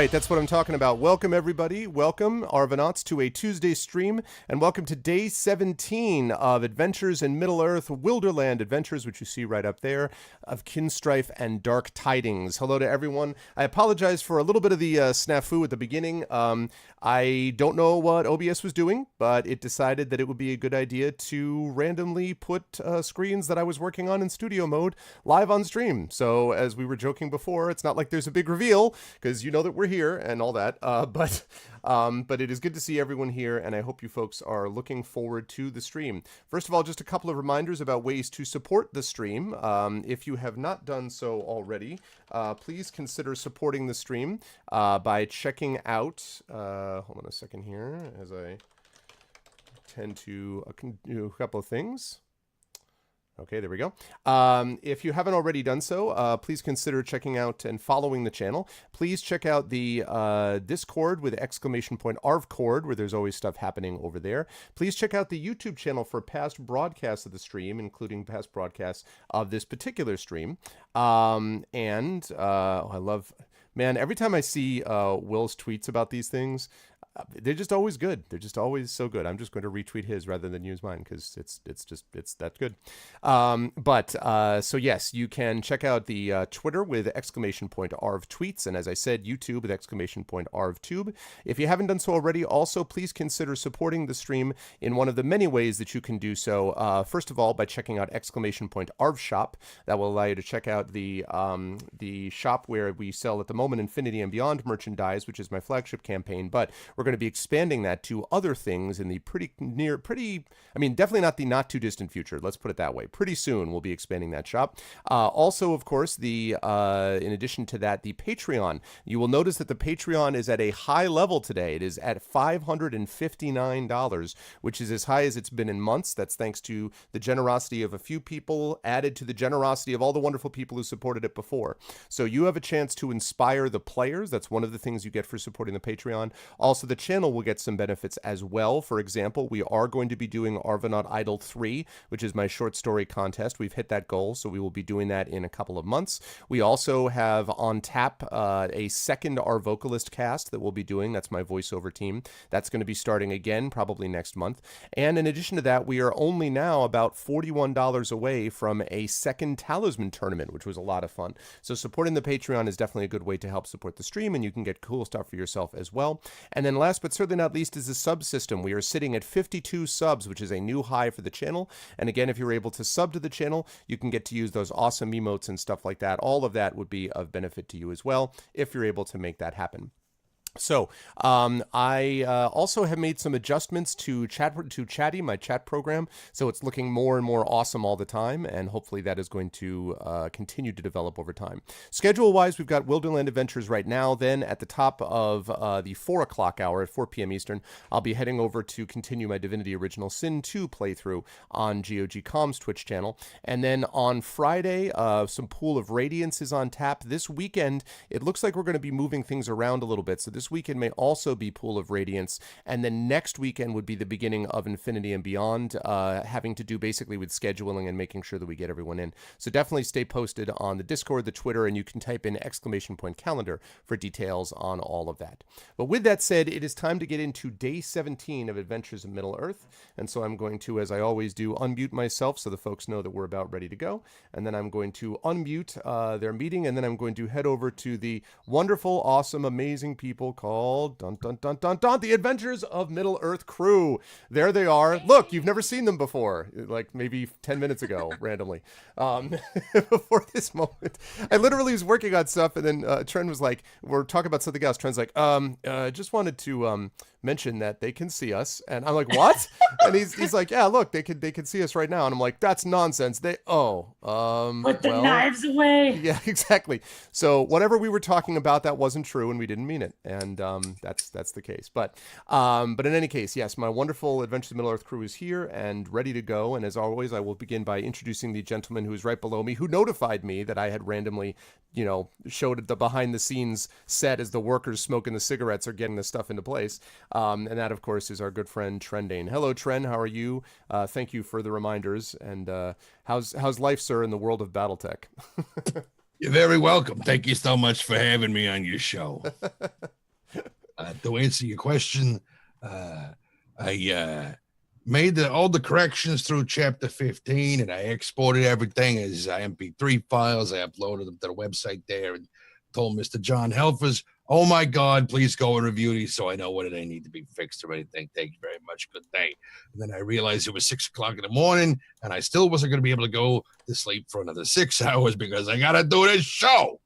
right, that's what I'm talking about. Welcome, everybody. Welcome, Arvanauts, to a Tuesday stream, and welcome to day 17 of Adventures in Middle-earth, Wilderland Adventures, which you see right up there, of Kinstrife and Dark Tidings. Hello to everyone. I apologize for a little bit of the snafu at the beginning. I don't know what OBS was doing, but it decided that it would be a good idea to randomly put screens that I was working on in studio mode live on stream. So, as we were joking before, it's not like there's a big reveal, because you know that we're here and all that, but it is good to see everyone here, and I hope you folks are looking forward to the stream. First of all, just a couple of reminders about ways to support the stream. If you have not done so already, please consider supporting the stream by checking out, hold on a second here, as I tend to do a couple of things. Okay, there we go. If you haven't already done so, please consider checking out and following the channel. Please check out the Discord with !ARVCord, where there's always stuff happening over there. Please check out the YouTube channel for past broadcasts of the stream, including past broadcasts of this particular stream. I love... Man, every time I see Will's tweets about these things, they're just always good. They're just always so good. I'm just going to retweet his rather than use mine because it's that good. So yes, you can check out the Twitter with !ARVTweets, and as I said, YouTube with !ARVTube. If you haven't done so already, also please consider supporting the stream in one of the many ways that you can do so. First of all, by checking out !ARVShop. That will allow you to check out the shop where we sell at the moment Infinity and Beyond merchandise, which is my flagship campaign, but we're going to be expanding that to other things in the definitely not the not too distant future. Let's put it that way. Pretty soon we'll be expanding that shop. Also, of course, in addition to that, the Patreon. You will notice that the Patreon is at a high level today. It is at $559, which is as high as it's been in months. That's thanks to the generosity of a few people, added to the generosity of all the wonderful people who supported it before. So you have a chance to inspire the players. That's one of the things you get for supporting the Patreon. Also, the channel will get some benefits as well. For example, we are going to be doing Arvanaut Idol 3, which is my short story contest. We've hit that goal, so we will be doing that in a couple of months. We also have on tap a second Our Vocalist cast that we'll be doing. That's my voiceover team. That's going to be starting again probably next month. And in addition to that, we are only now about $41 away from a second Talisman tournament, which was a lot of fun. So supporting the Patreon is definitely a good way to help support the stream, and you can get cool stuff for yourself as well. And then last but certainly not least is the sub system. We are sitting at 52 subs, which is a new high for the channel. And again, if you're able to sub to the channel, you can get to use those awesome emotes and stuff like that. All of that would be of benefit to you as well, if you're able to make that happen. So, I also have made some adjustments to Chatty, my chat program, so it's looking more and more awesome all the time, and hopefully that is going to continue to develop over time. Schedule-wise, we've got Wilderland Adventures right now. Then at the top of the 4 o'clock hour at 4 p.m. Eastern, I'll be heading over to continue my Divinity Original Sin 2 playthrough on GOG.com's Twitch channel. And then on Friday, some Pool of Radiance is on tap. This weekend, it looks like we're going to be moving things around a little bit, so this weekend may also be Pool of Radiance, and then next weekend would be the beginning of Infinity and Beyond, having to do basically with scheduling and making sure that we get everyone in. So definitely stay posted on the Discord, the Twitter, and you can type in !calendar for details on all of that. But with that said, it is time to get into day 17 of Adventures in Middle-earth, and so I'm going to, as I always do, unmute myself so the folks know that we're about ready to go, and then I'm going to unmute their meeting, and then I'm going to head over to the wonderful, awesome, amazing people called the Adventures of Middle-earth crew. There they are. Look, you've never seen them before, like maybe 10 minutes ago, randomly. Before this moment, I literally was working on stuff, and then Tren was like, we're talking about something else. Tren's like, just wanted to mention that they can see us. And I'm like, what? And he's like, yeah, look, they can see us right now. And I'm like, that's nonsense. Put the knives away. Yeah, exactly. So whatever we were talking about, that wasn't true, and we didn't mean it. And that's the case. But in any case, yes, my wonderful Adventures of Middle-earth crew is here and ready to go. And as always, I will begin by introducing the gentleman who is right below me, who notified me that I had randomly, showed the behind-the-scenes set as the workers smoking the cigarettes are getting the stuff into place. And that, of course, is our good friend Trendane. Hello, Tren. How are you? Thank you for the reminders. And how's life, sir, in the world of BattleTech? You're very welcome. Thank you so much for having me on your show. To answer your question, I made all the corrections through chapter 15, and I exported everything as MP3 files. I uploaded them to the website there and told Mr. John Helfers, oh my God, please go and review these so I know whether they need to be fixed or anything. Thank you very much. Good day. And then I realized it was 6 o'clock in the morning, and I still wasn't going to be able to go to sleep for another 6 hours because I got to do this show.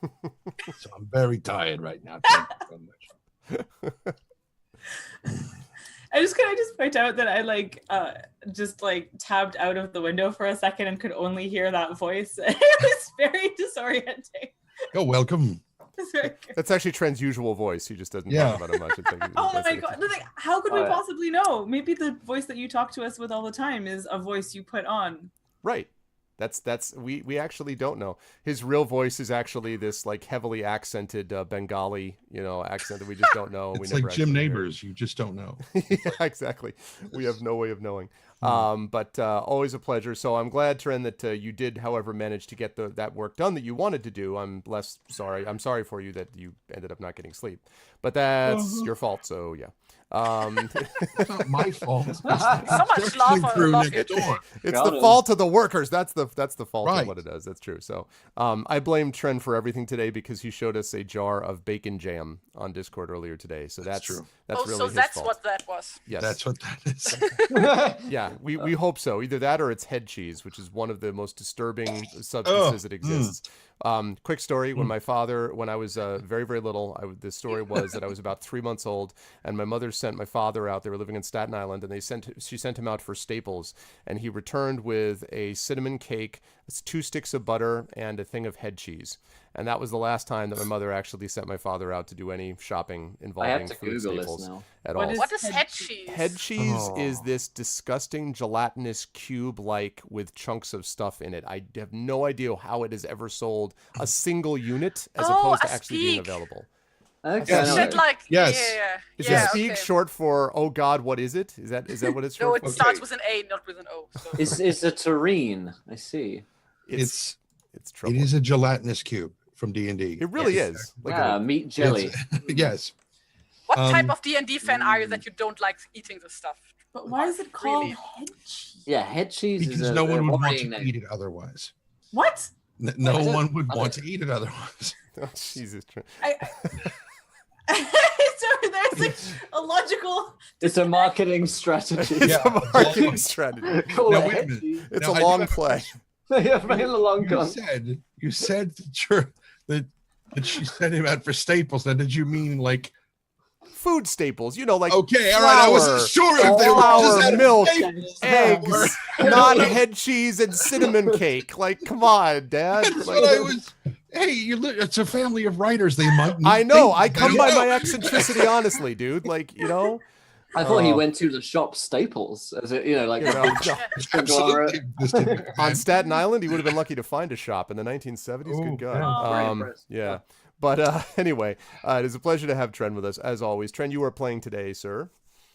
So I'm very tired right now. Thank you so much. I just point out that I just tabbed out of the window for a second and could only hear that voice. It was very disorienting. You're welcome. That's actually Trent's usual voice. He just doesn't talk about it much. Oh my God. How could we possibly know? Maybe the voice that you talk to us with all the time is a voice you put on. Right. We actually don't know. His real voice is actually this heavily accented Bengali, accent that we just don't know. It's like Jim Neighbors. You just don't know. Yeah, exactly. We have no way of knowing. But always a pleasure. So I'm glad, Trent, that you did, however, manage to get that work done that you wanted to do. I'm sorry for you that you ended up not getting sleep, but that's your fault. So yeah. It's not my fault. So much love on It's the fault of the workers. That's the fault of what it is. That's true. So I blame Trent for everything today because he showed us a jar of bacon jam on Discord earlier today. So that's true. That's really his fault. What that was. Yes, that's what that is. Yeah, we hope so. Either that or it's head cheese, which is one of the most disturbing substances that exists. Quick story: when I was very, very little, the story was that I was about 3 months old, and my mother sent my father out. They were living in Staten Island, and she sent him out for Staples, and he returned with a cinnamon cake, 2 sticks of butter, and a thing of head cheese. And that was the last time that my mother actually sent my father out to do any shopping involving food staples at all. What is head cheese? Head cheese is this disgusting gelatinous cube with chunks of stuff in it. I have no idea how it is ever sold a single unit as opposed to actually being available. Okay. Yes. Is speak short for oh God, what is it? Is that what it's short for? No, it starts with an A, not with an O. So. It's a terrine. I see. It's trouble. It is a gelatinous cube from D&D. It really is. Meat jelly. Yes. What type of D&D fan are you that you don't like eating this stuff? But why is it called head cheese? Yeah, head cheese because no one would want to eat it otherwise. What? No one would want to eat it otherwise. Oh, Jesus. So there's a logical. It's a marketing strategy. It's a marketing strategy. Call it head cheese. It's a long play. You said that she sent him out for staples. Now, did you mean food staples? Okay, all right. I wasn't sure if they were just milk, eggs, not head cheese and cinnamon cake. Come on, Dad. That's what I was. Hey, it's a family of writers. They might. I know. I come by my eccentricity, honestly, dude. I thought he went to the shop Staples, as it, absolutely. On Staten Island, he would have been lucky to find a shop in the 1970s. Good God. Yeah. But anyway, it is a pleasure to have Trent with us, as always. Trent, you are playing today, sir.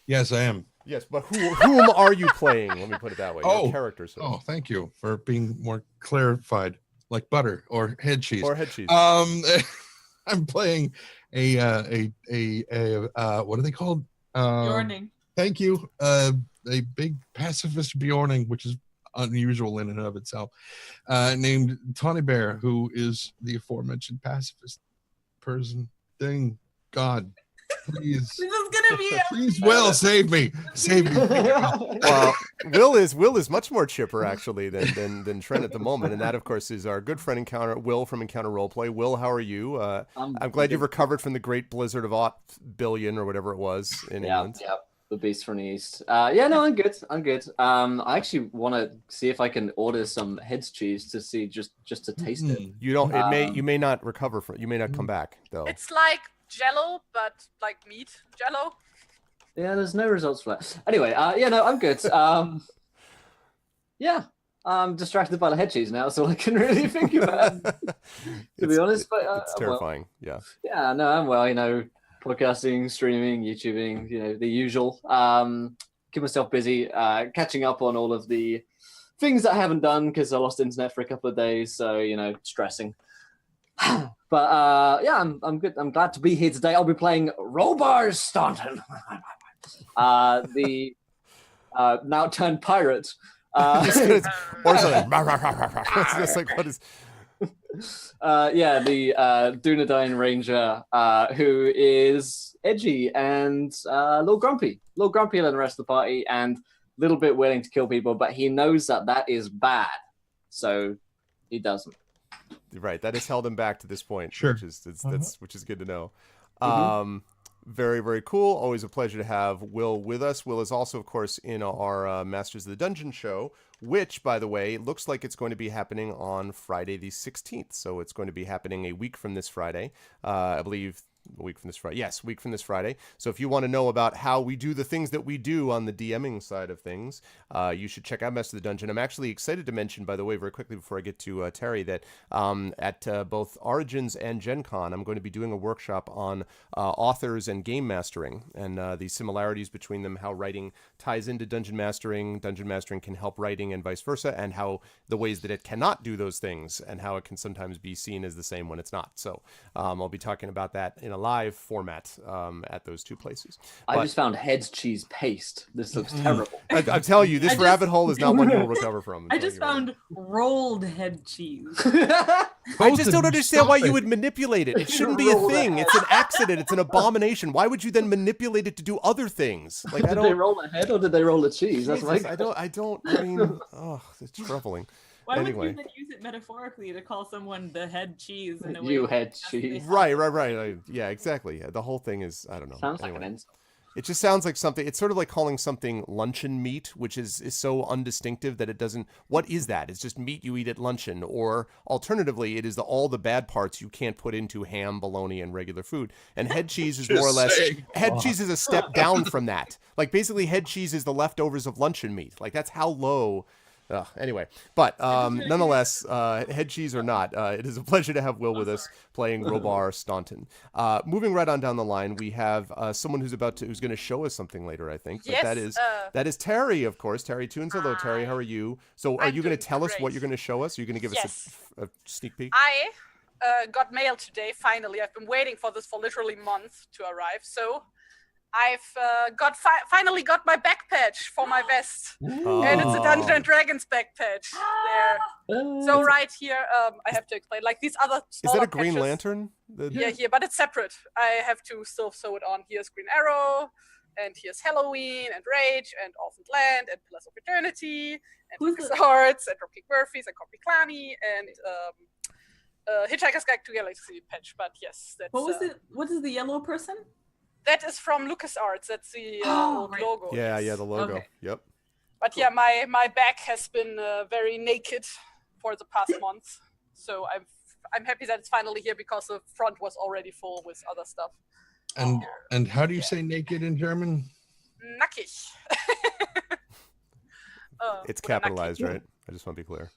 Yes, I am. Yes, but whom are you playing? Let me put it that way. Your character, sir. Oh, thank you for being more clarified, like butter or head cheese. I'm playing a what are they called? Bjorning. Thank you. A big pacifist Bjorning, which is unusual in and of itself, named Tawny Bear, who is the aforementioned pacifist person God, please. This is gonna be. Please, Will, save me. Save me. Well, Will is much more chipper actually than Trent at the moment, and that of course is our good friend Will from Encounter Roleplay. Will, how are you? I'm glad you've recovered from the great blizzard of aught billion or whatever it was in England. Yeah. The beast from the east. No, I'm good. I actually want to see if I can order some head's cheese to see just to taste it. You don't. You may not recover from. You may not come back though. It's like Jello, but like meat Jello. Yeah, there's no results for that. Anyway, I'm good. I'm distracted by the head cheese now, so I can really think about it, to be honest. But it's terrifying. Yeah. Yeah, no, I'm well. Podcasting, streaming, YouTubing, the usual. Keep myself busy, catching up on all of the things that I haven't done because I lost internet for a couple of days. So, stressing. But yeah, I'm good. I'm glad to be here today. I'll be playing Robar Staunton, the now turned pirate. or something. It's just like, what is... Yeah, the Dunedain Ranger, who is edgy and a little grumpy than the rest of the party, and a little bit willing to kill people, but he knows that is bad, so he doesn't. Right, that has held him back to this point. Sure. Which is good to know. Very, very cool. Always a pleasure to have Will with us. Will is also, of course, in our Masters of the Dungeon show, which, by the way, looks like it's going to be happening on Friday the 16th. So it's going to be happening a week from this Friday. I believe a week from this Friday. Yes, a week from this Friday. So if you want to know about how we do the things that we do on the DMing side of things, you should check out Masters of the Dungeon. I'm actually excited to mention, by the way, very quickly before I get to Terry, that at both Origins and Gen Con, I'm going to be doing a workshop on authors and game mastering and the similarities between them, how writing ties into dungeon mastering can help writing and vice versa, and how the ways that it cannot do those things and how it can sometimes be seen as the same when it's not. So I'll be talking about that in a live format at those two places. I just found head cheese paste. This looks terrible. I'm telling you, this rabbit hole is not one you will recover from. I just found rolled head cheese. I just don't understand why you would manipulate it. It shouldn't be a thing. It's an accident. It's an abomination. Why would you then manipulate it to do other things? Like, did they roll a head or did they roll a cheese? That's Jesus, my I mean, oh, it's troubling. Why Anyway. would you then use it metaphorically to call someone the head cheese in a way? You head cheese. Right. Yeah, exactly. The whole thing is, I don't know. Sounds like an insult. It just sounds like something. It's sort of like calling something luncheon meat, which is so undistinctive that it doesn't. What is that? It's just meat you eat at luncheon. Or alternatively, it is all the bad parts you can't put into ham, bologna, and regular food. And head cheese is more or less. Head cheese is a step down from that. Like basically, head cheese is the leftovers of luncheon meat. Like that's how low. Anyway, but nonetheless, head cheese or not, it is a pleasure to have Will with us playing Robar Staunton. Moving right on down the line, we have someone who's going to show us something later, I think. But Yes, that is Terry, of course. Terry Tunes. Hello, Terry. How are you? So, are I'm you going to doing tell us what great. you're going to show us? Are you going to give us Yes. a sneak peek? I got mail today, finally. I've been waiting for this for literally months to arrive. So I've finally got my back patch for my vest. And it's a Dungeons and Dragons back patch there. So right here, I have to explain, like these other Is smaller that a Green patches- Lantern? Yeah, here, but it's separate. I have to still sew it on. Here's Green Arrow, and here's Halloween, and Rage, and Orphaned Land, and Pillars of Eternity, and Who's Lucas the- Hearts, and Dropkick Murphys, and Copy Clanny, and Hitchhiker's Guide to Galaxy patch. But yes, that's What was it? What is the yellow person? that is from Lucas Arts. That's the old right. logo. Yeah, yes. the logo. Okay. Yep. But yeah, my back has been very naked for the past month, so I'm happy that it's finally here because the front was already full with other stuff. And how do you say naked in German? Nackig. It's oder nackig. capitalized, right? I just want to be clear.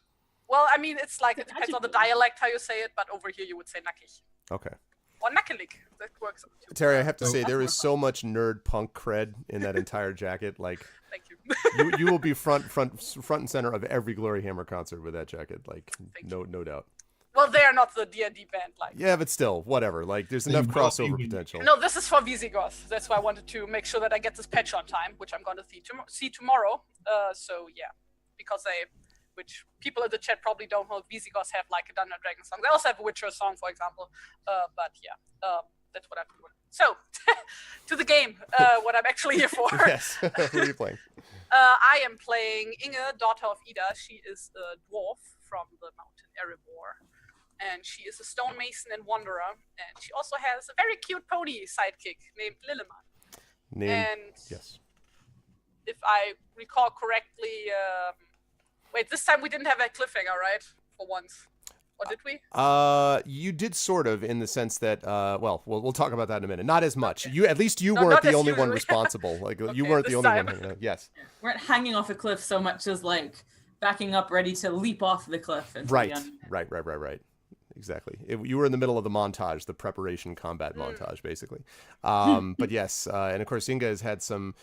Well, I mean, it's like, it depends on the dialect how you say it, but over here you would say nackig. Okay. Or nackelig. That works too. Terry, I have to say there is so much nerd punk cred in that entire jacket. Like Thank you. you will be front and center of every Glory Hammer concert with that jacket. Like no doubt. Well, they are not the D&D band, like. Yeah, but still, whatever. Like there's enough crossover potential. No, this is for Visigoth. That's why I wanted to make sure that I get this patch on time, which I'm going to see tomorrow. So yeah, because which people in the chat probably don't know, Visigoths have like a Dungeons & Dragons song. They also have a Witcher song, for example. But yeah, that's what I'm doing. So, to the game, what I'm actually here for. Yes. Who are you playing? I am playing Inge, daughter of Ida. She is a dwarf from the mountain Erebor. And she is a stonemason and wanderer. And she also has a very cute pony sidekick named Lilleman. And yes. if I recall correctly, wait, this time we didn't have a cliffhanger, right? For once. Or did we? You did sort of, in the sense that, well, we'll talk about that in a minute. Not as much. Okay. At least you No, weren't not the as only one usually. responsible. Like you Okay, weren't the this only time. one hanging out. Yes. Weren't hanging off a cliff so much as like backing up, ready to leap off the cliff. Into Right. the unknown. Right. exactly. You were in the middle of the montage, the preparation combat montage, basically. But yes, and of course, Inga has had some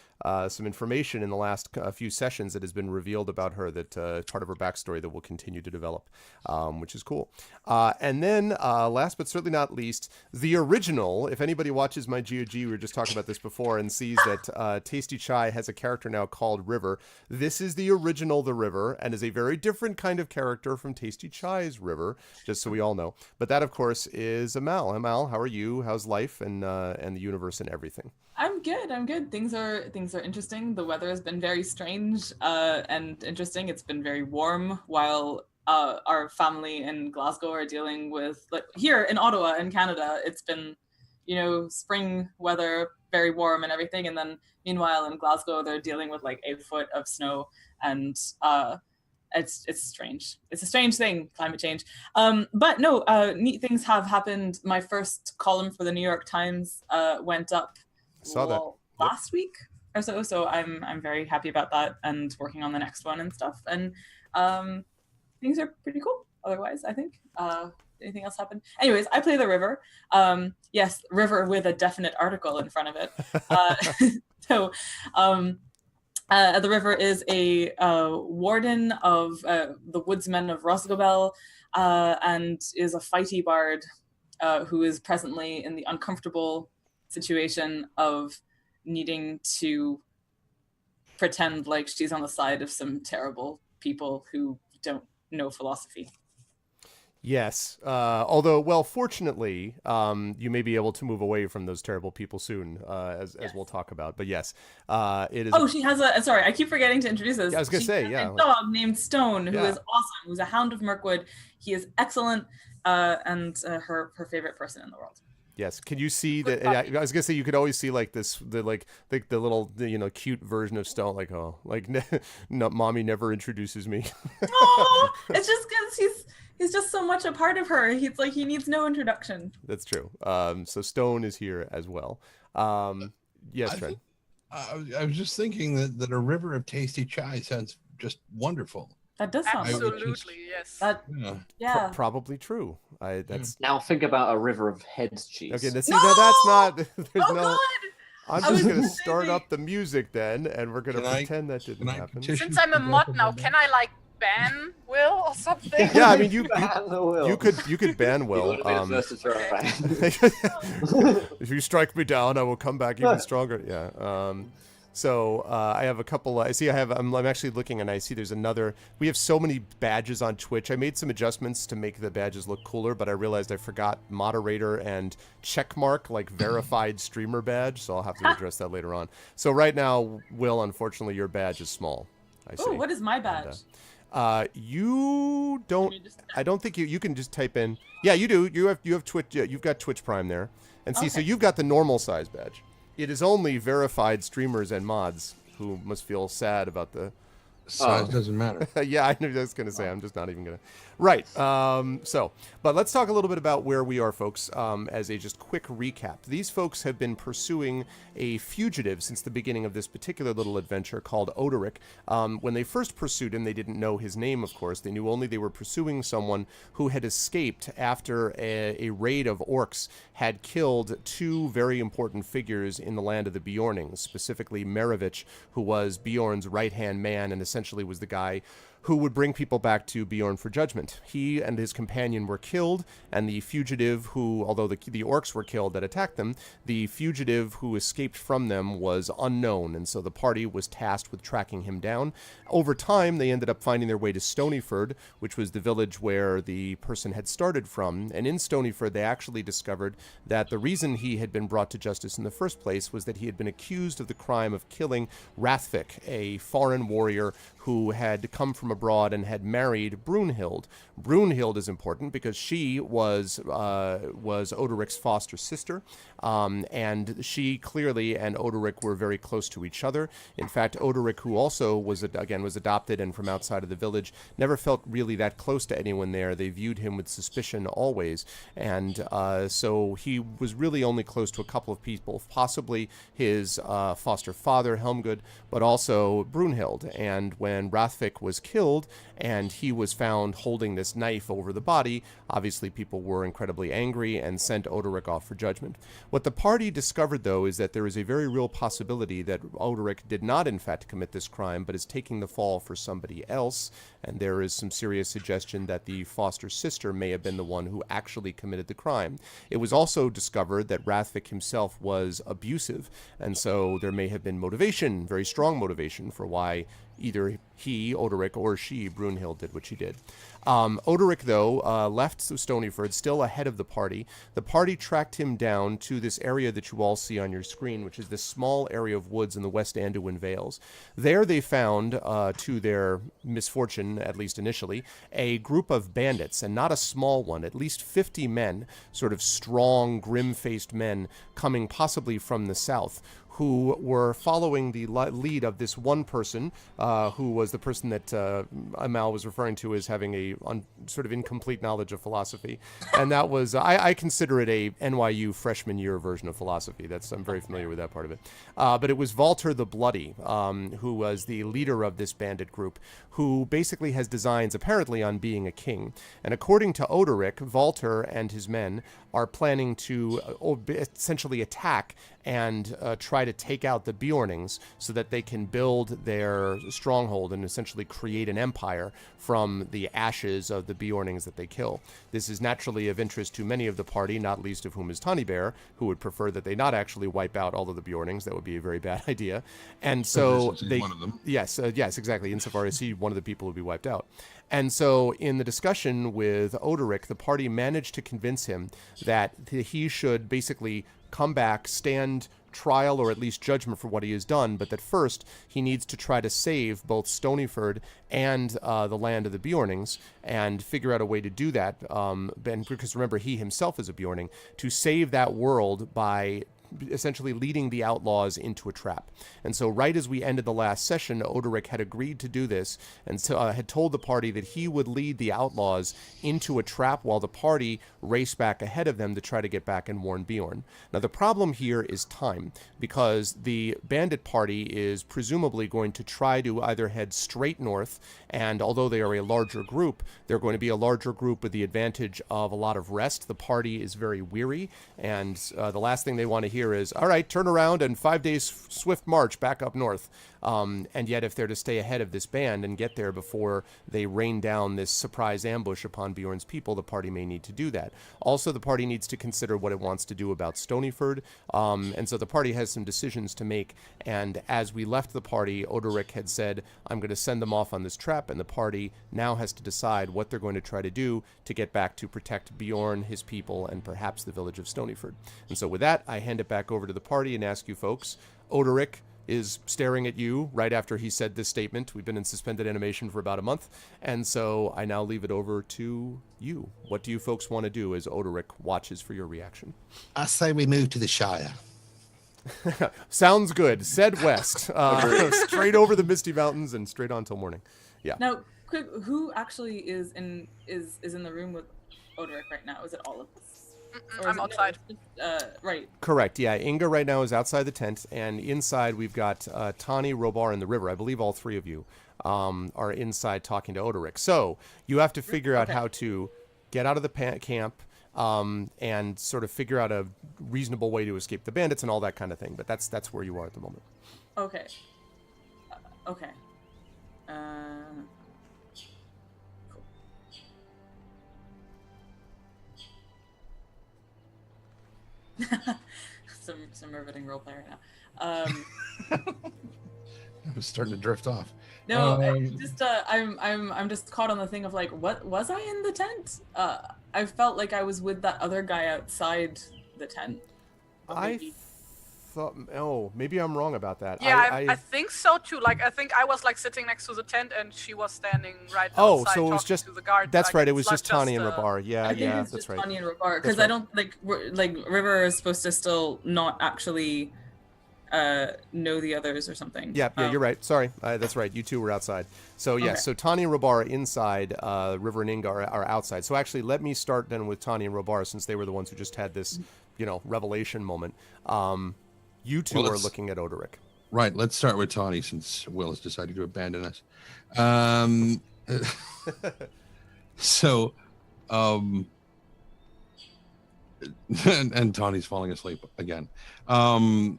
information in the last few sessions that has been revealed about her that part of her backstory that will continue to develop, which is cool. And then, last but certainly not least, the original. If anybody watches my GOG, we were just talking about this before, and sees that Tasty Chai has a character now called River. This is the original The River, and is a very different kind of character from Tasty Chai's River, just so we all know. But that, of course, is Amal. Amal, how are you? How's life and the universe and everything? I'm good. Things are interesting. The weather has been very strange and interesting. It's been very warm while our family in Glasgow are dealing with, like, here in Ottawa in Canada, it's been, spring weather, very warm and everything. And then meanwhile in Glasgow, they're dealing with like 1 foot of snow, and it's strange. It's a strange thing, climate change. But no, neat things have happened. My first column for the New York Times went up last week or so. So I'm very happy about that, and working on the next one and stuff. And things are pretty cool. Otherwise, I think. Anything else happen? Anyways, I play the River. Yes, River with a definite article in front of it. So the River is a warden of the woodsmen of Rosgobel, and is a fighty bard who is presently in the uncomfortable situation of needing to pretend like she's on the side of some terrible people who don't know philosophy. Yes. Although, well, fortunately, you may be able to move away from those terrible people soon, as we'll talk about. But yes, it is. Oh, she has a. Sorry, I keep forgetting to introduce this. Yeah, I was gonna say, yeah. A dog named Stone, who is awesome. Who's a hound of Mirkwood. He is excellent, and her favorite person in the world. Yes. Can you see that? I was gonna say you could always see like the little cute version of Stone, like no, mommy never introduces me. Oh, it's just because he's just so much a part of her. He's like, he needs no introduction. That's true. So Stone is here as well. Yes, Fred. I was just thinking that a river of tasty chai sounds just wonderful. That does sound absolutely yes. Yeah. Probably true. Now think about a river of head cheese. Okay, that's not. There's God! I'm just gonna start up the music then, and we're gonna pretend that didn't happen. Since I'm a mod now, can I ban Will or something? Yeah, I mean you could ban Will. If you strike me down, I will come back even stronger. Yeah. So I have a couple. I'm actually looking, and I see there's another. We have so many badges on Twitch. I made some adjustments to make the badges look cooler, but I realized I forgot moderator and checkmark, like verified streamer badge. So I'll have to address that later on. So right now, Will, unfortunately, your badge is small. I see. Oh, what is my badge? You don't. I don't think you can just type in. Yeah, you do. You have Twitch. You've got Twitch Prime there, and see. Okay. So you've got the normal size badge. It is only verified streamers and mods who must feel sad about the size. Doesn't matter. Yeah, I knew I was going to say. I'm just not even going to. Right. But let's talk a little bit about where we are, folks, as a just quick recap. These folks have been pursuing a fugitive since the beginning of this particular little adventure called Odoric. When they first pursued him, they didn't know his name, of course. They knew only they were pursuing someone who had escaped after a raid of orcs had killed two very important figures in the land of the Bjornings, specifically Merovich, who was Bjorn's right-hand man and essentially was the guy who would bring people back to Bjorn for judgment. He and his companion were killed, and the fugitive who, although the orcs were killed that attacked them, the fugitive who escaped from them was unknown, and so the party was tasked with tracking him down. Over time, they ended up finding their way to Stonyford, which was the village where the person had started from, and in Stonyford they actually discovered that the reason he had been brought to justice in the first place was that he had been accused of the crime of killing Rathvik, a foreign warrior who had come from abroad and had married Brunhild. Brunhild is important because she was Odoric's foster sister, and she clearly and Odoric were very close to each other. In fact, Odoric, who also was adopted and from outside of the village, never felt really that close to anyone there. They viewed him with suspicion always, and so he was really only close to a couple of people, possibly his foster father, Helmgud, but also Brunhild. And when Rathvik was killed, killed, and he was found holding this knife over the body. Obviously, people were incredibly angry and sent Odoric off for judgment. What the party discovered, though, is that there is a very real possibility that Odoric did not, in fact, commit this crime, but is taking the fall for somebody else, and there is some serious suggestion that the foster sister may have been the one who actually committed the crime. It was also discovered that Rathvik himself was abusive, and so there may have been motivation, very strong motivation, for why either he, Odoric, or she, Brunhild, did what she did. Odoric, though, left Stonyford still ahead of the party. The party tracked him down to this area that you all see on your screen, which is this small area of woods in the West Anduin Vales. There they found, to their misfortune, at least initially, a group of bandits, and not a small one, at least 50 men, sort of strong, grim-faced men, coming possibly from the south, who were following the lead of this one person, who was the person that Amal was referring to as having a sort of incomplete knowledge of philosophy. And that was, I consider it a NYU freshman year version of philosophy. I'm very familiar with that part of it. But it was Walter the Bloody, who was the leader of this bandit group, who basically has designs apparently on being a king. And according to Odoric, Walter and his men are planning to essentially attack and try to take out the Bjornings so that they can build their stronghold and essentially create an empire from the ashes of the Bjornings that they kill. This is naturally of interest to many of the party, not least of whom is Tawny Bear, who would prefer that they not actually wipe out all of the Bjornings. That would be a very bad idea. And so they, one of them. Yes, exactly. Insofar as he, one of the people would be wiped out. And so in the discussion with Odoric, the party managed to convince him that he should basically come back, stand trial or at least judgment for what he has done, but that first he needs to try to save both Stonyford and the land of the Bjornings and figure out a way to do that. Because remember, he himself is a Bjorning, to save that world by essentially leading the outlaws into a trap. And so right as we ended the last session, Odoric had agreed to do this and so, had told the party that he would lead the outlaws into a trap while the party raced back ahead of them to try to get back and warn Bjorn. Now the problem here is time, because the bandit party is presumably going to try to either head straight north, and although they are a larger group, they're going to be a larger group with the advantage of a lot of rest. The party is very weary, and the last thing they want to hear is, all right, turn around and 5 days swift march back up north. And yet if they're to stay ahead of this band and get there before they rain down this surprise ambush upon Bjorn's people, the party may need to do that. Also, the party needs to consider what it wants to do about Stonyford. And so the party has some decisions to make. And as we left the party, Odoric had said, I'm going to send them off on this trap. And the party now has to decide what they're going to try to do to get back to protect Bjorn, his people, and perhaps the village of Stonyford. And so with that, I hand it back over to the party and ask you folks, Odoric is staring at you right after he said this statement. We've been in suspended animation for about a month, and so I now leave it over to you. What do you folks want to do as Odoric watches for your reaction? I say we move to the Shire. Sounds good. Said west. Straight over the Misty Mountains and straight on till morning. Yeah. Now, quick, who actually is in the room with Odoric right now? Is it all of us? Or I'm outside. Right. Correct. Yeah, Inga right now is outside the tent, and inside we've got Tani, Robar, and the River. I believe all three of you are inside talking to Odoric. So you have to figure out how to get out of the camp and sort of figure out a reasonable way to escape the bandits and all that kind of thing. But that's where you are at the moment. Okay. Okay. some riveting roleplay right now. I was starting to drift off. No, I'm just caught on the thing of like, what was I in the tent? I felt like I was with that other guy outside the tent. I thought, maybe I'm wrong about that. Yeah, I think so too. Like, I think I was like sitting next to the tent and she was standing right outside so it was talking just to the guard. That's like, right. It was just not Tani and Rabar. Yeah, I think it's that's just right. Tani and Rabar, because That's right. I don't like River is supposed to still not actually know the others or something. Yeah, you're right. Sorry, that's right. You two were outside. So yes, so Tani and Robar are inside. River and Inga are outside. So actually, let me start then with Tani and Robar, since they were the ones who just had this, revelation moment. You two are looking at Odoric. Right. Let's start with Tawny, since Will has decided to abandon us. So, and Tawny's falling asleep again. All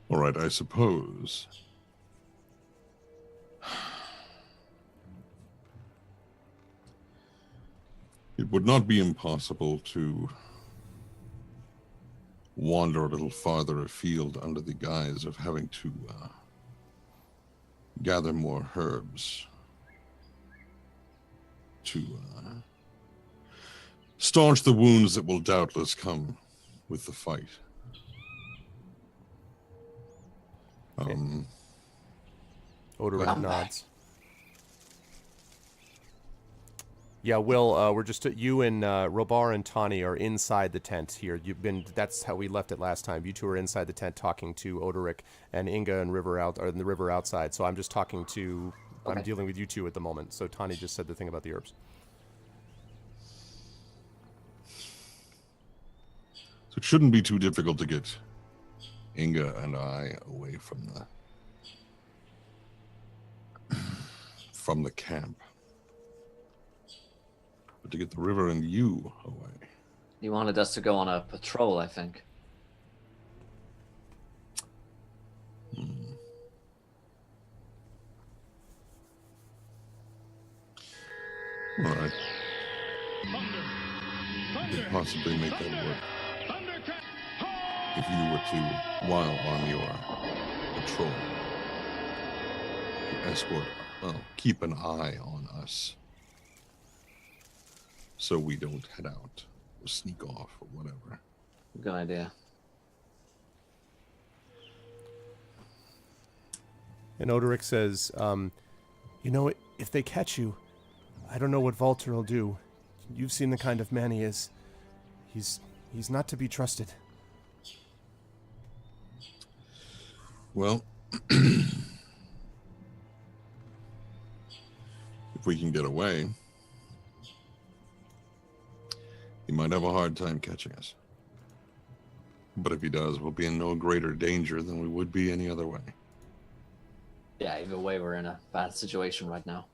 right, I suppose. It would not be impossible to wander a little farther afield under the guise of having to gather more herbs to staunch the wounds that will doubtless come with the fight. Odoric nods. Yeah, Will, we're just you and Robar and Tawny are inside the tent here. That's how we left it last time. You two are inside the tent talking to Odoric and Inga and River in the river outside. So I'm just talking to I'm dealing with you two at the moment. So Tawny just said the thing about the herbs. So it shouldn't be too difficult to get Inga and I away from the camp. But to get the river and you away. He wanted us to go on a patrol, I think. All right. Could possibly make that work. If you were to, while on your patrol, to escort, keep an eye on us. So we don't head out or sneak off or whatever. Good idea. And Odoric says, you know, if they catch you, I don't know what Valter will do. You've seen the kind of man he is. He's not to be trusted. Well, if we can get away, he might have a hard time catching us. But if he does, we'll be in no greater danger than we would be any other way. Yeah, either way, we're in a bad situation right now.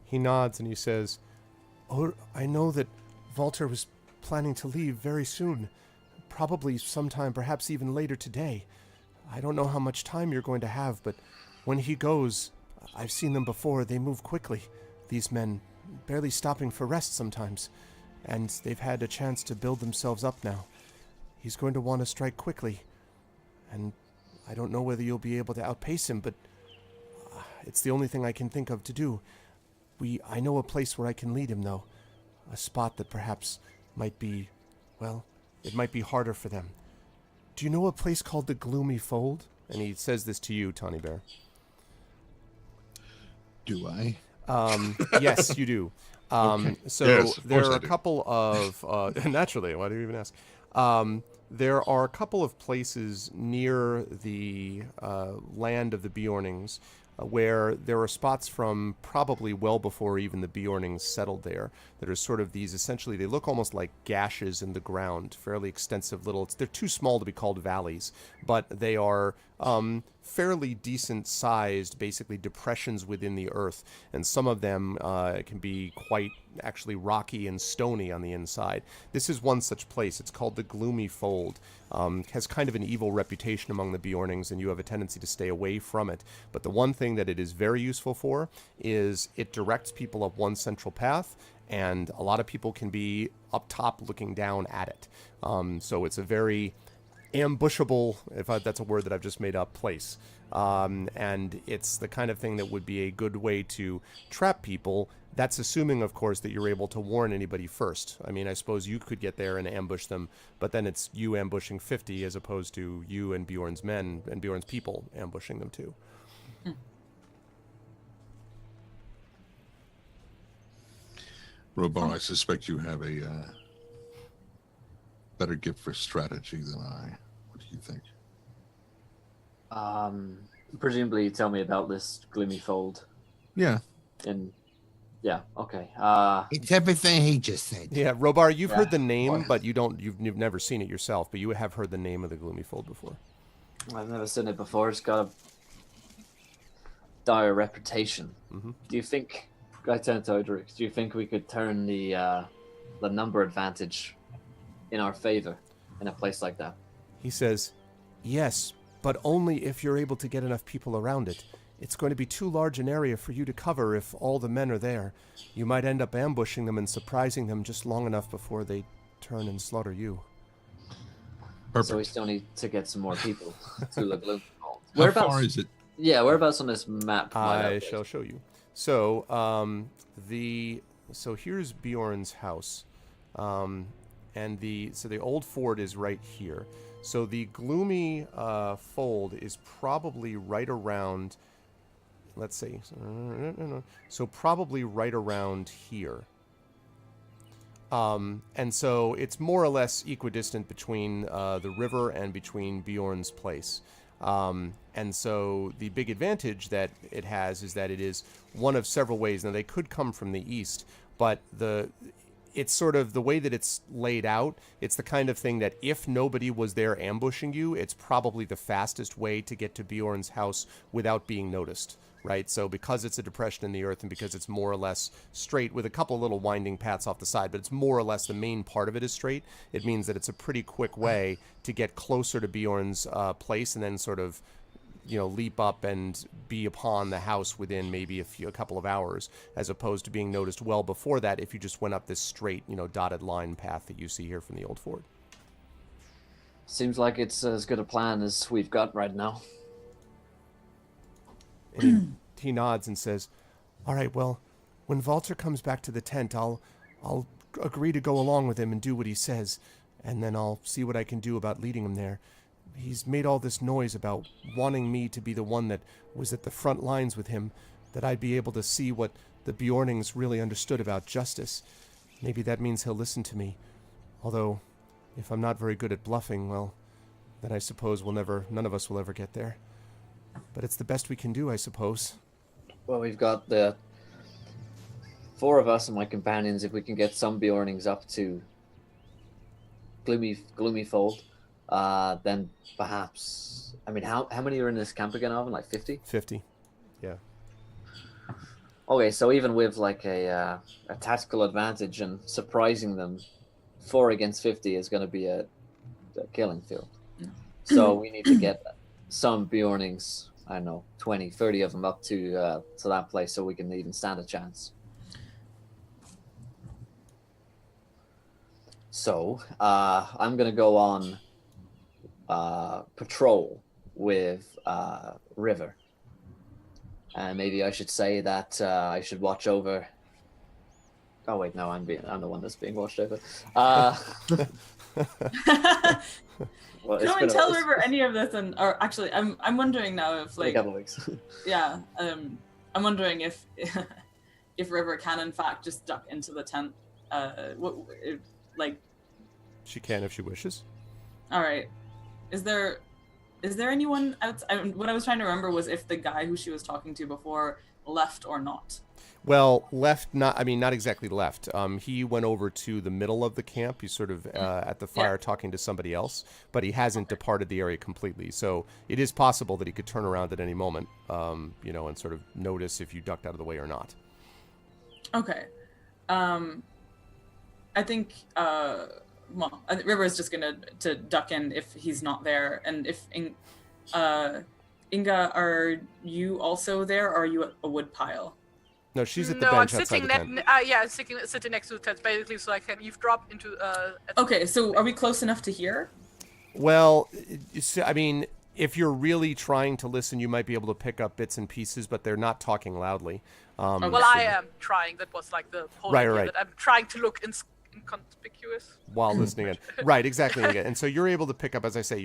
He nods and he says, "Oh, I know that Valter was planning to leave very soon. Probably sometime, perhaps even later today. I don't know how much time you're going to have, but when he goes, I've seen them before, they move quickly. These men, barely stopping for rest sometimes. And they've had a chance to build themselves up now. He's going to want to strike quickly. And I don't know whether you'll be able to outpace him, but it's the only thing I can think of to do. I know a place where I can lead him, though. A spot that perhaps might be, well, it might be harder for them. Do you know a place called the Gloomy Fold?" And he says this to you, Tawny Bear. Do I? Yes, you do. Okay. So yes, there are I a do. couple of naturally. Why do you even ask? There are a couple of places near the land of the Bjornings where there are spots from probably well before even the Bjornings settled there that are sort of these, essentially, they look almost like gashes in the ground, fairly extensive little, they're too small to be called valleys, but they are fairly decent sized, basically depressions within the earth, and some of them can be quite actually rocky and stony on the inside. This is one such place. It's called the Gloomy Fold. Has kind of an evil reputation among the Bjornings, and you have a tendency to stay away from it. But the one thing that it is very useful for is it directs people up one central path, and a lot of people can be up top looking down at it. So it's a very ambushable, that's a word that I've just made up, place. And it's the kind of thing that would be a good way to trap people. That's assuming, of course, that you're able to warn anybody first. I mean, I suppose you could get there and ambush them, but then it's you ambushing 50 as opposed to you and Bjorn's men and Bjorn's people ambushing them too. Robar, I suspect you have a better gift for strategy than I. What do you think? Presumably you tell me about this Gloomy Fold. Yeah. And yeah, okay. It's everything he just said. Yeah, Robar, you've heard the name, Well- but you've never seen it yourself, but you have heard the name of the Gloomy Fold before. I've never seen it before. It's got dire reputation. Mhm. Do you think, I turn to Oderic, do you think we could turn the number advantage in our favor in a place like that? He says, yes, but only if you're able to get enough people around it. It's going to be too large an area for you to cover if all the men are there. You might end up ambushing them and surprising them just long enough before they turn and slaughter you. Perfect. So we still need to get some more people to the Gloom. How far is it? Yeah, whereabouts on this map? I shall show you. So, so here's Bjorn's house, and the old fort is right here. So the gloomy fold is probably right around. Let's see. So probably right around here. And so it's more or less equidistant between the river and between Bjorn's place. And so the big advantage that it has is that it is one of several ways. Now, they could come from the east, but it's sort of the way that it's laid out. It's the kind of thing that if nobody was there ambushing you, it's probably the fastest way to get to Bjorn's house without being noticed, right? So because it's a depression in the earth and because it's more or less straight with a couple little winding paths off the side, but it's more or less the main part of it is straight, it means that it's a pretty quick way to get closer to Bjorn's place and then sort of, leap up and be upon the house within maybe a couple of hours, as opposed to being noticed well before that if you just went up this straight, dotted line path that you see here from the old fort. Seems like it's as good a plan as we've got right now. And he nods and says, all right, well, when Walter comes back to the tent, I'll agree to go along with him and do what he says, and then I'll see what I can do about leading him there. He's made all this noise about wanting me to be the one that was at the front lines with him, that I'd be able to see what the Bjornings really understood about justice. Maybe that means he'll listen to me. Although, if I'm not very good at bluffing, well, then I suppose none of us will ever get there. But it's the best we can do, I suppose. Well, we've got the 4 of us and my companions. If we can get some Bjornings up to Gloomy Fold, then perhaps. I mean, how many are in this camp again, Alvin? Like 50? 50. Yeah. Okay, so even with like a tactical advantage and surprising them, 4 against 50 is going to be a killing field. So we need to get some Bjornings, I don't know, 20, 30 of them up to that place so we can even stand a chance. So I'm going to go on patrol with River. And maybe I should say that I should watch over. Oh wait, no, I'm the one that's being watched over. Well, Can we tell River any of this? Or actually, I'm wondering now if a couple weeks. Yeah, I'm wondering if River can in fact just duck into the tent. She can if she wishes. All right. Is there anyone else? What I was trying to remember was if the guy who she was talking to before left or not. Well, left, not exactly left. He went over to the middle of the camp. He's sort of at the fire talking to somebody else, but he hasn't departed the area completely. So it is possible that he could turn around at any moment, and sort of notice if you ducked out of the way or not. Okay. I think, River is just going to duck in if he's not there. And if, Inga, are you also there, or are you at a wood pile? No, she's at the No, bench I'm outside sitting the tent. sitting next to the tent, basically, so I can eavesdrop into. Okay, so are we close enough to hear? Well, I mean, if you're really trying to listen, you might be able to pick up bits and pieces, but they're not talking loudly. Well, I am trying. That was like the whole idea, that I'm trying to look inconspicuous while listening in. Right, exactly. And so you're able to pick up, as I say,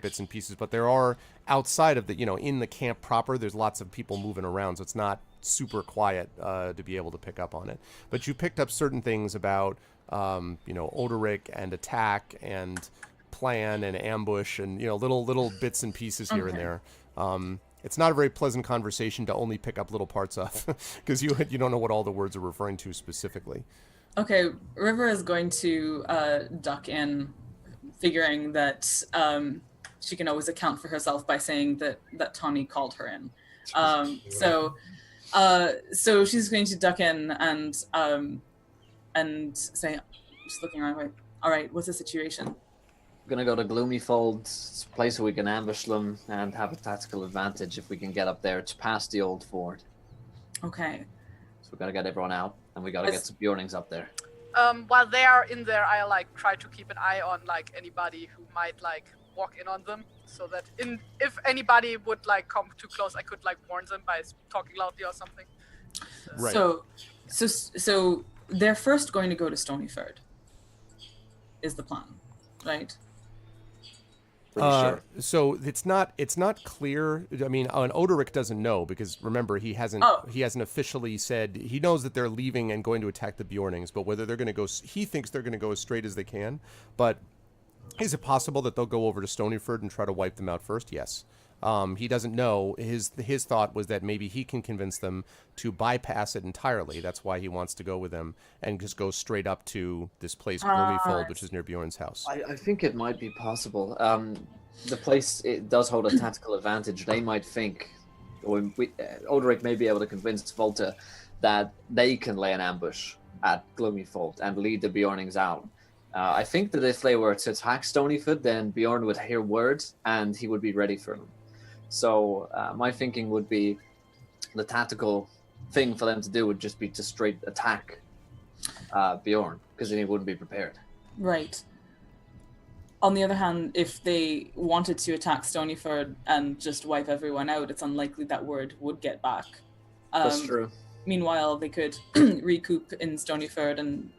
bits and pieces, but there are outside of the, in the camp proper, there's lots of people moving around, so it's not super quiet to be able to pick up on it. But you picked up certain things about, Oderic and attack and plan and ambush and, little bits and pieces here and there. It's not a very pleasant conversation to only pick up little parts of because you don't know what all the words are referring to specifically. Okay, River is going to duck in, figuring that she can always account for herself by saying that Tawny called her in. So she's going to duck in and say, just looking around, like, all right, what's the situation? We're gonna go to Gloomy Fold. It's a place where we can ambush them and have a tactical advantage if we can get up there. It's past the old fort. Okay. So we gotta get everyone out, and we gotta get some Bjornings up there. While they are in there, I like try to keep an eye on like anybody who might like walk in on them, so that if anybody would like come too close, I could like warn them by talking loudly or something. Right. So they're first going to go to Stonyford. Is the plan, right? Pretty sure. So it's not clear. I mean, Odoric doesn't know because remember he hasn't officially said. He knows that they're leaving and going to attack the Bjornings, but whether they're going to go, he thinks they're going to go as straight as they can. But is it possible that they'll go over to Stonyford and try to wipe them out first? Yes. He doesn't know. His thought was that maybe he can convince them to bypass it entirely. That's why he wants to go with them and just go straight up to this place, Gloomy Fold, which is near Bjorn's house. I think it might be possible. The place, it does hold a tactical advantage. They might think, or Odoric may be able to convince Volta that they can lay an ambush at Gloomy Fold and lead the Bjornings out. I think that if they were to attack Stonyford, then Bjorn would hear word and he would be ready for them. So my thinking would be the tactical thing for them to do would just be to straight attack Bjorn, because then he wouldn't be prepared. Right. On the other hand, if they wanted to attack Stonyford and just wipe everyone out, it's unlikely that word would get back. That's true. Meanwhile, they could recoup in Stonyford and,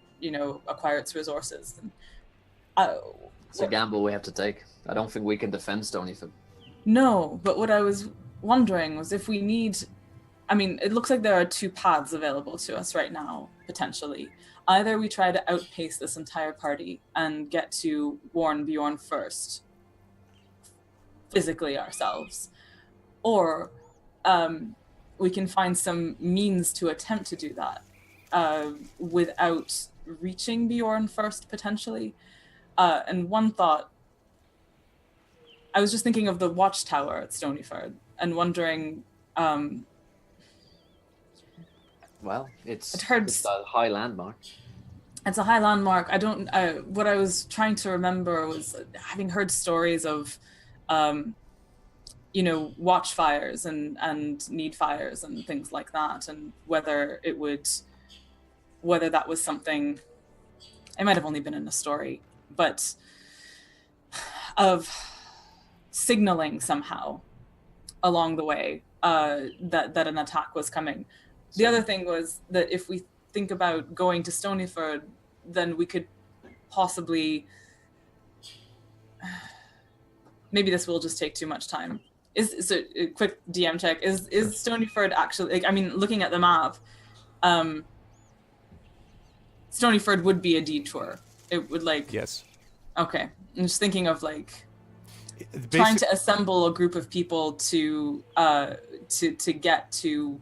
acquire its resources. It's a gamble we have to take. I don't think we can defend Stonyford. No, but what I was wondering was if we need... I mean, it looks like there are two paths available to us right now, potentially. Either we try to outpace this entire party and get to warn Bjorn first, physically ourselves, or we can find some means to attempt to do that without reaching Bjorn first, potentially. And one thought, I was just thinking of the watchtower at Stonyford and wondering... Well, it's a high landmark. It's a high landmark. What I was trying to remember was having heard stories of, watch fires and need fires and things like that, and whether that was something, it might have only been in a story, but of signaling somehow along the way that an attack was coming. The other thing was that if we think about going to Stonyford, then we could possibly... Maybe this will just take too much time. So a quick DM check. Is Stonyford actually... looking at the map, Stonyford would be a detour. It would Yes. Okay. I'm just thinking of trying to assemble a group of people to get to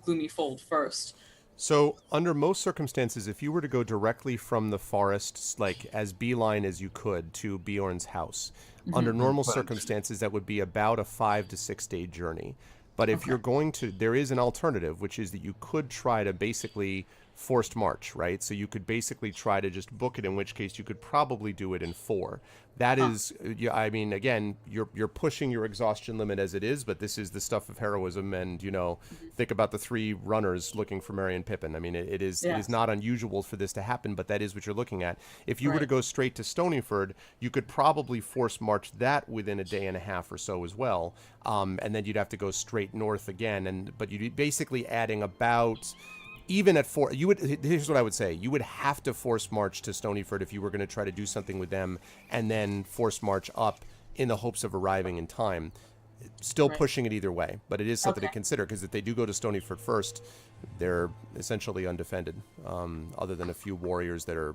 Gloomy Fold first. So under most circumstances, if you were to go directly from the forest, as beeline as you could to Bjorn's house, under normal circumstances, that would be about a 5 to 6 day journey. But if you're going to, there is an alternative, which is that you could try to basically forced march, right? So you could basically try to just book it, in which case you could probably do it in 4. That is, again, you're pushing your exhaustion limit as it is, but this is the stuff of heroism, and think about the 3 runners looking for Merry and Pippin. It is not unusual for this to happen, but that is what you're looking at. If you were to go straight to Stonyford, you could probably force march that within a day and a half or so as well, and then you'd have to go straight north again, but you'd be basically adding about... Even at 4, here's what I would say. You would have to force march to Stonyford if you were going to try to do something with them, and then force march up in the hopes of arriving in time. Still pushing it either way, but it is something to consider, because if they do go to Stonyford first, they're essentially undefended, other than a few warriors that are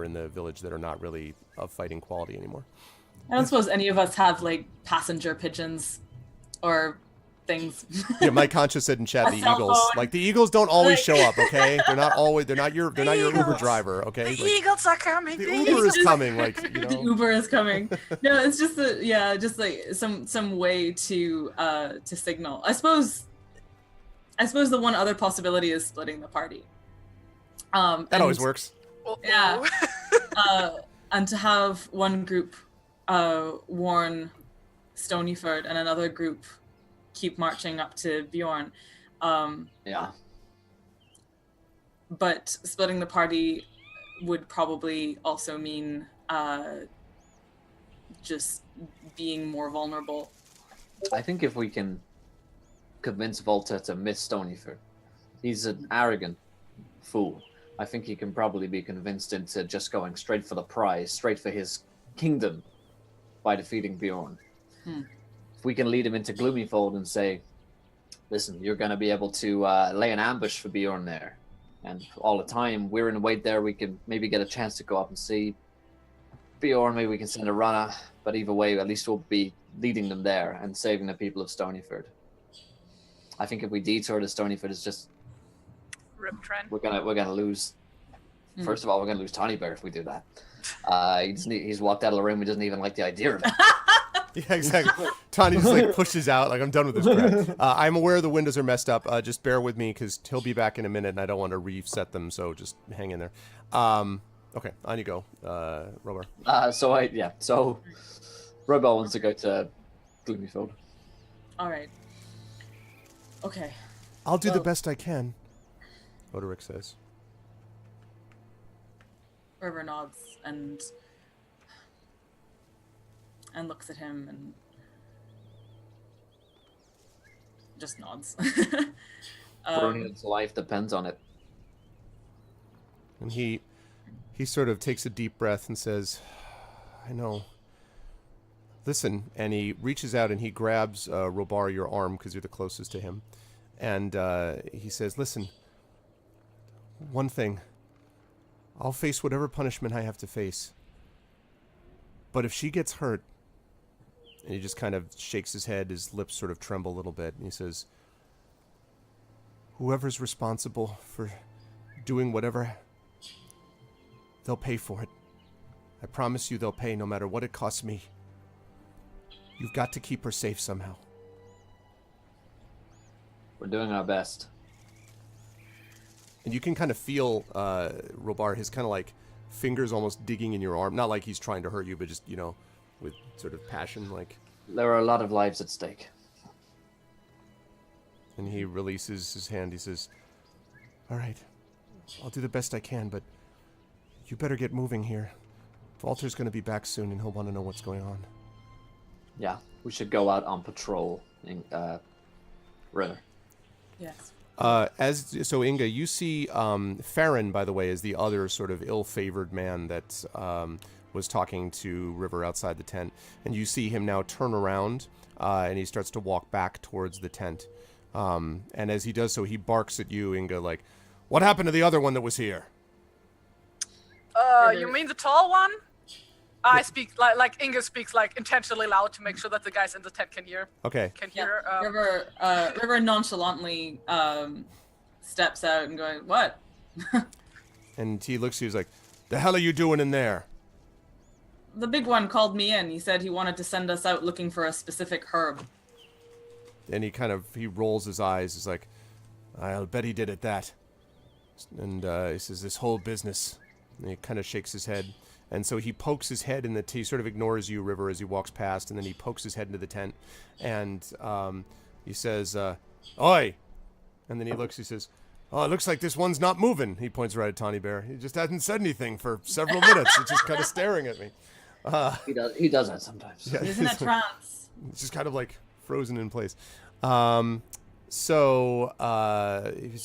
in the village that are not really of fighting quality anymore. I don't suppose any of us have passenger pigeons or things. Yeah, Mike Concha said in chat A the cell Eagles. phone. Like the Eagles don't always Like- show up, okay? They're not your Uber Eagles. driver, okay? The Like, Eagles are coming. the the Uber Eagles. is coming, like, you The know. Uber is coming. No, it's just just like some way to signal. I suppose the one other possibility is splitting the party. That always works. Yeah. And to have one group warn Stonyford and another group keep marching up to Bjorn. Yeah. But splitting the party would probably also mean just being more vulnerable. I think if we can convince Volta to miss Stonyford, he's an arrogant fool. I think he can probably be convinced into just going straight for the prize, straight for his kingdom by defeating Bjorn. If we can lead him into Gloomyfold and say, listen, you're going to be able to lay an ambush for Bjorn there. And all the time we're in the wait there, we can maybe get a chance to go up and see Bjorn. Maybe we can send a runner. But either way, at least we'll be leading them there and saving the people of Stonyford. I think if we detour to Stonyford, it's just Rip Trent. we're gonna lose. First of all, we're gonna lose Tawny Bear if we do that. He's walked out of the room. He doesn't even like the idea of it. Yeah, exactly. Tawny just like pushes out, like I'm done with this crap. I'm aware the windows are messed up. Just bear with me because he'll be back in a minute, and I don't want to reset them. So just hang in there. Okay, on you go, Robar. So Robel wants to go to Gloomyfield. All right. Okay. I'll do the Well- best I can. Odoric says. River nods and looks at him and just nods. Brunion's life depends on it. And he sort of takes a deep breath and says, I know. Listen, and he reaches out and he grabs Robar, your arm, because you're the closest to him. And he says, listen, one thing. I'll face whatever punishment I have to face. But if she gets hurt, and he just kind of shakes his head, his lips sort of tremble a little bit, and he says, whoever's responsible for doing whatever, they'll pay for it. I promise you they'll pay no matter what it costs me. You've got to keep her safe somehow. We're doing our best. And you can kind of feel, Robar, his kind of like fingers almost digging in your arm. Not like he's trying to hurt you, but just, you know, with sort of passion, like. There are a lot of lives at stake. And he releases his hand. He says, all right, I'll do the best I can, but you better get moving here. Walter's going to be back soon, and he'll want to know what's going on. Yeah, we should go out on patrol. River. Yes. So Inga, you see Farron, by the way, is the other sort of ill-favored man that was talking to River outside the tent, and you see him now turn around, and he starts to walk back towards the tent. And as he does so, he barks at you, Inga, like, "What happened to the other one that was here?" You mean the tall one? I speak like Inga speaks like intentionally loud to make sure that the guys in the tent can hear. Okay. Can Yeah. hear. River nonchalantly steps out and going, "What?" And he looks at you, he's like, "The hell are you doing in there?" The big one called me in. He said he wanted to send us out looking for a specific herb. And he rolls his eyes. He's like, "I'll bet he did it that." And he says, "This whole business." And he kind of shakes his head. And so he pokes his head in the he sort of ignores you, River, as he walks past, and then he pokes his head into the tent, and he says, "Oi!" And then he looks. He says, "Oh, it looks like this one's not moving." He points right at Tawny Bear. He just hasn't said anything for several minutes. He's just kind of staring at me. He does that sometimes. Yeah, He's in a trance. it's just kind of like frozen in place. So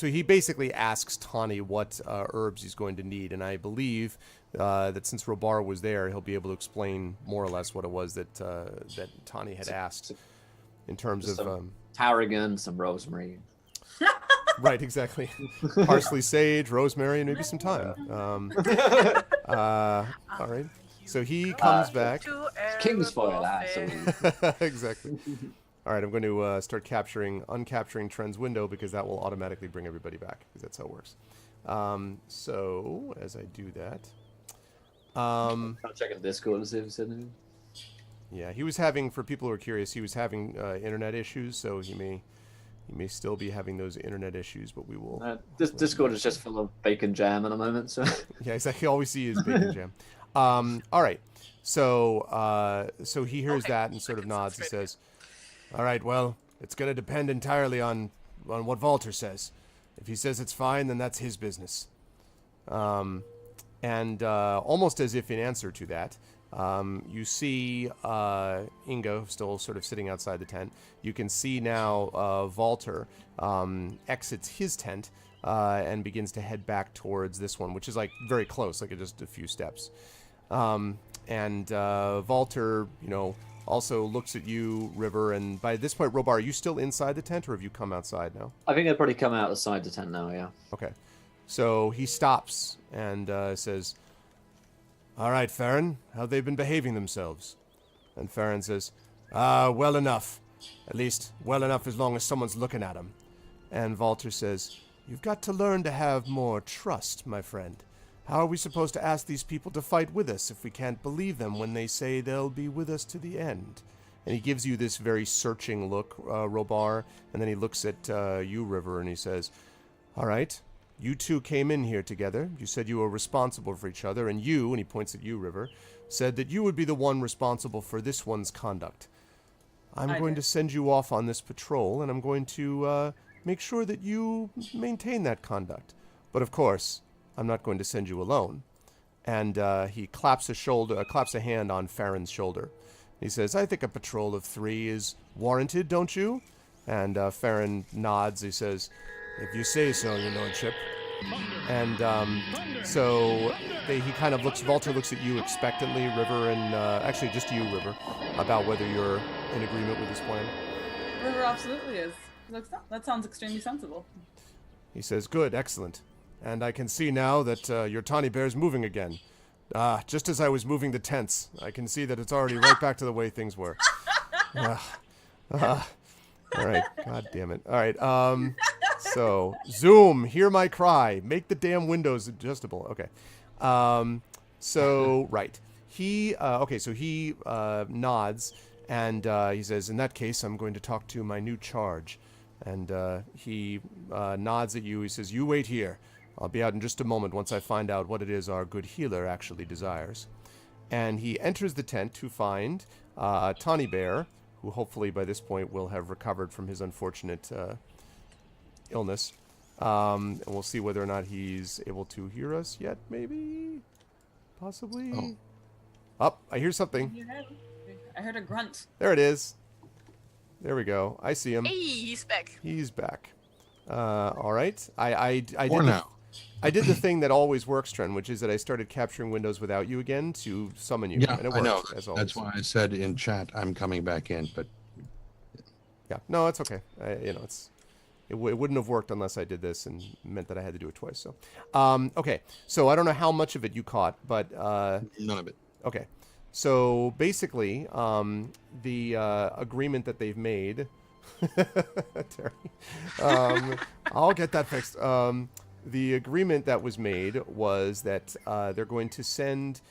he basically asks Tawny what herbs he's going to need, and I believe that since Robar was there, he'll be able to explain more or less what it was that Tawny had asked in terms of Some tarragon, some rosemary. right, exactly, parsley, sage, rosemary, and maybe some thyme. All right. So he comes back. King's foil, Exactly. All right, I'm going to start uncapturing Trend's window because that will automatically bring everybody back because that's how it works. So as I do that, I'll check the Discord to see if he said anything. yeah, he was having, for people who are curious, he was having internet issues, so he may still be having those internet issues, but we will. Discord is just full of bacon jam at the moment, so. Yeah, exactly. All we see is bacon jam. All right, so he hears that and sort of nods and says, "All right, well, it's going to depend entirely on what Walter says. If he says it's fine, then that's his business." And almost as if in answer to that, you see Ingo still sort of sitting outside the tent. You can see now Walter exits his tent and begins to head back towards this one, which is like very close, like just a few steps. And Walter, also looks at you, River, and by this point, Robar, are you still inside the tent, or have you come outside now? I think they've probably come out outside the tent now, yeah. Okay. So he stops and says, "All right, Farron, how they've been behaving themselves?" And Farron says, "Well enough. At least, well enough as long as someone's looking at them." And Walter says, "You've got to learn to have more trust, my friend. How are we supposed to ask these people to fight with us if we can't believe them when they say they'll be with us to the end?" And he gives you this very searching look, Robar, and then he looks at you, River, and he says, "All right, you two came in here together. You said you were responsible for each other, and you," and he points at you, River, "said that you would be the one responsible for this one's conduct. I'm going to send you off on this patrol, and I'm going to make sure that you maintain that conduct. But of course, I'm not going to send you alone." And he claps a hand on Farron's shoulder. He says, "I think a patrol of 3 is warranted, don't you?" And Farron nods. He says, "If you say so, your lordship." And so he kind of Walter looks at you expectantly, River, and actually just you, River, about whether you're in agreement with this plan. River absolutely is. That sounds extremely sensible. He says, "Good, excellent. And I can see now that your tawny bear's moving again. Just as I was moving the tents, I can see that it's already right back to the way things were." All right, god damn it. All right, so, Zoom, hear my cry. Make the damn windows adjustable. Okay. So, right. He nods, and he says, "In that case, I'm going to talk to my new charge." And he nods at you. He says, "You wait here. I'll be out in just a moment once I find out what it is our good healer actually desires." And he enters the tent to find Tawny Bear, who hopefully by this point will have recovered from his unfortunate illness. And we'll see whether or not he's able to hear us yet, maybe? Possibly? Oh, I hear something. I heard a grunt. There it is. There we go. I see him. Hey, he's back. He's back. All right. I did the thing that always works, Trent, which is that I started capturing windows without you again to summon you. Yeah, and it I know. worked, as always. That's why I said in chat I'm coming back in, but yeah, no, it's okay. It wouldn't have worked unless I did this and meant that I had to do it twice. So, okay. So I don't know how much of it you caught, but none of it. Okay. So basically, the agreement that they've made. Terry, I'll get that fixed. The agreement that was made was that they're going to send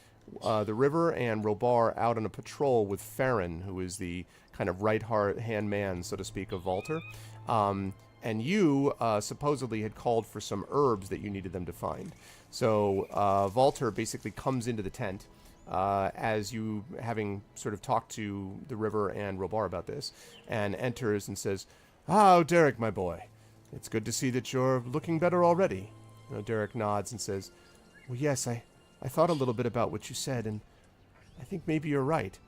the River and Robar out on a patrol with Farron, who is the kind of right-hand man, so to speak, of Walter. And you supposedly had called for some herbs that you needed them to find. So Walter basically comes into the tent as you, having sort of talked to the River and Robar about this, and enters and says, "Oh, Derek, my boy. It's good to see that you're looking better already." Derek nods and says, "Well, yes, I thought a little bit about what you said, and I think maybe you're right."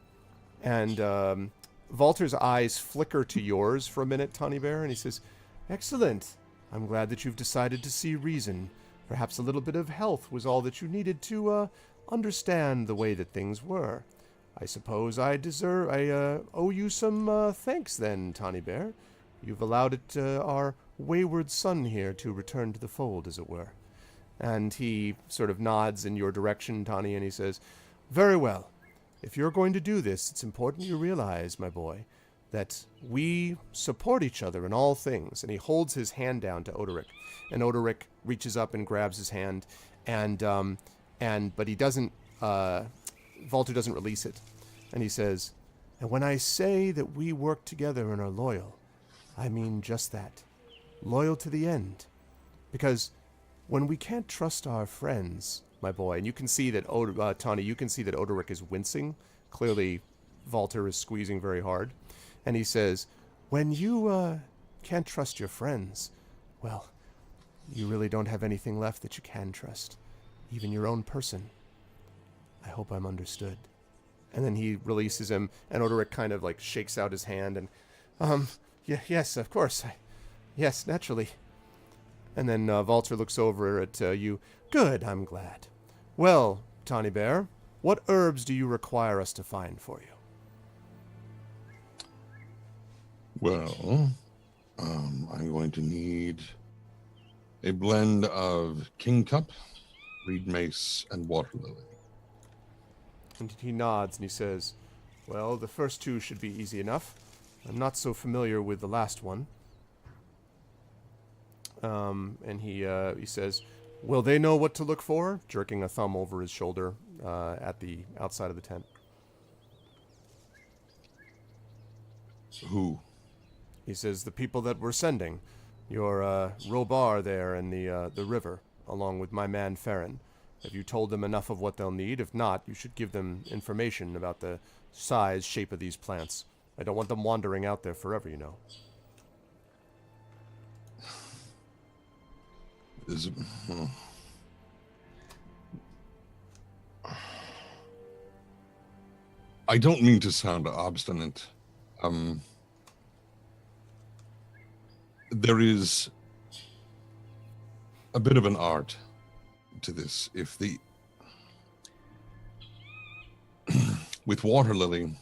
And Walter's eyes flicker to yours for a minute, Tawny Bear, and he says, "Excellent. I'm glad that you've decided to see reason. Perhaps a little bit of health was all that you needed to understand the way that things were. I suppose I owe you some thanks then, Tawny Bear. You've allowed our wayward son here to return to the fold, as it were." And he sort of nods in your direction, Tawny, and he says, "Very well. If you're going to do this, it's important you realize, my boy, that we support each other in all things. And he holds his hand down to Odoric, and Odoric reaches up and grabs his hand, but he doesn't. Walter doesn't release it, and he says, "And when I say that we work together and are loyal, I mean just that, loyal to the end, because when we can't trust our friends, my boy," and you can see that Tawny, you can see that Odoric is wincing. Clearly, Walter is squeezing very hard. And he says, when you can't trust your friends, well, you really don't have anything left that you can trust. Even your own person. I hope I'm understood. And then he releases him, and Odoric kind of like shakes out his hand and, yes, of course. Yes, naturally. And then Walter looks over at you. Good, I'm glad. Well, Tawny Bear, what herbs do you require us to find for you? Well, I'm going to need a blend of King Cup, Reed Mace, and Water Lily. And he nods and he says, well, the first two should be easy enough. I'm not so familiar with the last one. And he says, will they know what to look for? Jerking a thumb over his shoulder at the outside of the tent. Who? He says, the people that we're sending. Your Robar there in the river, along with my man Farron. Have you told them enough of what they'll need? If not, you should give them information about the size, shape of these plants. I don't want them wandering out there forever, you know. I don't mean to sound obstinate. There is a bit of an art to this. If the with water lily,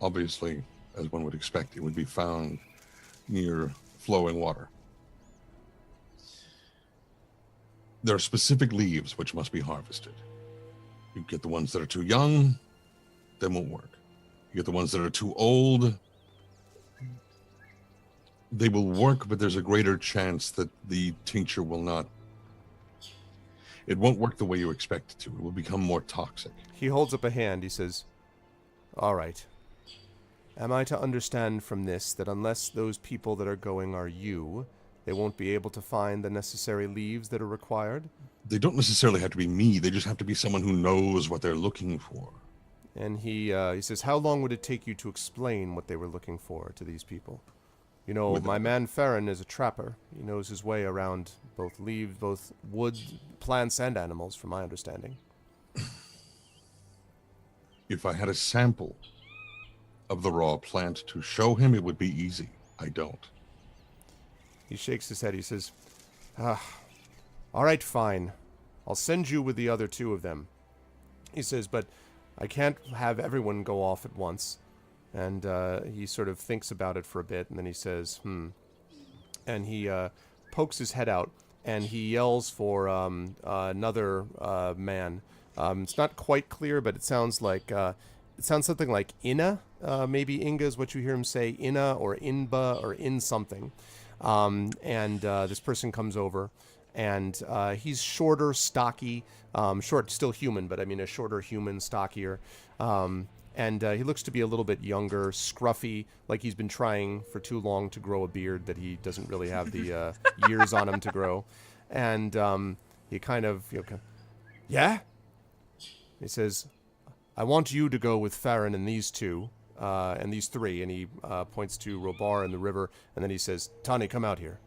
obviously, as one would expect, it would be found near flowing water. There are specific leaves which must be harvested. You get the ones that are too young, they won't work. You get the ones that are too old, they will work, but there's a greater chance that the tincture will not. It won't work the way you expect it to. It will become more toxic. He holds up a hand. He says, all right. Am I to understand from this that unless those people that are going are you, they won't be able to find the necessary leaves that are required? They don't necessarily have to be me. They just have to be someone who knows what they're looking for. And he says, how long would it take you to explain what they were looking for to these people? You know, my man Farron is a trapper. He knows his way around both leaves, both wood, plants, and animals, from my understanding. If I had a sample of the raw plant to show him, it would be easy. I don't. He shakes his head. He says, all right, fine. I'll send you with the other two of them. He says, but I can't have everyone go off at once. And he sort of thinks about it for a bit, and then he says, And he pokes his head out, and he yells for another man. It's not quite clear, but it sounds like it sounds something like Inna. Maybe Inga is what you hear him say, Inna or Inba or in something. And this person comes over, and he's shorter, stocky, short, still human, but I mean a shorter human, stockier. And he looks to be a little bit younger, scruffy, like he's been trying for too long to grow a beard that he doesn't really have the years on him to grow. And he kind of, yeah? He says, I want you to go with Farron and these two, and these three. And he points to Robar and the river, and then he says, Tani, come out here.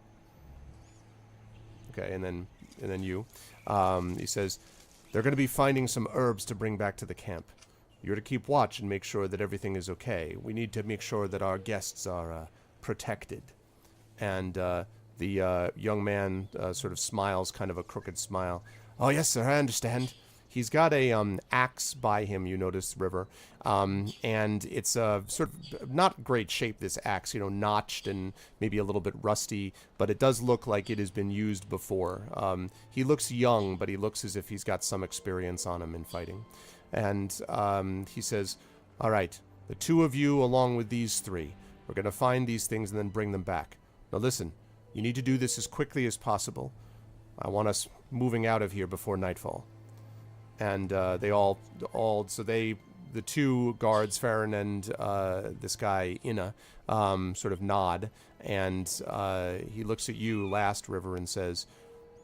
Okay, and then you. He says, they're going to be finding some herbs to bring back to the camp. You're to keep watch and make sure that everything is okay. We need to make sure that our guests are protected. And the young man sort of smiles, kind of a crooked smile. Oh, yes, sir, I understand. He's got a axe by him, you notice, River. And it's sort of not great shape, this axe, notched and maybe a little bit rusty, but it does look like it has been used before. He looks young, but he looks as if he's got some experience on him in fighting. And he says, all right, The two of you, along with these three, we're going to find these things and then bring them back. Now listen, you need to do this as quickly as possible. I want us moving out of here before nightfall. And the two guards, Farron and this guy, Inna, sort of nod. And he looks at you last, River, and says,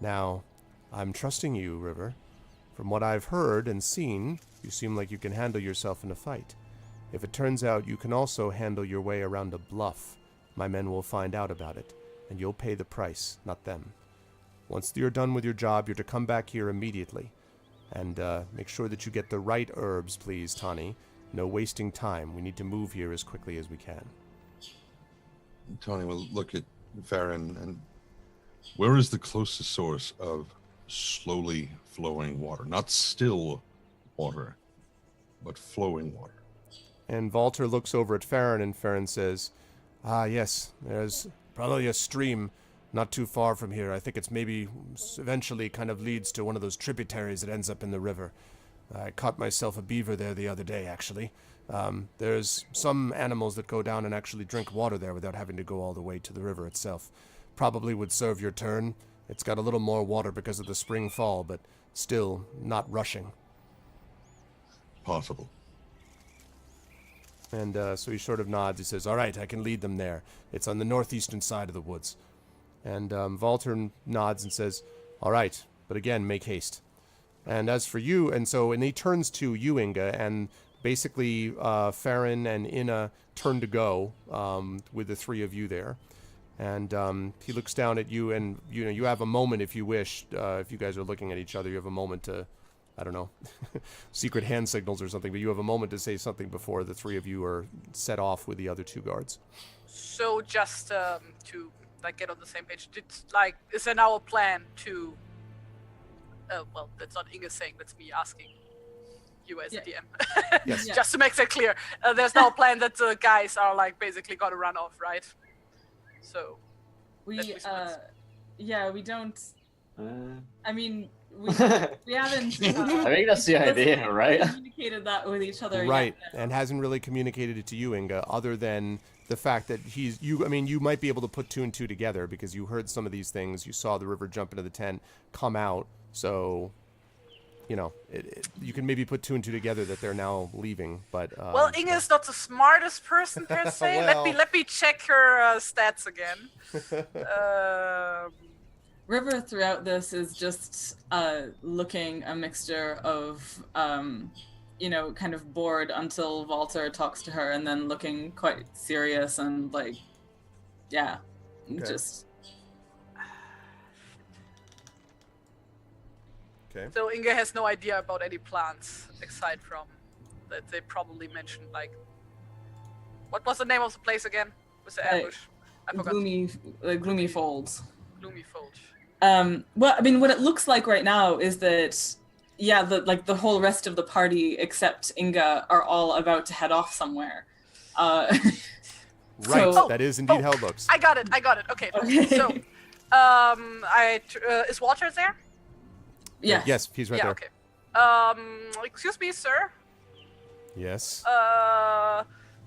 "Now, I'm trusting you, River. From what I've heard and seen, you seem like you can handle yourself in a fight. If it turns out you can also handle your way around a bluff, my men will find out about it, and you'll pay the price, not them. Once you're done with your job, you're to come back here immediately. And make sure that you get the right herbs, please, Tawny. No wasting time. We need to move here as quickly as we can." Tony will look at Farron and where is the closest source of slowly flowing water? Not still water, but flowing water. And Walter looks over at Farron, and Farron says, yes, there's probably a stream not too far from here. I think it's maybe eventually kind of leads to one of those tributaries that ends up in the river. I caught myself a beaver there the other day, actually. There's some animals that go down and actually drink water there without having to go all the way to the river itself. Probably would serve your turn. It's got a little more water because of the spring fall, but still not rushing. Possible. And so he sort of nods. He says, "All right, I can lead them there. It's on the northeastern side of the woods." And Walter nods and says, "All right, but again, make haste." And as for you, and he turns to you, Inga, and basically Farron and Inna turn to go with the three of you there. And he looks down at you, and you have a moment if you wish. If you guys are looking at each other, you have a moment to, I don't know, secret hand signals or something, but you have a moment to say something before the three of you are set off with the other two guards. So just to get on the same page, is there now a plan to? Well, that's not Inga saying. That's me asking you as the DM. Yes. Just to make that clear, there's no plan that the guys are basically gonna run off, right? So We we don't. I mean, we haven't. I think that's the idea, right? Communicated that with each other. Right, yet. and hasn't really communicated it to you, Inga, other than the fact that you might be able to put two and two together because you heard some of these things. You saw the river jump into the tent, come out. So, you can maybe put two and two together that they're now leaving. But well, Inga's not the smartest person per se. Well. Let me check her stats again. River throughout this is just looking a mixture of kind of bored until Walter talks to her, and then looking quite serious and just. Okay. So Inga has no idea about any plans aside from that they probably mentioned what was the name of the place again? Was the ambush? I forgot. Gloomy Folds. Gloomy Folds. Well, I mean, what it looks like right now is that, the whole rest of the party except Inga are all about to head off somewhere. Right, that is indeed how it looks. I got it. Okay. So, is Walter there? Yeah. Yes, he's right there. Okay. Excuse me, sir. Yes.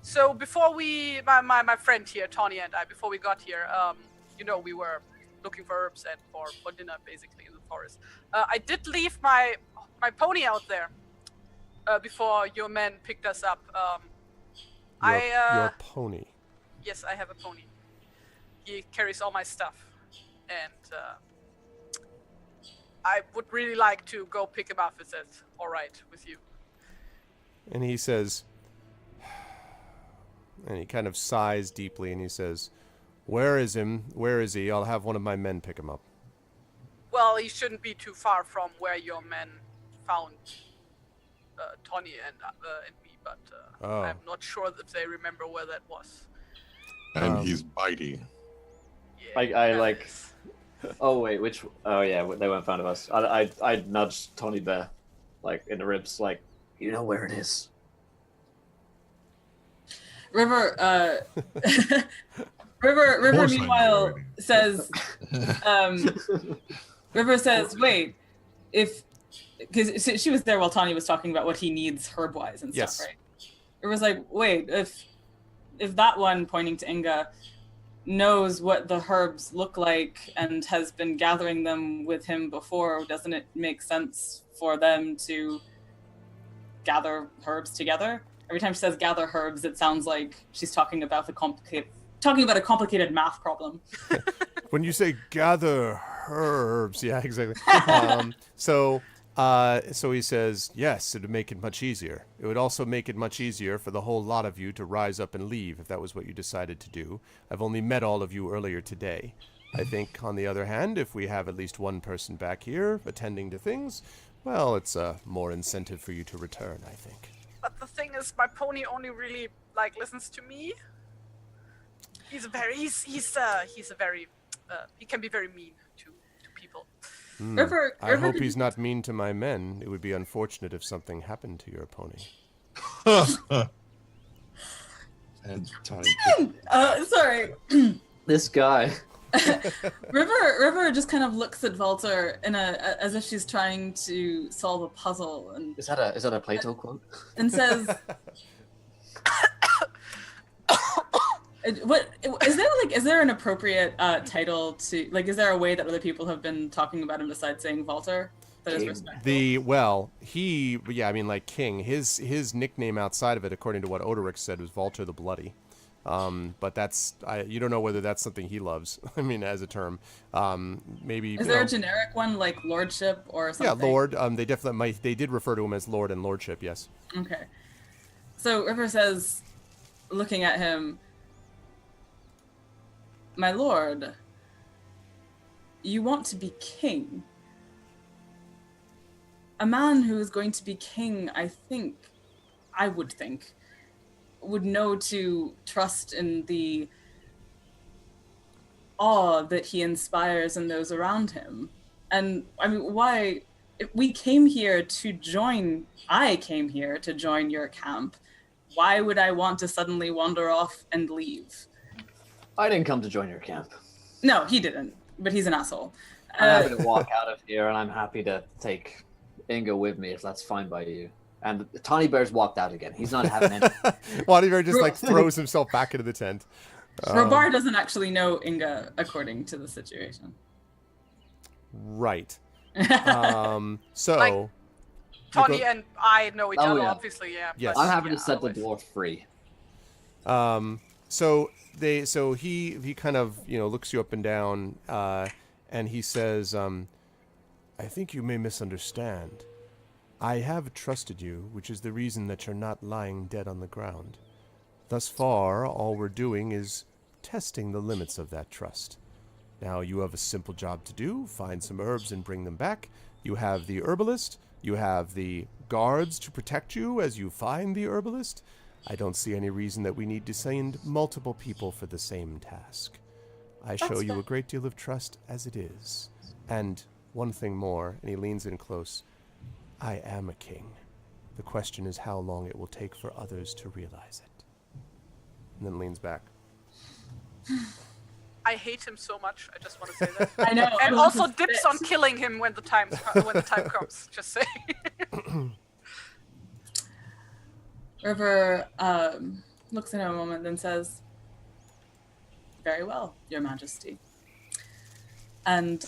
So before my friend here, Tawny and I, before we got here, we were looking for herbs and for dinner, basically, in the forest. I did leave my pony out there before your men picked us up. Your pony? Yes, I have a pony. He carries all my stuff, and I would really like to go pick him up. Is that all right with you? And he says, and he kind of sighs deeply, and he says, "Where is him? Where is he? I'll have one of my men pick him up." Well, he shouldn't be too far from where your men found Tony and me, but I'm not sure if they remember where that was. And he's bitey. Yeah, Oh wait, which? Oh yeah, they weren't fan of us. I nudged Tony Bear, in the ribs, you know where it is. River. River. Meanwhile, says. River says, "Wait, because she was there while Tawny was talking about what he needs herb-wise and Yes. stuff, right?" It was like, wait, if that one, pointing to Inga, knows what the herbs look like and has been gathering them with him before, doesn't it make sense for them to gather herbs together? Every time she says gather herbs, it sounds like she's talking about a complicated math problem. When you say gather herbs, yeah, exactly. So he says, yes, it would make it much easier. It would also make it much easier for the whole lot of you to rise up and leave if that was what you decided to do. I've only met all of you earlier today. I think, on the other hand, if we have at least one person back here attending to things, well, it's more incentive for you to return, I think. But the thing is, my pony only really listens to me. He can be very mean to people. I hope he's not mean to my men. It would be unfortunate if something happened to your pony. And Tony. Sorry. This guy. River just kind of looks at Walter as if she's trying to solve a puzzle, and Is that a Plato quote? and says, "What is there an appropriate title to Is there a way that other people have been talking about him besides saying Walter that is respectful?" King. His nickname outside of it, according to what Odoric said, was Walter the Bloody. But you don't know whether that's something he loves. I mean, as a term, maybe. Is there a generic one like lordship or something? Yeah, Lord. They did refer to him as Lord and Lordship. Yes. Okay. So River says, looking at him, "My lord, you want to be king. A man who is going to be king, I would think, would know to trust in the awe that he inspires in those around him. And I mean, why? If I came here to join your camp. Why would I want to suddenly wander off and leave?" I didn't come to join your camp. No, he didn't, but he's an asshole. I'm happy to walk out of here, and I'm happy to take Inga with me if that's fine by you. And Tawny Bear's walked out again. He's not having any. Tawny Bear just throws himself back into the tent. Robar doesn't actually know Inga, according to the situation. Right. Tawny and I know each other, yeah. obviously, yeah. Yes. I'm happy to set the dwarf free. So he kind of looks you up and down, and he says, "I think you may misunderstand. I have trusted you, which is the reason that you're not lying dead on the ground. Thus far, all we're doing is testing the limits of that trust. Now you have a simple job to do: find some herbs and bring them back. You have the herbalist. You have the guards to protect you as you find the herbalist. I don't see any reason that we need to send multiple people for the same task. I show you a great deal of trust as it is. And one thing more," and he leans in close, "I am a king. The question is how long it will take for others to realize it." And then leans back. I hate him so much. I just want to say that. I know. And also dips on killing him when the time comes. Just say. River looks at him a moment, then says, "Very well, Your Majesty." And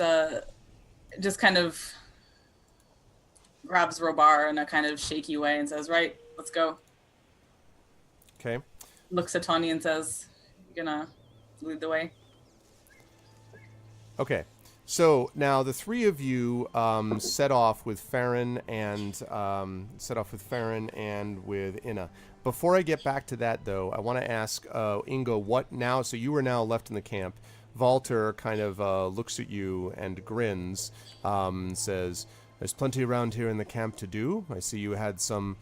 just kind of grabs Robar in a kind of shaky way and says, "Right, let's go." Okay. Looks at Tawny and says, "You gonna lead the way?" Okay. So now the three of you set off with Farron and with Inna. Before I get back to that, though, I want to ask Inga, what now? So you are now left in the camp. Walter kind of looks at you and grins, says, "There's plenty around here in the camp to do. I see you had some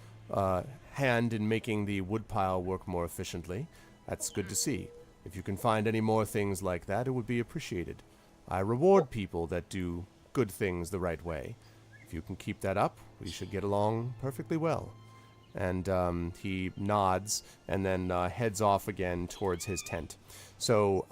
hand in making the woodpile work more efficiently. That's good to see. If you can find any more things like that, it would be appreciated. I reward people that do good things the right way. If you can keep that up, we should get along perfectly well. And he nods and then heads off again towards his tent. So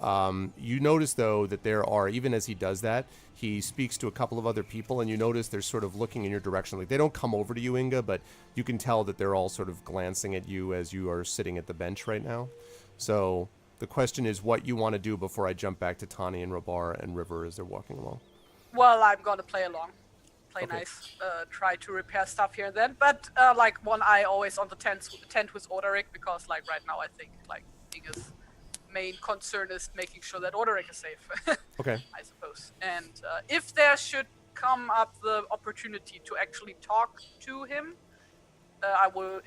you notice, though, that there are, even as he does that, he speaks to a couple of other people, and you notice they're sort of looking in your direction. Like, they don't come over to you, Inga, but you can tell that they're all sort of glancing at you as you are sitting at the bench right now. So the question is what you want to do before I jump back to Tani and Robar and River as they're walking along. Well, I'm gonna play along. Play Okay. nice. Try to repair stuff here and then. But, like, one eye always on the tent with Orderic, because, like, right now I think, like, Inga's main concern is making sure that Orderic is safe. Okay. I suppose. And if there should come up the opportunity to actually talk to him,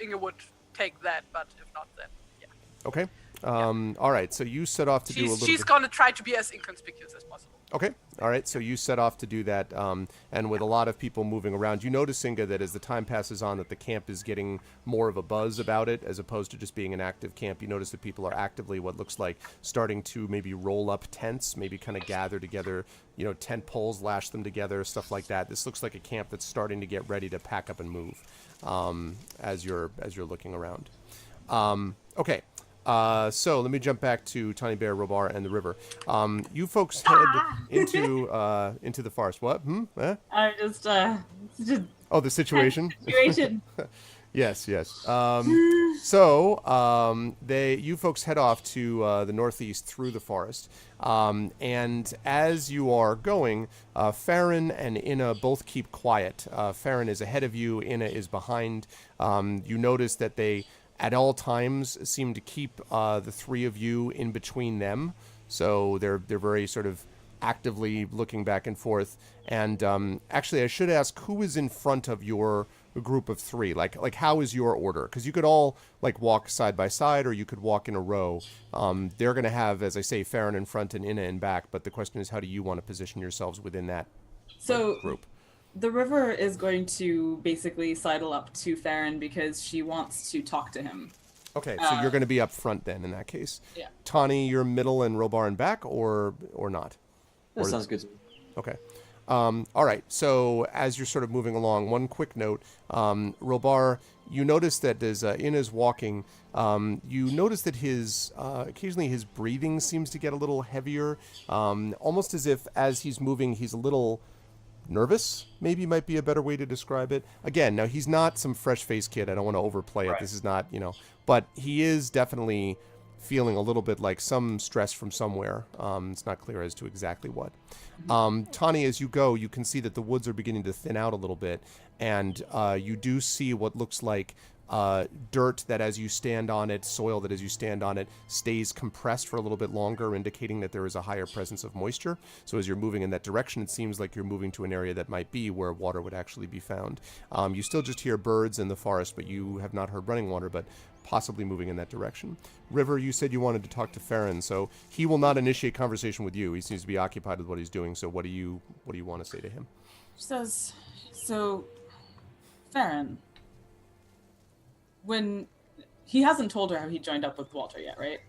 Inga would take that, but if not, then yeah. Okay. All right. So you set off to do a little She's bit. gonna try to be as inconspicuous as possible. Okay. All right. So you set off to do that, and with a lot of people moving around, you notice, Inga, that as the time passes on, that the camp is getting more of a buzz about it, as opposed to just being an active camp. You notice that people are actively, what looks like, starting to maybe roll up tents, maybe kind of gather together, tent poles, lash them together, stuff like that. This looks like a camp that's starting to get ready to pack up and move, as you're looking around. Okay. So let me jump back to Tiny Bear, Robar, and the river. You folks head into the forest. What? I just Oh, the situation. situation. Yes. You folks head off to the northeast through the forest, and as you are going, Farron and Inna both keep quiet. Farron is ahead of you. Inna is behind. You notice that they, at all times, seem to keep the three of you in between them. So they're very sort of actively looking back and forth. And actually, I should ask, who is in front of your group of three? Like how is your order? Because you could all walk side by side, or you could walk in a row. They're going to have, as I say, Farron in front and Inna in back. But the question is, how do you want to position yourselves within that group? The river is going to basically sidle up to Farron because she wants to talk to him. Okay, so you're going to be up front then in that case. Yeah. Tani, you're middle, and Robar in back, or not? That sounds good to me. Okay. All right. So as you're sort of moving along, one quick note, Robar, you notice that as Inna's walking, you notice that occasionally his breathing seems to get a little heavier, almost as if as he's moving, he's a little nervous, maybe might be a better way to describe it. Again, now he's not some fresh-faced kid. I don't want to overplay it. This is not, but he is definitely feeling a little bit like some stress from somewhere. It's not clear as to exactly what. Tani, as you go, you can see that the woods are beginning to thin out a little bit, and you do see what looks like dirt that as you stand on it, soil that as you stand on it, stays compressed for a little bit longer, indicating that there is a higher presence of moisture. So as you're moving in that direction, it seems like you're moving to an area that might be where water would actually be found. You still just hear birds in the forest, but you have not heard running water, but possibly moving in that direction. River, you said you wanted to talk to Farron, so he will not initiate conversation with you. He seems to be occupied with what he's doing, so what do you want to say to him? She says, so, Farron, when he hasn't told her how he joined up with Walter yet, right?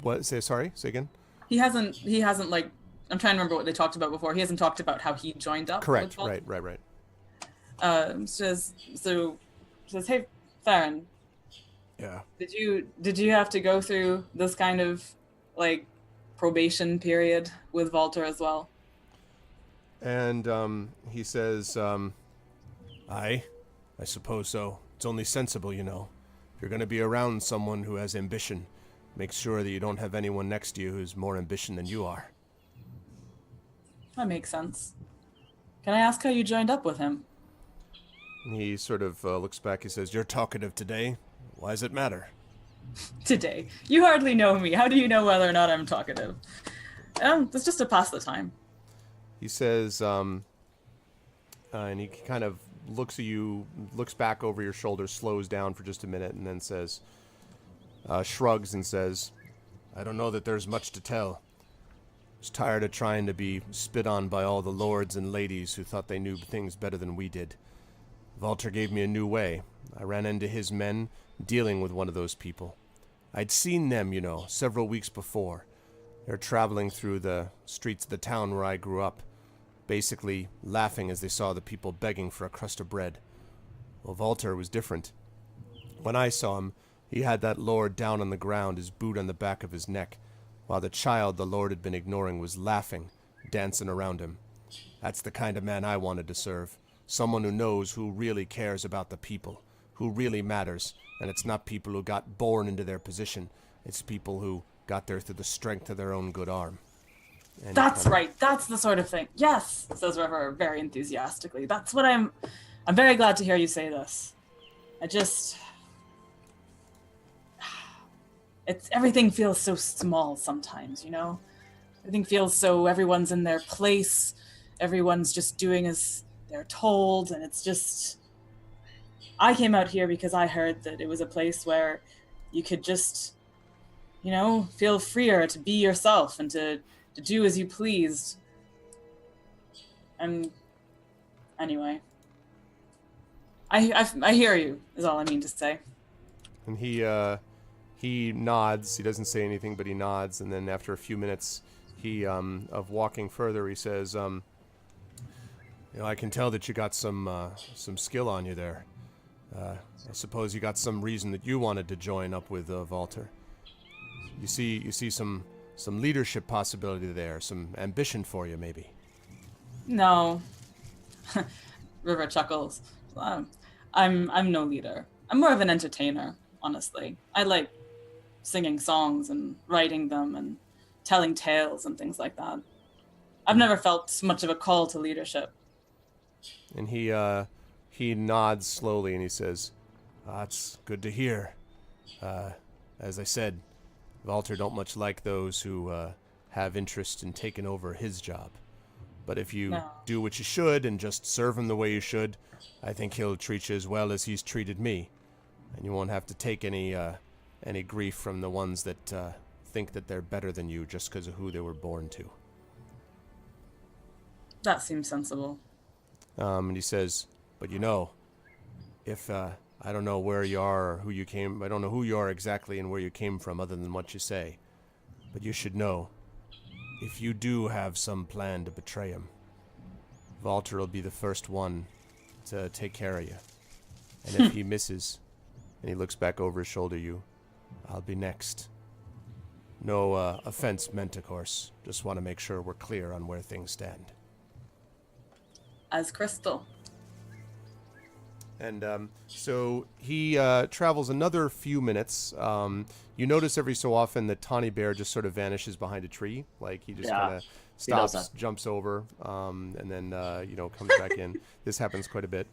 What? Say again? He hasn't I'm trying to remember what they talked about before. He hasn't talked about how he joined up. Correct. With Walter. Right. Says, hey, Farron. Yeah. Did you have to go through this kind of probation period with Walter as well? And he says, I suppose so. It's only sensible, If you're going to be around someone who has ambition, make sure that you don't have anyone next to you who's more ambition than you are. That makes sense. Can I ask how you joined up with him? He sort of looks back. He says, "You're talkative today. Why does it matter?" Today. You hardly know me. How do you know whether or not I'm talkative? It's just to pass the time. He says, and he kind of looks at you, looks back over your shoulder, slows down for just a minute, and then says, shrugs and says, "I don't know that there's much to tell. I was tired of trying to be spit on by all the lords and ladies who thought they knew things better than we did. Walter gave me a new way. I ran into his men dealing with one of those people. I'd seen them, several weeks before. They're traveling through the streets of the town where I grew up. basically laughing as they saw the people begging for a crust of bread. Well, Walter was different. When I saw him, he had that lord down on the ground, his boot on the back of his neck, while the child the lord had been ignoring was laughing, dancing around him. That's the kind of man I wanted to serve. Someone who knows, who really cares about the people, who really matters, and it's not people who got born into their position. It's people who got there through the strength of their own good arm. And That's right. That's the sort of thing. Yes, says River very enthusiastically. That's what I'm very glad to hear you say this. Everything feels so small sometimes, you know? Everything feels so everyone's in their place. Everyone's just doing as they're told, and it's just... I came out here because I heard that it was a place where you could just, you know, feel freer to be yourself and to do as you pleased. And anyway, I hear you, is all I mean to say. And he nods. He doesn't say anything, but he nods. And then after a few minutes, of walking further, he says, you know, I can tell that you got some skill on you there. I suppose you got some reason that you wanted to join up with Walter. You see some leadership possibility there, some ambition for you, maybe. No. River chuckles. I'm no leader. I'm more of an entertainer, honestly. I like singing songs and writing them and telling tales and things like that. I've never felt much of a call to leadership. And he nods slowly and he says, that's good to hear. As I said, Walter don't much like those who have interest in taking over his job. But if you do what you should and just serve him the way you should, I think he'll treat you as well as he's treated me. And you won't have to take any grief from the ones that think that they're better than you just because of who they were born to. That seems sensible. And he says, but you know, if I don't know where you are or who you came, I don't know who you are exactly and where you came from other than what you say, but you should know, if you do have some plan to betray him, Walter will be the first one to take care of you. And if he misses, and he looks back over his shoulder at you, I'll be next. No offense meant, of course. Just want to make sure we're clear on where things stand. As crystal. And so he travels another few minutes. You notice every so often that Tawny Bear just sort of vanishes behind a tree. Like he just kind of stops, jumps over, and then, comes back in. This happens quite a bit.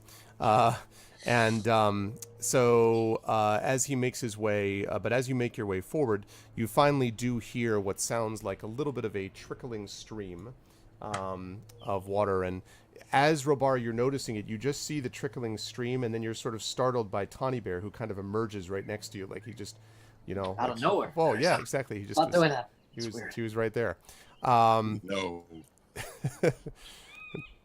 So as he makes his way, but as you make your way forward, you finally do hear what sounds like a little bit of a trickling stream of water. And as Robar, you're noticing it, you just see the trickling stream, and then you're sort of startled by Tawny Bear, who kind of emerges right next to you, like he just, out of nowhere. Oh yeah, exactly. He just not doing that. He was right there. No.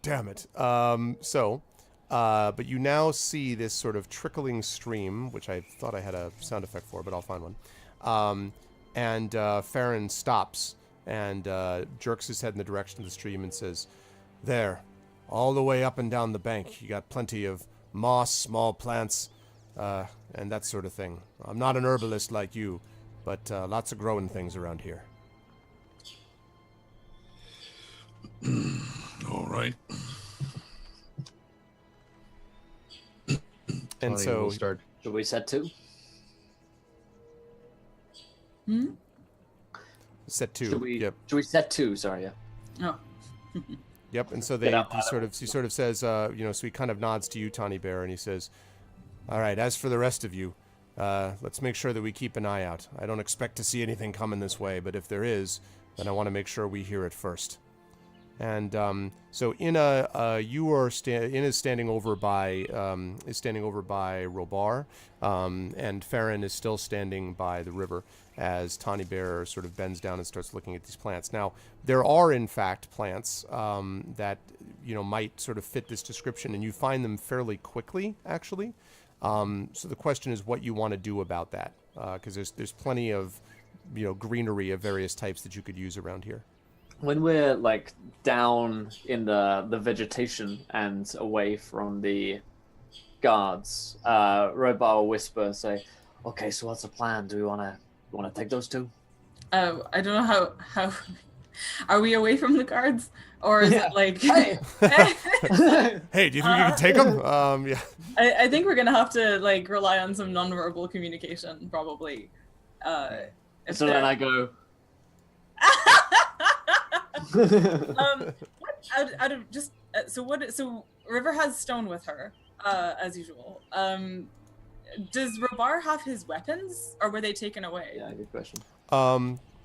Damn it. But you now see this sort of trickling stream, which I thought I had a sound effect for, but I'll find one. Farron stops and jerks his head in the direction of the stream and says, there, all the way up and down the bank, you got plenty of moss, small plants, and that sort of thing. I'm not an herbalist like you, but lots of growing things around here. All right. And so we'll start. Should we set 2? set 2. Should we? Yep. Should we set 2? Sorry. Yeah. Oh. Yep. And so he sort of says, so he kind of nods to you, Tawny Bear, and he says, all right, as for the rest of you, let's make sure that we keep an eye out. I don't expect to see anything coming this way, but if there is, then I want to make sure we hear it first. And so Inna, is standing over by Robar, and Farron is still standing by the river as Tawny Bear sort of bends down and starts looking at these plants. Now, there are in fact plants that might sort of fit this description, and you find them fairly quickly, actually. So the question is what you want to do about that, because there's plenty of greenery of various types that you could use around here. when we're like down in the vegetation and away from the guards, Robar will whisper, say, "Okay, so what's the plan? Do we want to take those two?" I don't know how are we away from the guards, or is it like? Hey! Hey, do you think you can take them? Yeah. I think we're gonna have to like rely on some nonverbal communication, probably. So then I go. Out of just so River has Stone with her, as usual. Does Robar have his weapons, or were they taken away? Yeah, good question.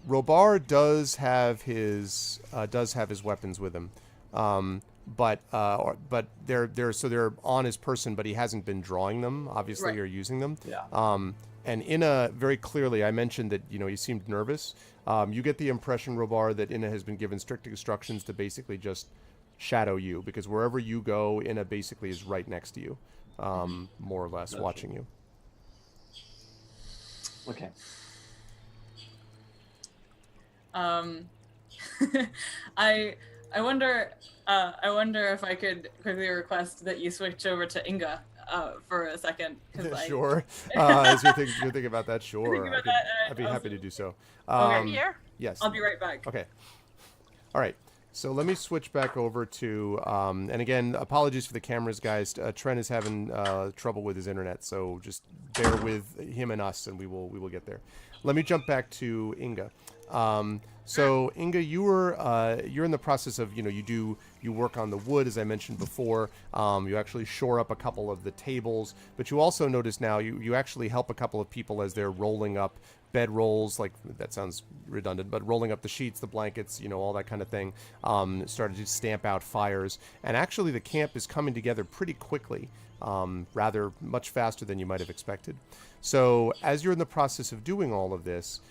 Robar does have his weapons with him, but they're on his person, but he hasn't been drawing them, obviously, Right. or using them. Yeah. And Inna, very clearly, I mentioned that he seemed nervous. You get the impression, Robar, that Inna has been given strict instructions to basically just shadow you, because wherever you go, Inna basically is right next to you, more or less, watching you. Okay. I wonder if I could quickly request that you switch over to Inga for a second. Sure. As you're thinking about that, sure. Thinking about that, I'd be happy to do so. Here. Yes. I'll be right back. Okay. All right. So let me switch back over to, and again, apologies for the cameras, guys. Trent is having trouble with his internet, so just bear with him and us, and we will get there. Let me jump back to Inga. So Inga, you're in the process of you work on the wood, as I mentioned before. You actually shore up a couple of the tables, but you also notice now you actually help a couple of people as they're rolling up bed rolls, like that sounds redundant, but rolling up the sheets, the blankets, all that kind of thing. Started to stamp out fires, and actually the camp is coming together pretty quickly, rather much faster than you might have expected. So as you're in the process of doing all of this,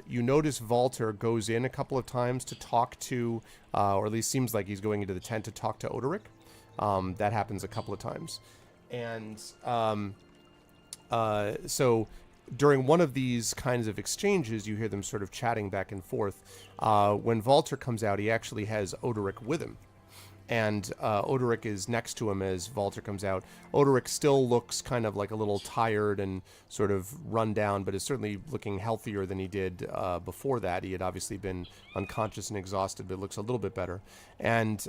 you notice Walter goes in a couple of times to talk to, or at least seems like he's going into the tent to talk to Odoric. That happens a couple of times. And so during one of these kinds of exchanges, you hear them sort of chatting back and forth. When Walter comes out, he actually has Odoric with him. And Odoric is next to him as Walter comes out. Odoric still looks kind of like a little tired and sort of run down, but is certainly looking healthier than he did before that. He had obviously been unconscious and exhausted, but looks a little bit better. And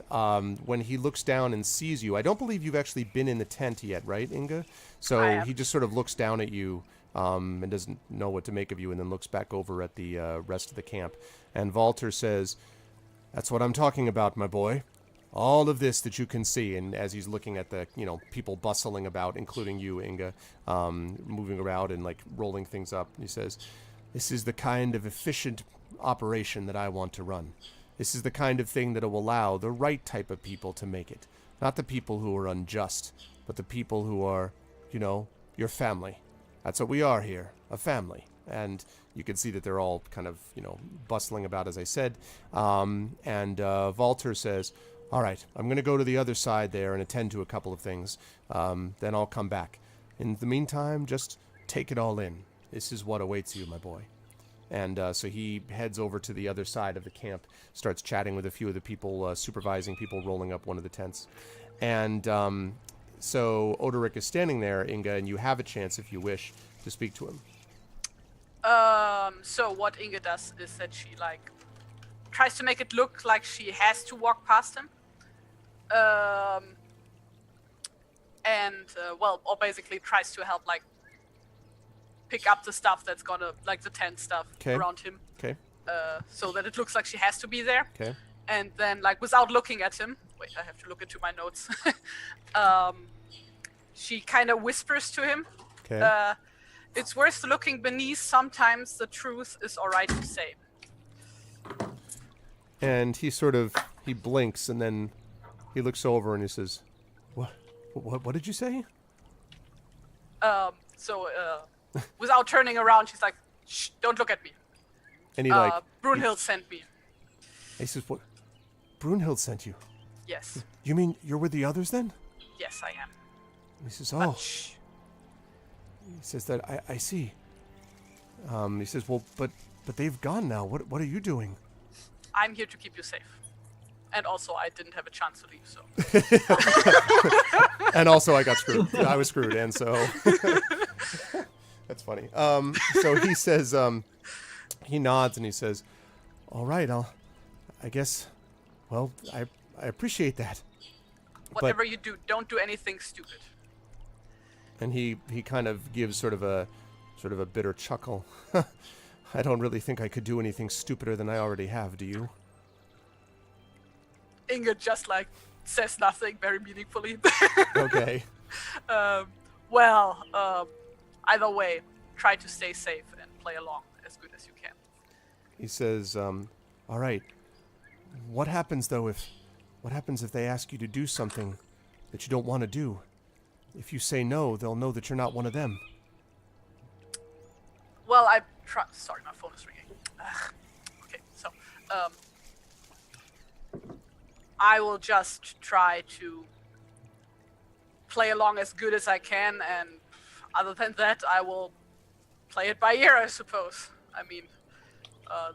when he looks down and sees you, I don't believe you've actually been in the tent yet, right, Inga? So he just sort of looks down at you and doesn't know what to make of you, and then looks back over at the rest of the camp. And Walter says, "That's what I'm talking about, my boy. All of this that you can see," and as he's looking at the, people bustling about, including you, Inga, moving around and like rolling things up, he says, "This is the kind of efficient operation that I want to run. This is the kind of thing that will allow the right type of people to make it. Not the people who are unjust, but the people who are, your family. That's what we are here, a family." And you can see that they're all kind of, bustling about, as I said. And Walter says, "All right, I'm going to go to the other side there and attend to a couple of things. Then I'll come back. In the meantime, just take it all in. This is what awaits you, my boy." And so he heads over to the other side of the camp, starts chatting with a few of the people, supervising people rolling up one of the tents. And so Odoric is standing there, Inga, and you have a chance, if you wish, to speak to him. So what Inga does is that she tries to make it look like she has to walk past him. Or basically tries to help, pick up the stuff that's gonna, the tent stuff around him. Okay. So that it looks like she has to be there. Okay. And then, without looking at him, wait, I have to look into my notes. She kind of whispers to him. Okay. It's worth looking beneath. Sometimes the truth is alright to say. And he blinks, and then he looks over and he says, What did you say? Without turning around, she's like, "Shh, don't look at me." And he Brunhild sent me. he says, "What? Brunhild sent you? Yes. You mean you're with the others then?" Yes, I am. And he says, But "Oh." shh. He says that I see. He says, "Well, but they've gone now. What are you doing?" I'm here to keep you safe. And also, I didn't have a chance to leave, so. And also, I got screwed. I was screwed, and so that's funny. So he says, he nods and he says, "All right, I guess. Well, I appreciate that." Whatever you do, don't do anything stupid. And he kind of gives sort of a bitter chuckle. I don't really think I could do anything stupider than I already have. Do you? Inga just like says nothing very meaningfully. Okay. Either way, try to stay safe and play along as good as you can. He says, "All right. What happens though if they ask you to do something that you don't want to do? If you say no, they'll know that you're not one of them." Well, sorry, my phone is ringing. Okay, so, I will just try to play along as good as I can, and other than that, I will play it by ear, I suppose. I mean,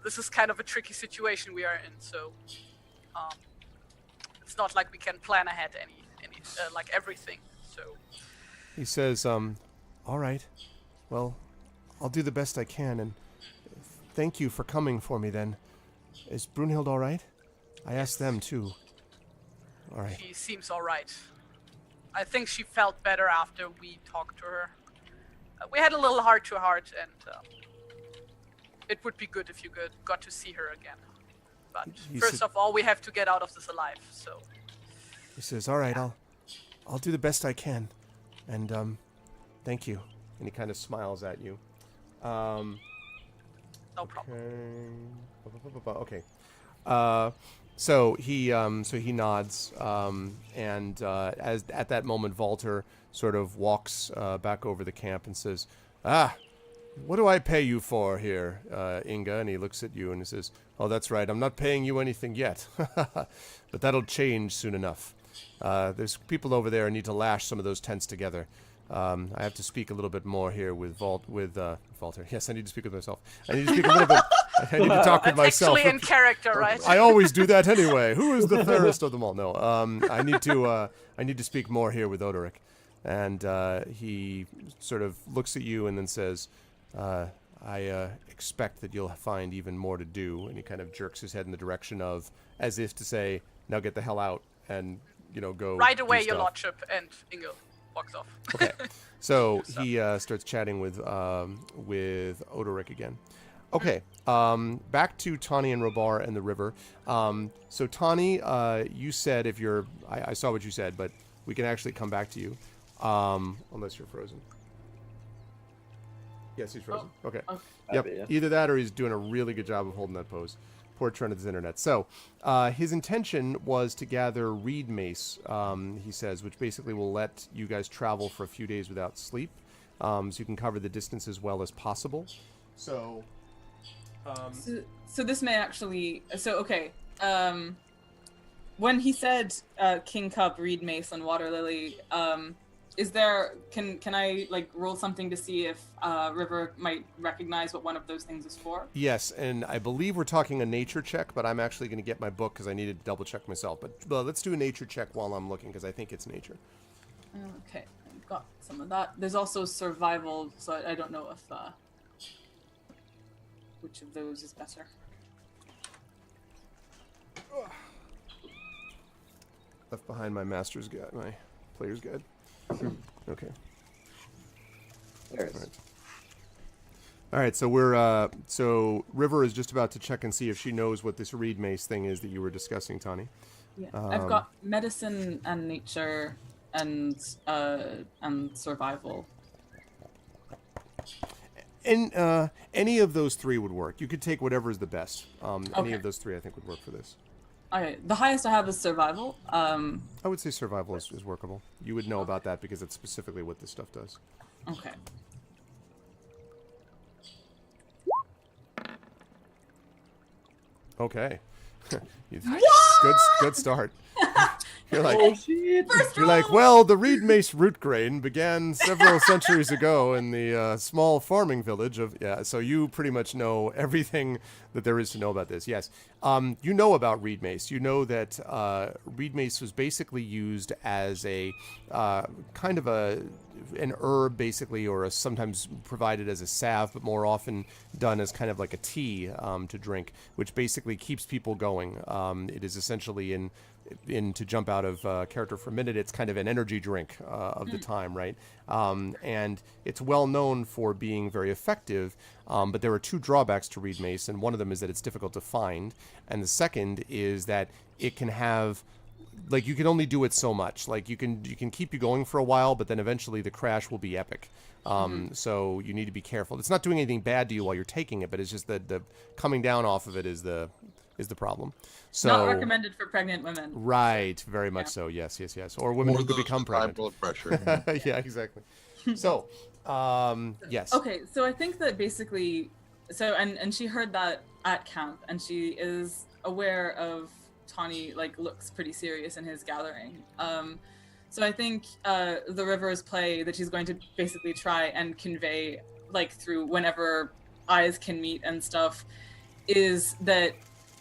this is kind of a tricky situation we are in, so it's not like we can plan ahead like everything. So He says, "All right. Well, I'll do the best I can, and thank you for coming for me then. Is Brunhild all right? I asked them too." All right. she seems all right. I think she felt better after we talked to her. We had a little heart-to-heart, and it would be good if you got to see her again. But first of all, we have to get out of this alive, so... He says, "All right, I'll do the best I can, and thank you." And he kind of smiles at you. No problem. Okay. So he nods, and as at that moment, Walter sort of walks back over the camp and says, "What do I pay you for here, Inga?" And he looks at you and he says, "Oh, that's right. I'm not paying you anything yet, but that'll change soon enough. There's people over there who need to lash some of those tents together. I have to speak a little bit more here with Walter. Yes, I need to speak with myself. I need to speak a little bit. I need to talk with myself. Actually in character, right? I always do that anyway. Who is the fairest of them all? No. I need to speak more here with Odoric." And he sort of looks at you and then says, "I expect that you'll find even more to do." And he kind of jerks his head in the direction of, as if to say, "Now get the hell out and go right do away, your stuff." lordship." And Inga walks off. Okay. So he starts chatting with Odoric again. Okay. Back to Tawny and Robar and the river. So Tawny, you said if you're... I saw what you said, but we can actually come back to you. Unless you're frozen. Yes, he's frozen. Okay. Yep. Yeah. Either that or he's doing a really good job of holding that pose. Poor Trent of his internet. So, his intention was to gather reed mace, he says, which basically will let you guys travel for a few days without sleep, so you can cover the distance as well as possible. So, so this may actually... So, okay. When he said King Cup, Reed Mace, and Water Lily, is there... Can I, like, roll something to see if River might recognize what one of those things is for? Yes, and I believe we're talking a nature check, but I'm actually going to get my book because I need to double check myself. But let's do a nature check while I'm looking because I think it's nature. Okay, I've got some of that. There's also survival, so I don't know if... which of those is better. Left behind my master's guide, my player's guide. Okay. There it is. All right, so we're so River is just about to check and see if she knows what this reed mace thing is that you were discussing, Tawny. Yeah, I've got medicine and nature and survival. And any of those three would work. You could take whatever is the best. Any Okay. of those three, I think, would work for this. Okay, the highest I have is survival. I would say survival is workable. You would know about that because it's specifically what this stuff does. Okay. Okay. Good start. You're like, First you're like, well, the reed mace root grain began several centuries ago in the small farming village of, so you pretty much know everything that there is to know about this. Yes. You know about reed mace. You know that reed mace was basically used as a kind of an herb, basically, or sometimes provided as a salve, but more often done as kind of like a tea to drink, which basically keeps people going. It is essentially in to jump out of character for a minute, it's kind of an energy drink of the time, right? And it's well known for being very effective, but there are two drawbacks to reed mace, and one of them is that it's difficult to find, and the second is that it can have, like, you can only do it so much. Like, you can keep you going for a while, but then eventually the crash will be epic. So you need to be careful. It's not doing anything bad to you while you're taking it, but it's just that the coming down off of it is the problem. So not recommended for pregnant women. Right, very much so. Yes. Or women who could become pregnant. Blood pressure. Yeah, exactly. So, yes. Okay, so I think that basically, and she heard that at camp, and she is aware of Tawny, like, looks pretty serious in his gathering. So I think the River's play that she's going to basically try and convey, like, through whenever eyes can meet and stuff, is that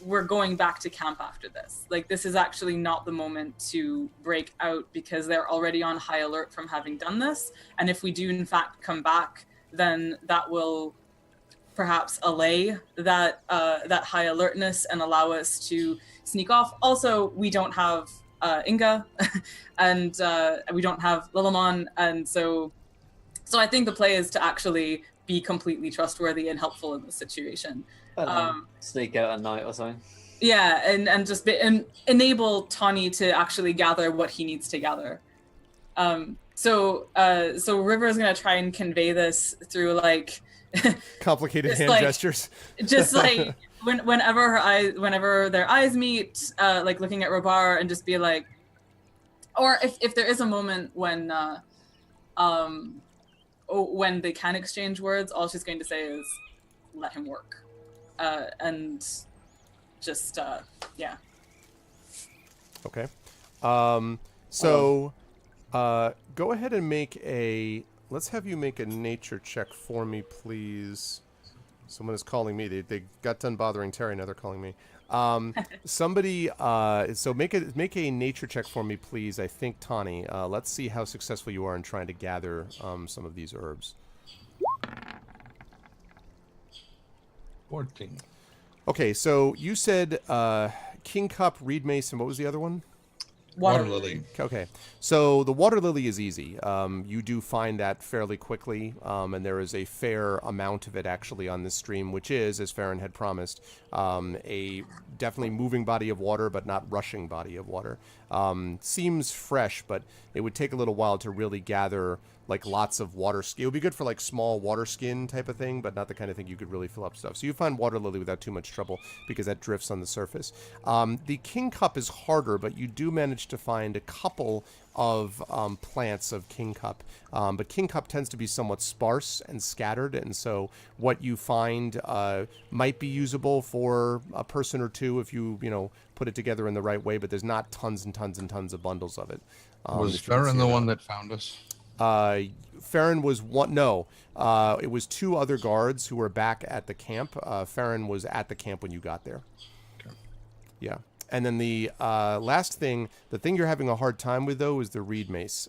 we're going back to camp after this. Like, this is actually not the moment to break out because they're already on high alert from having done this. And if we do in fact come back, then that will perhaps allay that high alertness and allow us to sneak off. Also, we don't have Inga and we don't have Lilamon, and so I think the play is to actually be completely trustworthy and helpful in this situation. Sneak out at night or something. Yeah, and just enable Tawny to actually gather what he needs to gather. So River is gonna try and convey this through, like, complicated hand gestures. Just like whenever their eyes meet, like looking at Robar and just be like, or if there is a moment when they can exchange words, all she's going to say is, "Let him work." And just yeah. Okay. So go ahead and let's have you make a nature check for me, please. Someone is calling me. They got done bothering Terry, now they're calling me. Somebody so make a nature check for me, please. I think Tawny. Let's see how successful you are in trying to gather some of these herbs. 14. Okay, so you said King Cup, Reed Mace, and what was the other one? Water lily. Okay, so the water lily is easy. You do find that fairly quickly, and there is a fair amount of it actually on this stream, which is, as Farron had promised, a definitely moving body of water, but not rushing body of water. Seems fresh, but it would take a little while to really gather, like, lots of water skin. It would be good for, like, small water skin type of thing, but not the kind of thing you could really fill up stuff. So you find water lily without too much trouble because that drifts on the surface. The King Cup is harder, but you do manage to find a couple of plants of King Cup. But King Cup tends to be somewhat sparse and scattered, and so what you find might be usable for a person or two if you put it together in the right way, but there's not tons and tons and tons of bundles of it. Was Farron the one that found us? Farron was one. No, it was two other guards who were back at the camp. Farron was at the camp when you got there. Okay. Yeah. And then the last thing, the thing you're having a hard time with, though, is the reed mace.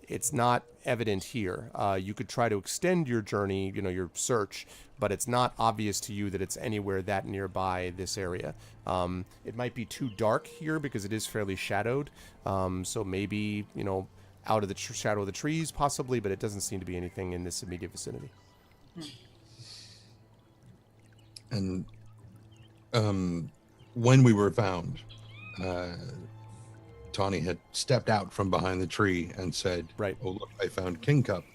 It's not evident here. You could try to extend your journey, your search, but it's not obvious to you that it's anywhere that nearby this area. It might be too dark here because it is fairly shadowed. So maybe, out of the shadow of the trees, possibly, but it doesn't seem to be anything in this immediate vicinity. And when we were found, Tawny had stepped out from behind the tree and said, "Right, oh look, I found King Cup."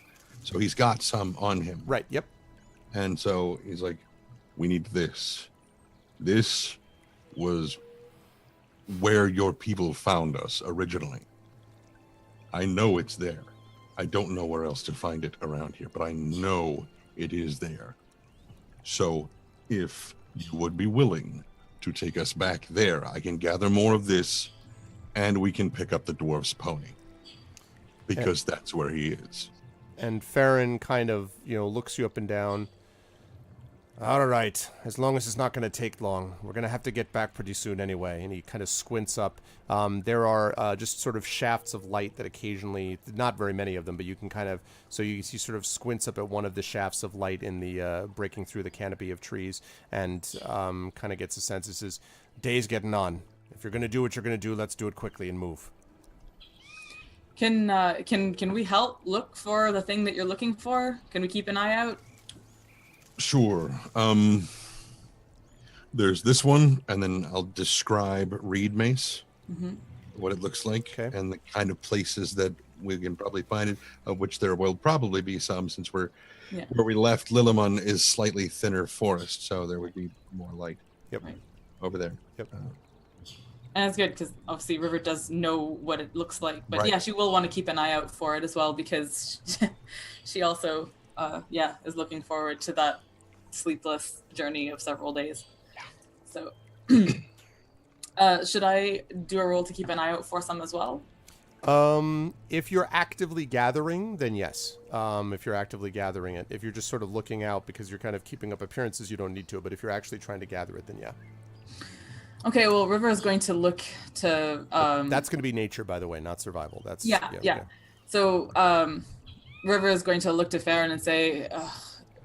So he's got some on him. Right. Yep. And so he's like, "We need this. This was where your people found us originally. I know it's there. I don't know where else to find it around here, but I know it is there. So if you would be willing to take us back there, I can gather more of this and we can pick up the dwarf's pony because that's where he is. And Farron kind of, looks you up and down. All right, as long as it's not going to take long. We're going to have to get back pretty soon anyway. And he kind of squints up. There are just sort of shafts of light that occasionally, not very many of them, but you can kind of, so he sort of squints up at one of the shafts of light in the, breaking through the canopy of trees and kind of gets a sense. He says, day's getting on. If you're going to do what you're going to do, let's do it quickly and move. Can we help look for the thing that you're looking for? Can we keep an eye out? Sure. There's this one, and then I'll describe reed mace, what it looks like, and the kind of places that we can probably find it, of which there will probably be some, since where we left Lillimon is slightly thinner forest, so there would be more light. Yep. Right. Over there. Yep. And it's good because obviously River does know what it looks like, but Right. yeah, she will want to keep an eye out for it as well because she also, is looking forward to that sleepless journey of several days. So, should I do a roll to keep an eye out for some as well? If you're actively gathering, then yes. If you're actively gathering it. If you're just sort of looking out because you're kind of keeping up appearances, you don't need to. But if you're actually trying to gather it, then yeah. Okay, well, River is going to look to... That's going to be nature, by the way, not survival. That's Yeah. So, River is going to look to Farron and say,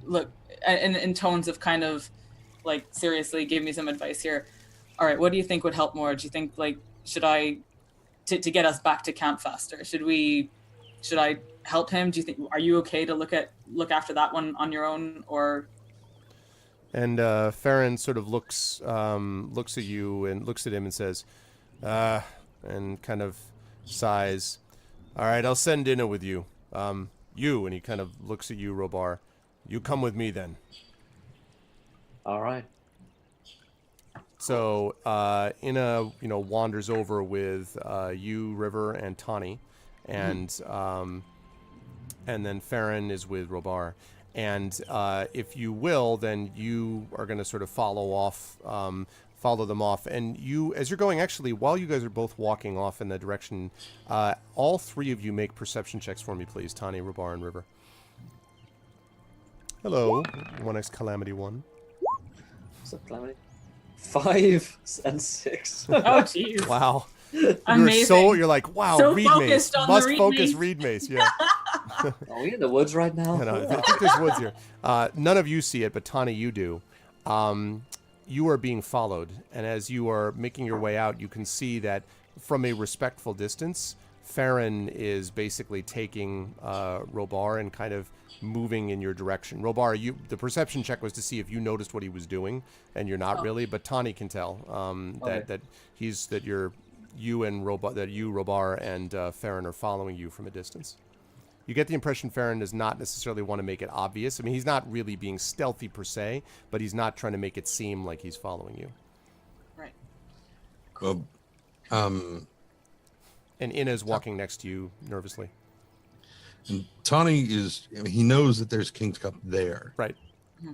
look, in tones of kind of, like, seriously, give me some advice here. All right, what do you think would help more? Do you think, like, should I... To get us back to camp faster, should I help him? Do you think, are you okay to look after that one on your own, or... And Farron sort of looks at you and looks at him and says, and kind of sighs. All right, I'll send dinner with you. And he kind of looks at you, Robar. You come with me then. All right. So Inna, wanders over with you, River, and Tawny, and then Farron is with Robar. And if you will, then you are going to sort of follow them off. And you, as you're going, actually, while you guys are both walking off in the direction, all three of you make perception checks for me, please. Tani, Robar, and River. Hello. 1x Calamity 1. What's up, Calamity? 5 and 6. Oh, jeez. Wow. Amazing. You're like, wow, So reed mace. focused on the Must reed focus mace. reed mace, yeah. Are we in the woods right now? I think there's woods here. None of you see it, but Tani, you do. You are being followed, and as you are making your way out, you can see that from a respectful distance, Farron is basically taking Robar and kind of moving in your direction. Robar, the perception check was to see if you noticed what he was doing, and you're not really, but Tani can tell that Robar, and Farron are following you from a distance. You get the impression Farron does not necessarily want to make it obvious. I mean, he's not really being stealthy per se, but he's not trying to make it seem like he's following you. Right. Well, And Inna's walking next to you nervously. and Tawny he knows that there's King's Cup there. Right.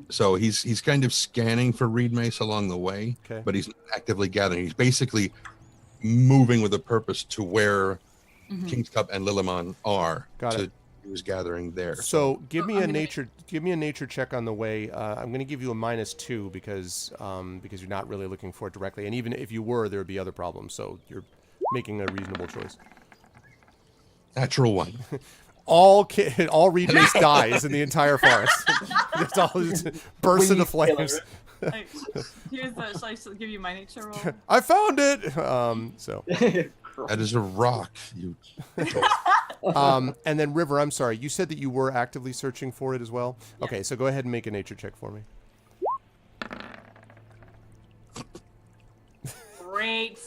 So he's kind of scanning for reed mace along the way, Okay. but he's not actively gathering. He's basically moving with a purpose to where King's Cup and Lillimon are. Got it. He was gathering there. So give me a nature check on the way. I'm going to give you a -2 because you're not really looking for it directly, and even if you were, there would be other problems. So you're making a reasonable choice. Natural 1. All reed mace dies in the entire forest. It's all bursts into flames. Like, shall I give you my nature roll? I found it. So. That is a rock. And then River, I'm sorry, you said that you were actively searching for it as well. Yeah. Okay, so go ahead and make a nature check for me. Great.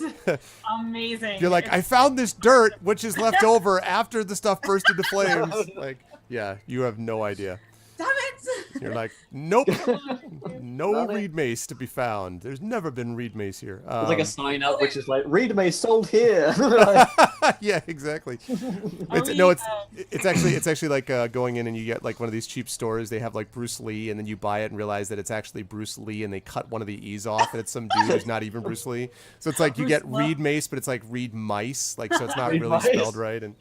Amazing. You're like, I found this dirt, which is left over after the stuff burst into flames. Like, yeah, you have no idea. Damn it! You're like, nope, no Not it. reed mace to be found. There's never been reed mace here. There's like a sign up which is like "Read May sold here." Yeah, exactly. Are It's, we, no, it's actually like going in and you get like one of these cheap stores. They have like Bruce Lee, and then you buy it and realize that it's actually Bruce Lee, and they cut one of the E's off, and it's some dude who's not even Bruce Lee. So it's like you Bruce get Lee. reed mace, but it's like reed mice, like so it's not Reed really mice. spelled right, and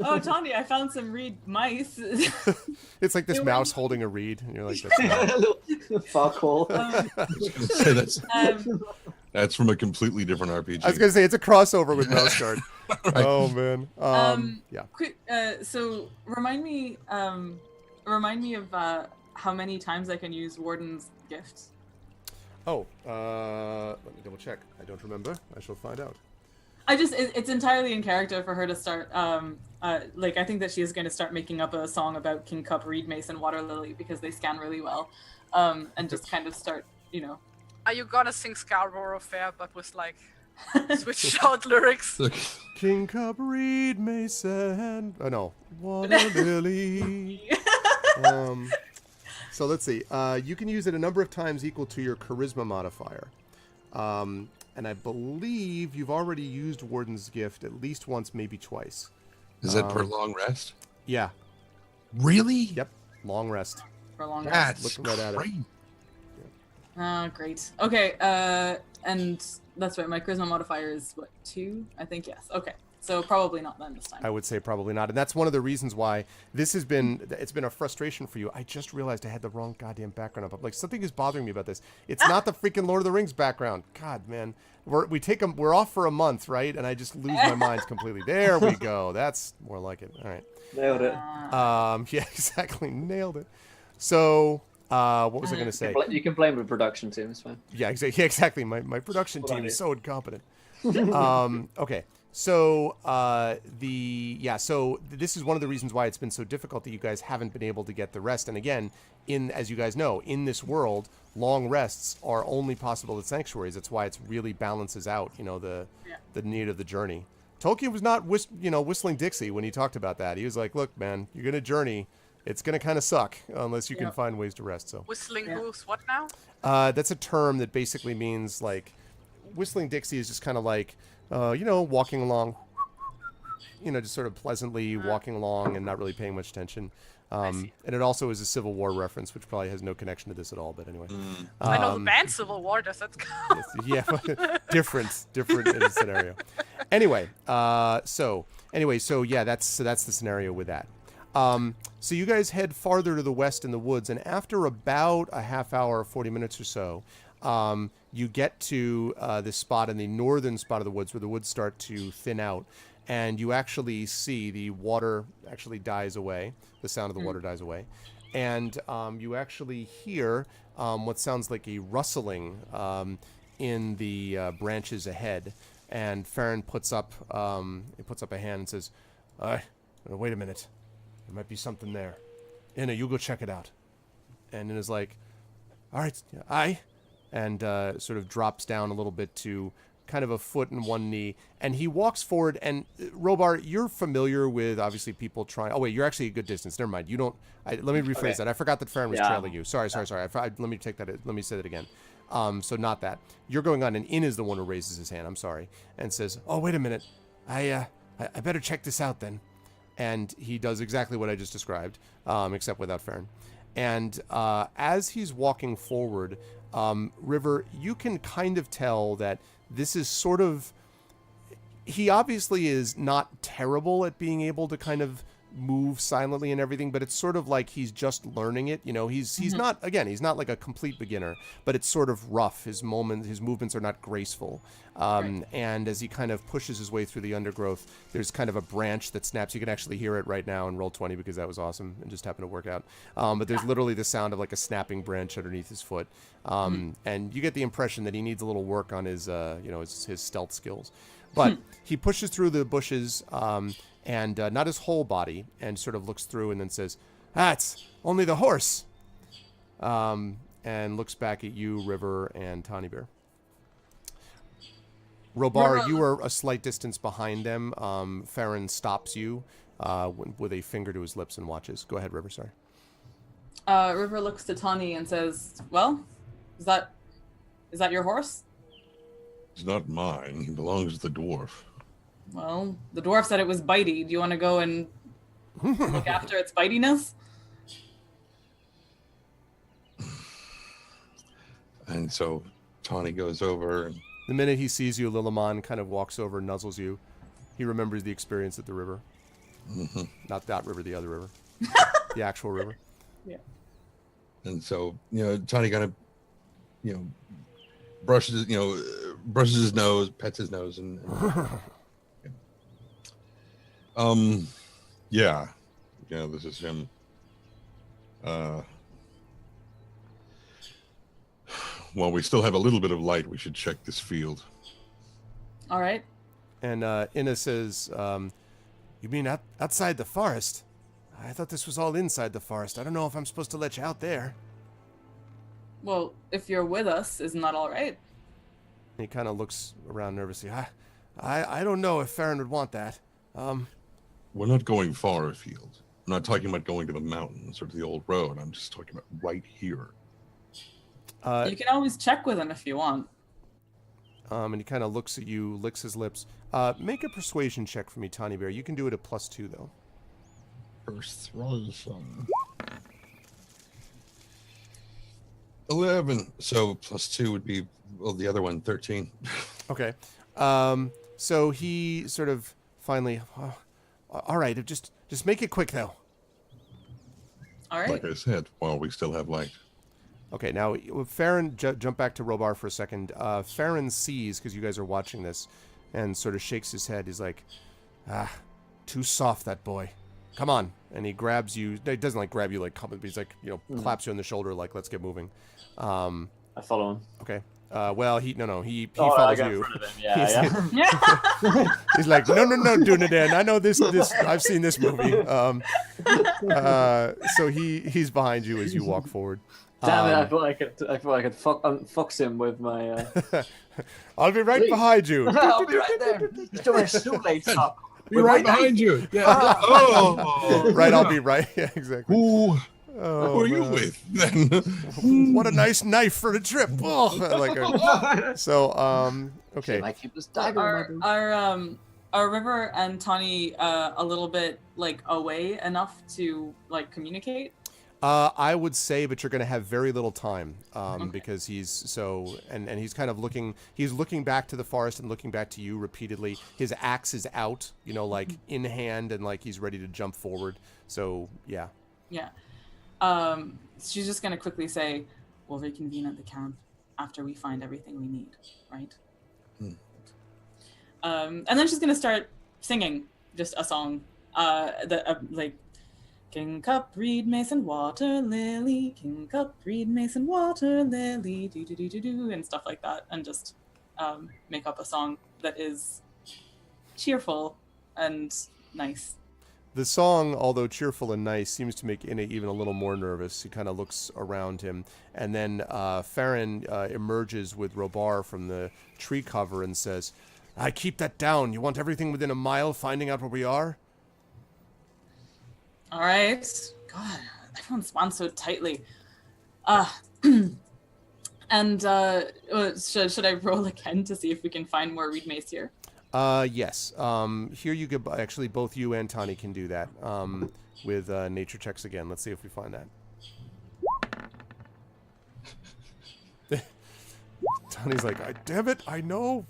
Oh, Tawny, I found some reed mice. it's like this They were- mouse holding a reed, and you're like, that's not- Fuck all. Say that's Um, from a completely different RPG. I was gonna say it's a crossover with Mouse Guard. Oh man. Yeah. quick, so remind me of how many times I can use Warden's gift. Oh, let me double check. I don't remember. I shall find out. It's entirely in character for her to start. Like I think that she is going to start making up a song about King Cup, Reed Mace, and Water Lily because they scan really well, and just kind of start, Are you gonna sing Scarborough Fair, but with like switched out lyrics? Look, King Cup, Reed Mason. Oh no, Water Lily. So let's see. You can use it a number of times equal to your charisma modifier. And I believe you've already used Warden's Gift at least once, maybe twice. is that per long rest? Yeah. Really? Yep. Long rest. for a long time. That's Looking right at it. crazy. Great. Okay, and that's right. My charisma modifier is what, 2? I think yes. Okay, so probably not then this time. I would say probably not. And that's one of the reasons why it's been a frustration for you. I just realized I had the wrong goddamn background up. I'm like, something is bothering me about this. It's not the freaking Lord of the Rings background. God, man. We're off for a month, right? And I just lose my mind completely. There we go. That's more like it. All right. Nailed it. Yeah, exactly. Nailed it. So, what was I going to say? You can blame the production team. It's fine. Yeah, exactly. Yeah, exactly. My production team is so incompetent. Okay. So so this is one of the reasons why it's been so difficult that you guys haven't been able to get the rest. And again, as you guys know, in this world, long rests are only possible at sanctuaries. That's why it really balances out, the need of the journey. Tolkien was not whistling Dixie when he talked about that. He was like, look, man, you're gonna journey. It's gonna kind of suck unless you can find ways to rest. So Whistling Goose, what now? that's a term that basically means like whistling Dixie is just kind of like walking along, just sort of pleasantly walking along and not really paying much attention. And it also is a Civil War reference, which probably has no connection to this at all. But anyway, I know the band Civil War. Does that count? yeah, different in the scenario. Anyway, so yeah, that's the scenario with that. So you guys head farther to the west in the woods, and after about a half hour, 40 minutes or so, you get to this spot in the northern spot of the woods where the woods start to thin out, and you actually see the water actually dies away. The sound of the water dies away, and you actually hear what sounds like a rustling in the branches ahead. And Farron puts up a hand and says, "Wait a minute. There might be something there. Inna, you go check it out." And Inna's like, "All right, aye." And sort of drops down a little bit to kind of a foot and one knee. And he walks forward. And Robar, you're familiar with obviously people trying. Oh wait, you're actually a good distance. Never mind. You don't. Let me rephrase that. I forgot that Farron was trailing you. Sorry. Let me take that. Let me say that again. So not that. You're going on, and In is the one who raises his hand. I'm sorry, and says, "Oh wait a minute. I better check this out then." And he does exactly what I just described, except without Farron. And as he's walking forward, River, you can kind of tell that this is sort of... He obviously is not terrible at being able to kind of move silently and everything, but it's sort of like he's just learning it. He's not, again, he's not like a complete beginner, but it's sort of rough. His movements are not graceful. And as he kind of pushes his way through the undergrowth, there's kind of a branch that snaps. You can actually hear it right now in roll 20 because that was awesome and just happened to work out. But there's literally the sound of like a snapping branch underneath his foot. And you get the impression that he needs a little work on his stealth skills. But he pushes through the bushes, and not his whole body, and sort of looks through and then says, "That's only the horse," and looks back at you, River, and Tawny Bear. Robar, you are a slight distance behind them. Farron stops you with a finger to his lips and watches. Go ahead, River, sorry. River looks to Tawny and says, "Well, is that your horse?" It's not mine. He belongs to the dwarf. Well, the dwarf said it was bitey. Do you want to go and look after its bitiness? And so Tawny goes over and The minute he sees you, Lilimon kind of walks over and nuzzles you. He remembers the experience at the river. Not that river, the other river. The actual river. Yeah. And so, Tawny kind of, brushes his nose, pets his nose, and yeah, this is him. While we still have a little bit of light, we should check this field. All right. And Inna says, "You mean outside the forest? I thought this was all inside the forest. I don't know if I'm supposed to let you out there." Well, if you're with us, isn't that all right? And he kind of looks around nervously. I don't know if Farron would want that. We're not going far afield. I'm not talking about going to the mountains or to the old road. I'm just talking about right here. You can always check with him if you want. And he kind of looks at you, licks his lips. Make a persuasion check for me, Tawny Bear. You can do it at +2, though. Persuasion. 11. So +2 would be, well, the other one, 13. Okay. So he sort of finally, all right, just make it quick, though. All right. Like I said, while we still have light. Okay, now Farron, jump back to Robar for a second. Farron sees, because you guys are watching this, and sort of shakes his head. He's like, too soft, that boy. Come on. And he grabs you. He doesn't like grab you like, but he's like, claps you on the shoulder like, let's get moving. I follow him. Okay. Well, he follows you. Yeah. He's like, no, Dunedain. I know this. I've seen this movie. So he's behind you as you walk forward. Damn it! I thought I could fox him with my. I'll be right behind you. I'll be right there. He's doing a shoelace up. Be right behind you. Yeah. Right. I'll be right. Yeah, exactly. Who are you with then? What a nice knife for a trip. Oh, okay. I keep this dagger. Are River and Tawny a little bit like away enough to like communicate? I would say, but you're going to have very little time because he's he's kind of looking back to the forest and looking back to you repeatedly. His axe is out, like in hand, and like he's ready to jump forward. So, yeah. Yeah. She's just going to quickly say, we'll reconvene at the camp after we find everything we need, right? And then she's going to start singing just a song, like, King Cup, reed, mace, and water lily. King Cup, reed, mace, and water lily. Do, and stuff like that. And just make up a song that is cheerful and nice. The song, although cheerful and nice, seems to make Inna even a little more nervous. He kind of looks around him. And then Farron emerges with Robar from the tree cover and says, I keep that down. You want everything within a mile finding out where we are? All right. God, everyone spawns so tightly. And should I roll again to see if we can find more reed mace here? Yes. Here you could actually both you and Tawny can do that with nature checks again. Let's see if we find that. Tawny's like, damn it, I know.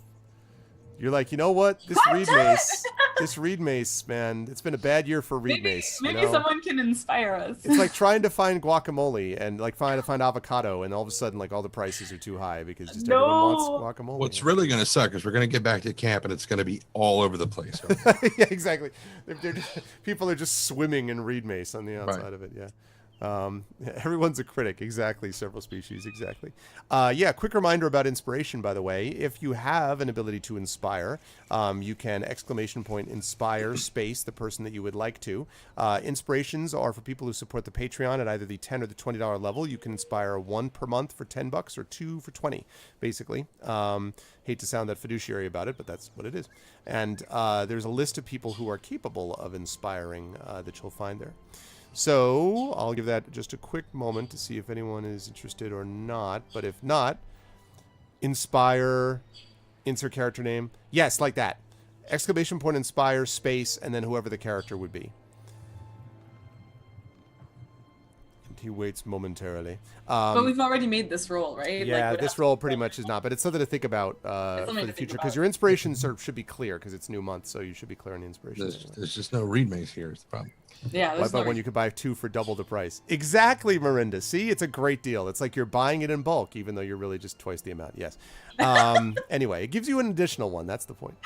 You're like, you know what? This reed mace, man, it's been a bad year for reed mace. Maybe someone can inspire us. It's like trying to find guacamole and like trying to find avocado, and all of a sudden, like all the prices are too high because just everyone wants guacamole. What's really going to suck is we're going to get back to camp and it's going to be all over the place. Yeah, exactly. People are just swimming in reed mace on the outside of it. Yeah. Everyone's a critic. Exactly. Several species. Exactly. Quick reminder about inspiration, by the way. If you have an ability to inspire, you can ! Inspire space the person that you would like to. Inspirations are for people who support the Patreon at either the $10 or the $20 level. You can inspire 1 per month for $10 or 2 for 20, basically. Hate to sound that fiduciary about it, but that's what it is. And there's a list of people who are capable of inspiring that you'll find there. So I'll give that just a quick moment to see if anyone is interested or not. But if not, inspire, insert character name. Yes, like that. Exclamation point, inspire, space, and then whoever the character would be. And he waits momentarily. But we've already made this roll, right? Yeah, Like, this roll pretty much is not, but it's something to think about for something the to think future about. because your inspiration sort of should be clear because it's new month, so you should be clear on the inspiration. There's just no read mace here. It's the problem. Yeah, What there's about no when you could buy 2 for double the price? Exactly, Mirinda. See, it's a great deal. It's like you're buying it in bulk, even though you're really just twice the amount. Yes. Anyway, it gives you an additional one. That's the point.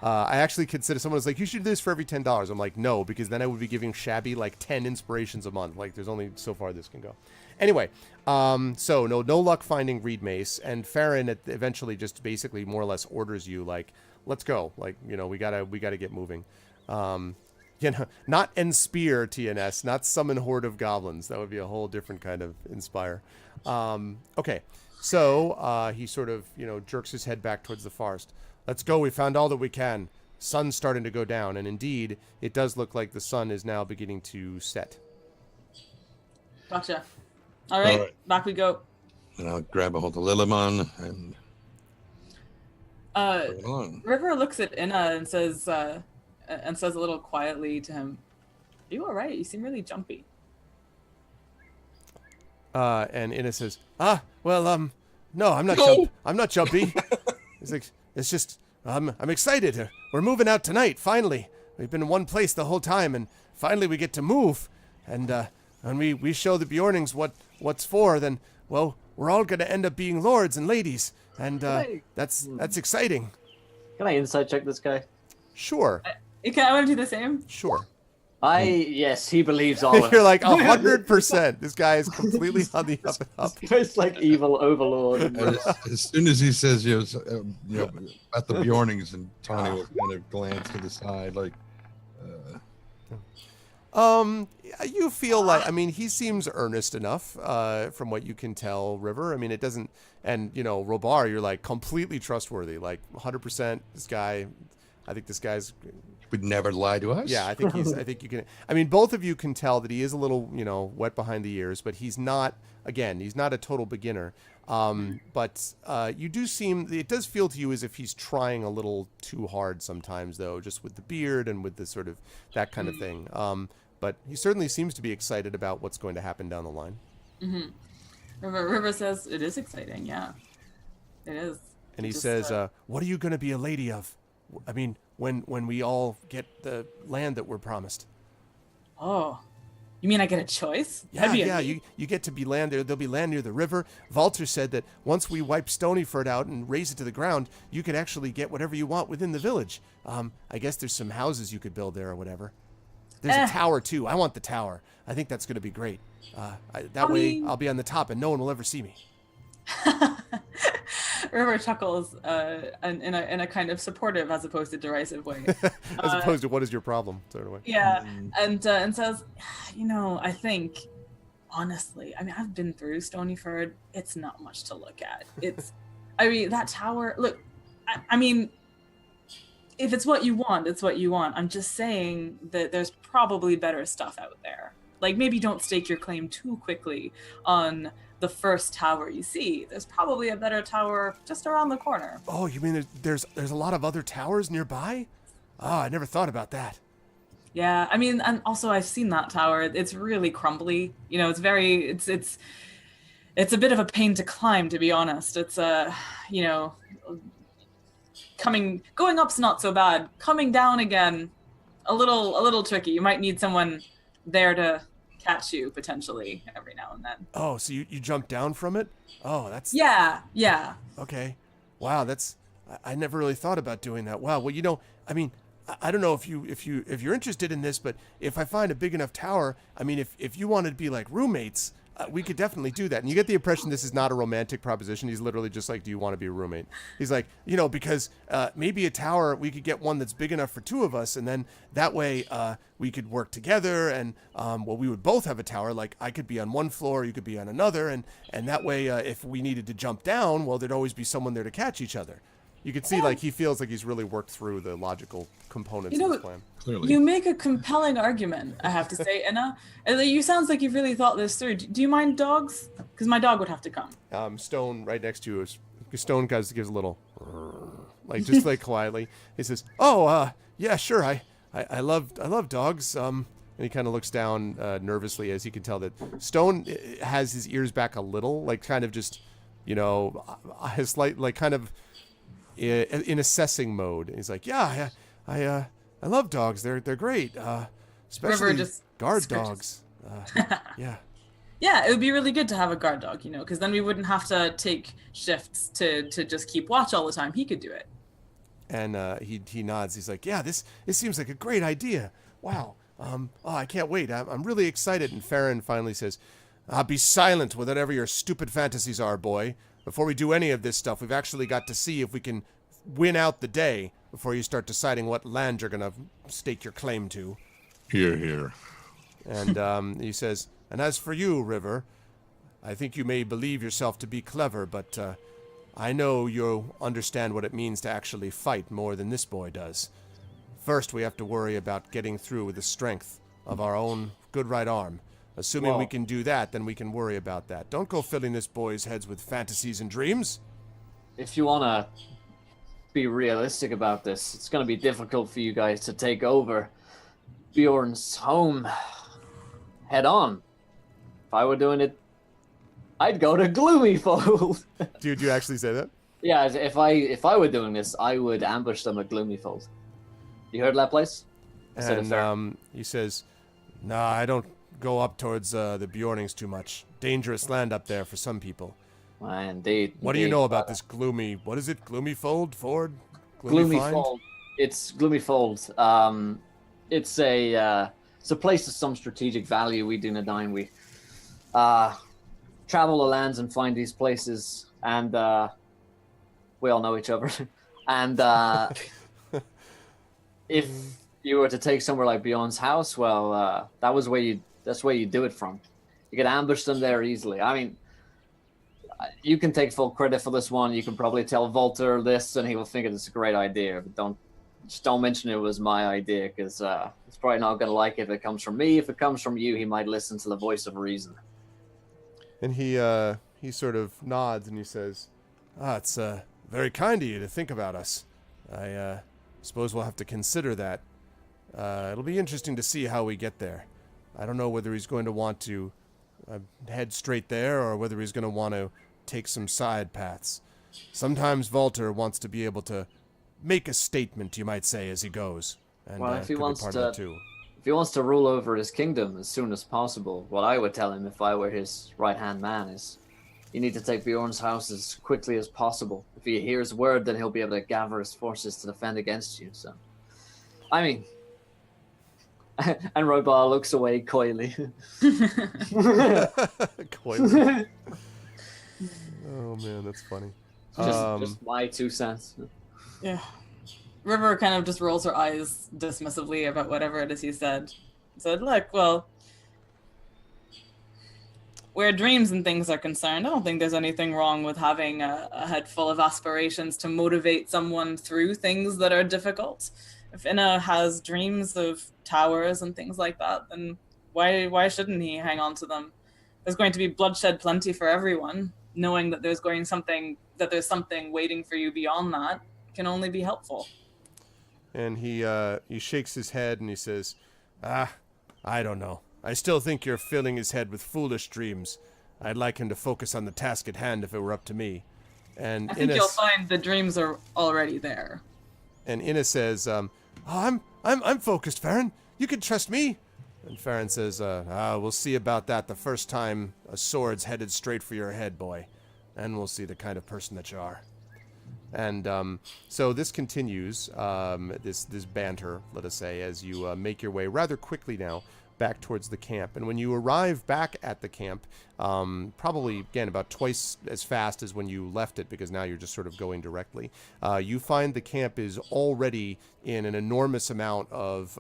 I actually consider someone was like, you should do this for every $10. I'm like, no, because then I would be giving Shabby like 10 inspirations a month. Like, there's only so far this can go. Anyway, so no luck finding Reed Mace, and Farron eventually just basically more or less orders you like, let's go. Like, you know, we gotta get moving. You know, not Spear TNS, not summon horde of goblins. That would be a whole different kind of inspire. Okay, so he sort of, you know, jerks his head back towards the forest. Let's go. We found all that we can. Sun's starting to go down, and indeed, it does look like the sun is now beginning to set. Gotcha. All right, back we go. And I'll grab a hold of Lillimon and bring it along. River looks at Inna and says a little quietly to him, "Are you all right? You seem really jumpy." And Inna says, well, no, I'm not I'm not jumpy. It's just, I'm excited. We're moving out tonight, finally. We've been in one place the whole time, and finally we get to move. And when we show the Bjornings what's for, then, well, we're all going to end up being lords and ladies. And that's exciting. Can I insight check this guy? Sure. Okay, I want to do the same. Sure. Yes, he believes all of You're it. like 100%. This guy is completely on the up and up. It's like evil overlord. As soon as he says, you know, at the Bjornings, and Tawny will kind of glance to the side, like, you feel like, I mean, he seems earnest enough, from what you can tell, River. I mean, it doesn't, and, you know, Robar, you're like completely trustworthy, like 100%. This guy, I think this guy's would never lie to us. Yeah, I think you can, I mean, both of you can tell that he is a little, you know, wet behind the ears, but he's not, again, he's not a total beginner. But you do seem, it does feel to you as if he's trying a little too hard sometimes, though, just with the beard and with the sort of, that kind of thing. But he certainly seems to be excited about what's going to happen down the line. Mm-hmm. River says, it is exciting, yeah. It is. And he says, what are you going to be a lady of? I mean, when we all get the land that we're promised. Oh, you mean I get a choice? Yeah, you get to be land there. There'll be land near the river. Valter said that once we wipe Stonyford out and raise it to the ground, you could actually get whatever you want within the village. I guess there's some houses you could build there or whatever. There's a tower too. I want the tower. I think that's going to be great. That way I'll be on the top and no one will ever see me. River chuckles in a kind of supportive as opposed to derisive way. As opposed to what is your problem sort of way. Yeah, and says, you know, I think, honestly, I mean, I've been through Stonyford. It's not much to look at. It's, I mean, that tower, look, I mean, if it's what you want, it's what you want. I'm just saying that there's probably better stuff out there. Like, maybe don't stake your claim too quickly on the first tower you see. There's probably a better tower just around the corner. Oh, you mean there's a lot of other towers nearby? Oh, I never thought about that. Yeah, I mean, and also I've seen that tower. It's really crumbly. You know, it's a bit of a pain to climb, to be honest. It's you know, going up's not so bad. Coming down again, a little tricky. You might need someone there to catch you potentially every now and then. Oh, so you jump down from it? Oh, that's yeah. Okay. Wow, I never really thought about doing that. Wow. Well, you know, I mean, I don't know if you're interested in this, but if I find a big enough tower, I mean, if you wanted to be like roommates, we could definitely do that. And you get the impression this is not a romantic proposition. He's literally just like, do you want to be a roommate? He's like, you know, because maybe a tower, we could get one that's big enough for 2 of us. And then that way we could work together. And, well, we would both have a tower. Like I could be on one floor, you could be on another. And that way, if we needed to jump down, well, there'd always be someone there to catch each other. You can see, like, he feels like he's really worked through the logical components of his plan. Clearly. You make a compelling argument, I have to say, Inna. You sounds like you've really thought this through. Do you mind dogs? Because my dog would have to come. Stone, right next to you, Stone gives a little, like, just like quietly. He says, "Oh, yeah, sure. I love dogs." And he kind of looks down nervously, as he can tell that Stone has his ears back a little, like, kind of just, his slight, like, kind of in assessing mode. He's like, "Yeah, I love dogs. They're great. Especially just guard scritches. dogs. Yeah." Yeah, it would be really good to have a guard dog, because then we wouldn't have to take shifts to just keep watch all the time. He could do it. And he nods. He's like, "Yeah, this seems like a great idea. Wow. I can't wait. I'm really excited." And Farron finally says, "Be silent, whatever your stupid fantasies are, boy. Before we do any of this stuff, we've actually got to see if we can win out the day before you start deciding what land you're gonna stake your claim to." Here, here. And he says, "And as for you, River, I think you may believe yourself to be clever, but I know you'll understand what it means to actually fight more than this boy does. First, we have to worry about getting through with the strength of our own good right arm. Assuming we can do that, then we can worry about that. Don't go filling this boy's heads with fantasies and dreams." If you want to be realistic about this, it's going to be difficult for you guys to take over Bjorn's home head on. If I were doing it, I'd go to Gloomyfold. Dude, you actually say that? Yeah, if I were doing this, I would ambush them at Gloomyfold. You heard of that place? And he says, "Nah, I don't go up towards the Bjornings too much. Dangerous land up there for some people." Indeed. What do you know about this gloomy? What is it? Gloomyfold? Ford? Gloomyfold. It's Gloomyfold. It's a place of some strategic value. We do Nadine. We travel the lands and find these places, and we all know each other. And if you were to take somewhere like Bjorn's house, well, that's where you do it from. You could ambush them there easily. I mean, you can take full credit for this one. You can probably tell Volter this, and he will think it's a great idea. But don't mention it was my idea, because it's probably not going to like it if it comes from me. If it comes from you, he might listen to the voice of reason. And he sort of nods and he says, "It's very kind of you to think about us. I suppose we'll have to consider that. It'll be interesting to see how we get there. I don't know whether he's going to want to head straight there or whether he's going to want to take some side paths. Sometimes Volter wants to be able to make a statement, you might say, as he goes. And Well, if he could be wants part to- of that too. If he wants to rule over his kingdom as soon as possible, what I would tell him if I were his right-hand man is, you need to take Bjorn's house as quickly as possible. If he hears word, then he'll be able to gather his forces to defend against you. So, I mean," and Robar looks away coyly. Coily. Oh man, that's funny. just my 2 cents. Yeah. River kind of just rolls her eyes dismissively about whatever it is he said. Said, "Look, well, where dreams and things are concerned, I don't think there's anything wrong with having a head full of aspirations to motivate someone through things that are difficult. If Inna has dreams of towers and things like that, then why shouldn't he hang on to them? There's going to be bloodshed plenty for everyone. Knowing that there's something waiting for you beyond that can only be helpful." And he shakes his head and he says, "I don't know. I still think you're filling his head with foolish dreams. I'd like him to focus on the task at hand if it were up to me." And I think Inna, you'll find the dreams are already there. and Inna says, I'm focused, Farron. You can trust me." And Farron says, "We'll see about that the first time a sword's headed straight for your head, boy. And we'll see the kind of person that you are." And so this continues, this banter, let us say, as you make your way rather quickly now back towards the camp. And when you arrive back at the camp, probably, again, about twice as fast as when you left it, because now you're just sort of going directly, you find the camp is already in an enormous amount of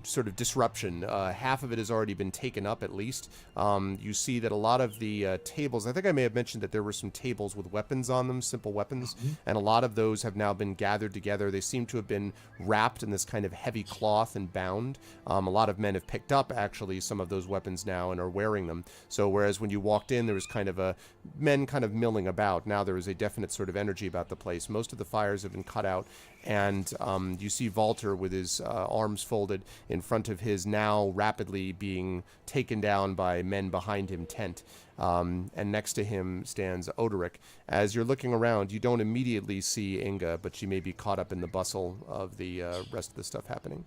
sort of disruption. Half of it has already been taken up, at least. You see that a lot of the tables, I think I may have mentioned that there were some tables with weapons on them, simple weapons, and a lot of those have now been gathered together. They seem to have been wrapped in this kind of heavy cloth and bound. A lot of men have picked up, actually, some of those weapons now and are wearing them. So whereas when you walked in, there was kind of men kind of milling about. Now there is a definite sort of energy about the place. Most of the fires have been cut out, and you see Walter with his arms folded in front of his now rapidly being taken down by men behind him tent. And next to him stands Odoric. As you're looking around, you don't immediately see Inga, but she may be caught up in the bustle of the rest of the stuff happening.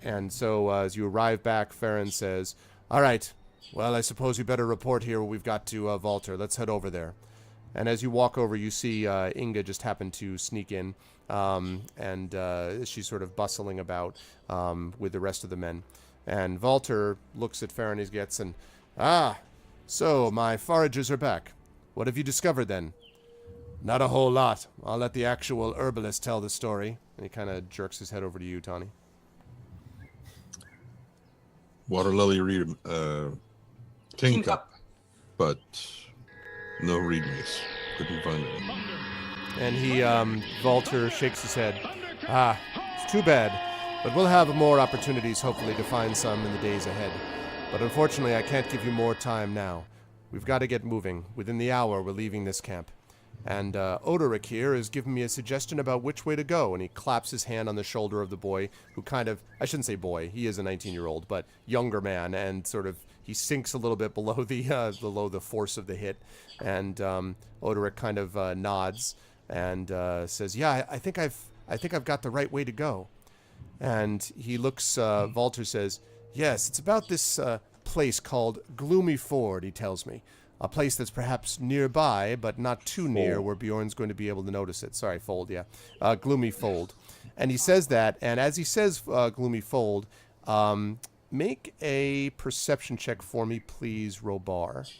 And so as you arrive back, Farron says, "All right, well, I suppose we better report here what we've got to Walter. Let's head over there." And as you walk over, you see Inga just happen to sneak in, and she's sort of bustling about with the rest of the men. And Walter looks at Farron as gets and, so my foragers are back. What have you discovered then? Not a whole lot. I'll let the actual herbalist tell the story. And he kind of jerks his head over to you, Tawny. Water lily reed, king cup, but no reed mace. Couldn't find it. And he, Walter shakes his head. It's too bad, but we'll have more opportunities, hopefully, to find some in the days ahead. But unfortunately, I can't give you more time now. We've got to get moving. Within the hour, we're leaving this camp. And Odoric here has given me a suggestion about which way to go, and he claps his hand on the shoulder of the boy, who kind of, I shouldn't say boy, he is a 19-year-old, but younger man, and sort of, he sinks a little bit below the force of the hit, and Odoric kind of nods and says, "Yeah, I think I've got the right way to go." And he looks, Walter says, "Yes, it's about this place called Gloomy Ford," he tells me. A place that's perhaps nearby, but not too near, where Bjorn's going to be able to notice it. Sorry, Fold, yeah. Gloomy Fold. And he says that, and as he says Gloomy Fold, make a perception check for me, please, Robar.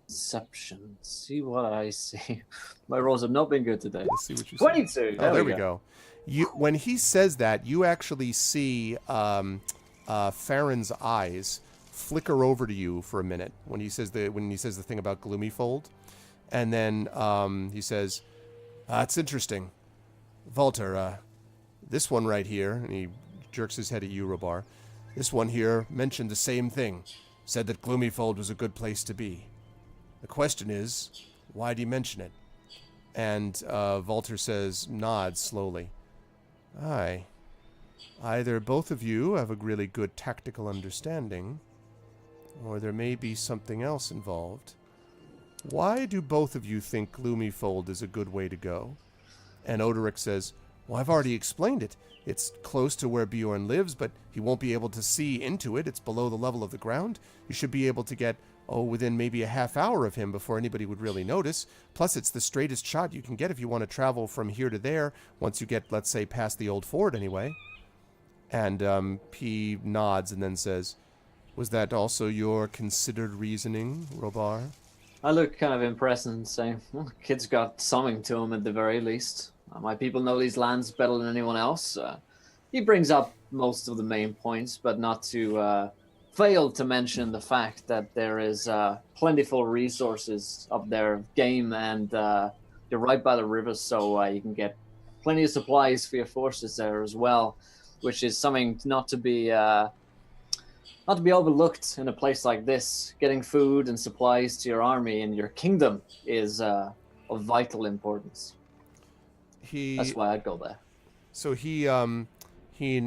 Perception. See what I see. My rolls have not been good today. Let's see what you see. 22. There we go. When he says that, you actually see Farron's eyes flicker over to you for a minute when he says the thing about Gloomy Fold, and then he says, "It's interesting, Walter. This one right here," and he jerks his head at you, Robar. "This one here mentioned the same thing. Said that Gloomy Fold was a good place to be. The question is, why'd he mention it?" And Walter says, nods slowly. "Aye. Either both of you have a really good tactical understanding, or there may be something else involved. Why do both of you think Gloomy Fold is a good way to go?" And Odoric says, "Well, I've already explained it. It's close to where Bjorn lives, but he won't be able to see into it. It's below the level of the ground. You should be able to get, within maybe a half hour of him before anybody would really notice. Plus, it's the straightest shot you can get if you want to travel from here to there, once you get, let's say, past the old ford anyway." And he nods and then says, "Was that also your considered reasoning, Robar?" I look kind of impressed and say, "Well, kid's got something to him at the very least. My people know these lands better than anyone else." He brings up most of the main points, but not to fail to mention the fact that there is plentiful resources up there, game, and you're right by the river, so you can get plenty of supplies for your forces there as well, which is something not to be overlooked in a place like this. Getting food and supplies to your army and your kingdom is of vital importance. That's why I'd go there. So he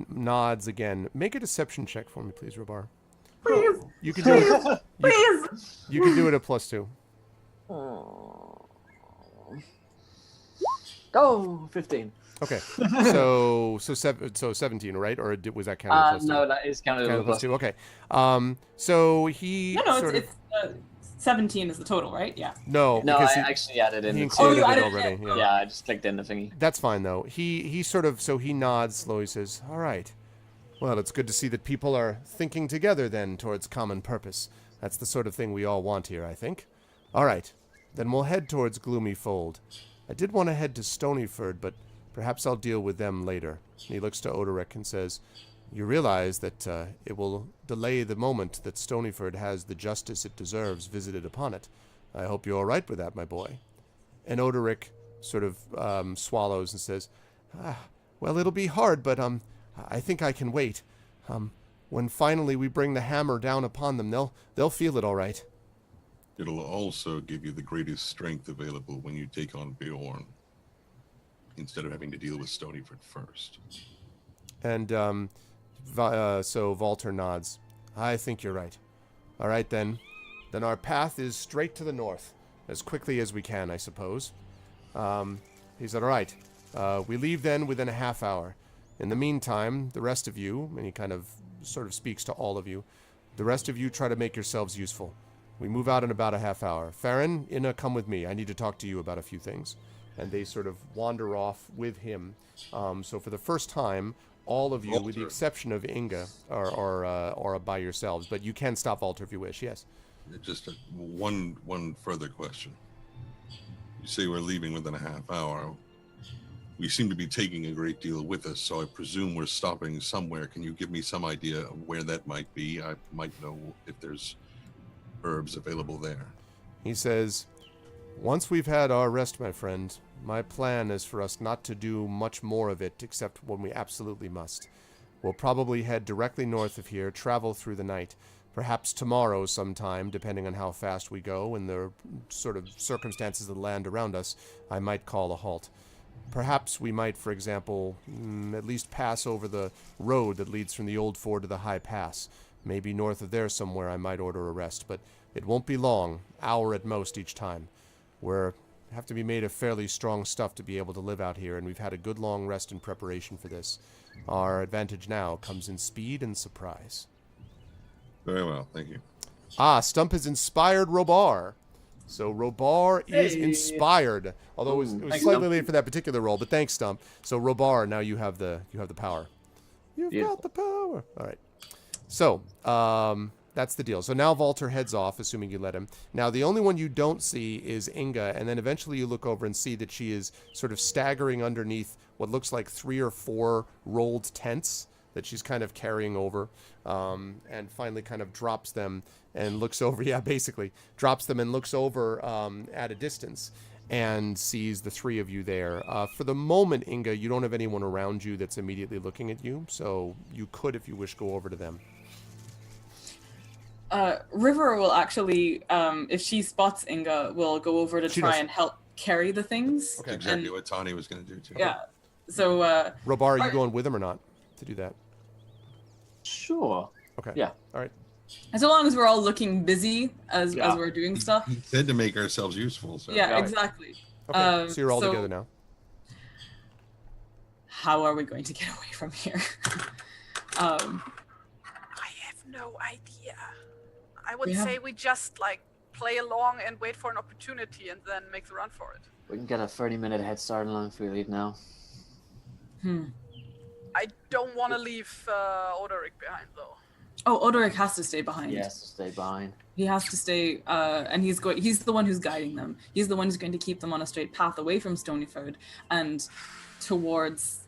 nods again. Make a deception check for me, please, Robar. Please. You can do it. Please. You can do it at +2. Oh, 15. Okay. So 17, right? Or was that counted +2? No, that is counted +2. Okay. So he it's 17 is the total, right? Yeah. No, I because actually added in he the included you it added already. it. Yeah, I just clicked in the thingy. That's fine though. He sort of, so he nods slowly, says, "All right. Well, it's good to see that people are thinking together then towards common purpose. That's the sort of thing we all want here, I think. All right. Then we'll head towards Gloomy Fold. I did want to head to Stonyford, but perhaps I'll deal with them later. He looks to Odoric and says, "You realize that it will delay the moment that Stonyford has the justice it deserves visited upon it. I hope you're all right with that, my boy." And Odoric sort of swallows and says, "Well, it'll be hard, but I think I can wait. When finally we bring the hammer down upon them, they'll feel it all right." It'll also give you the greatest strength available when you take on Bjorn, instead of having to deal with Stonyford first. And so Walter nods. "I think you're right. All right, then. Then our path is straight to the north, as quickly as we can, I suppose." He said, "All right. We leave then within a half hour. In the meantime, the rest of you," and he kind of sort of speaks to all of you, "the rest of you try to make yourselves useful. We move out in about a half hour. Farron, Inna, come with me. I need to talk to you about a few things." And they sort of wander off with him. So for the first time, all of you, with the exception of Inga, are by yourselves. But you can stop Walter if you wish. Yes. Just one further question. You say we're leaving within a half hour. We seem to be taking a great deal with us, so I presume we're stopping somewhere. Can you give me some idea of where that might be? I might know if there's herbs available there. He says, "Once we've had our rest, my friend, my plan is for us not to do much more of it except when we absolutely must. We'll probably head directly north of here, travel through the night. Perhaps tomorrow sometime, depending on how fast we go and the sort of circumstances of the land around us, I might call a halt. Perhaps we might, for example, at least pass over the road that leads from the old ford to the high pass. Maybe north of there somewhere I might order a rest, but it won't be long, hour at most each time. We're have to be made of fairly strong stuff to be able to live out here, and we've had a good long rest in preparation for this. Our advantage now comes in speed and surprise." Very well, thank you. Stump has inspired Robar. So Robar is inspired, although it was slightly late for that particular role, but thanks, Stump. So Robar, now you have the power. You've got the power. All right. So, that's the deal. So now Walter heads off, assuming you let him. Now, the only one you don't see is Inga, and then eventually you look over and see that she is sort of staggering underneath what looks like 3 or 4 rolled tents that she's kind of carrying over, and finally kind of drops them and looks over. Yeah, basically. Drops them and looks over at a distance and sees the 3 of you there. For the moment, Inga, you don't have anyone around you that's immediately looking at you, so you could, if you wish, go over to them. River will actually, if she spots Inga, will go over to try and help carry the things. Okay. Exactly what Tani was going to do, too. Yeah. So, Robar, are you going with him or not to do that? Sure. Okay. Yeah. All right. as long as we're all looking busy as we're doing stuff. He said to make ourselves useful. So. Yeah, exactly. Okay, so you're all together now. How are we going to get away from here? I have no idea. I would say we just like play along and wait for an opportunity and then make the run for it. We can get a 30-minute head start on if we leave now. I don't want to leave Odoric behind though. Oh, Odoric has to stay behind. He has to stay behind. He has to stay, and he's the one who's guiding them. He's the one who's going to keep them on a straight path away from Stonyford and towards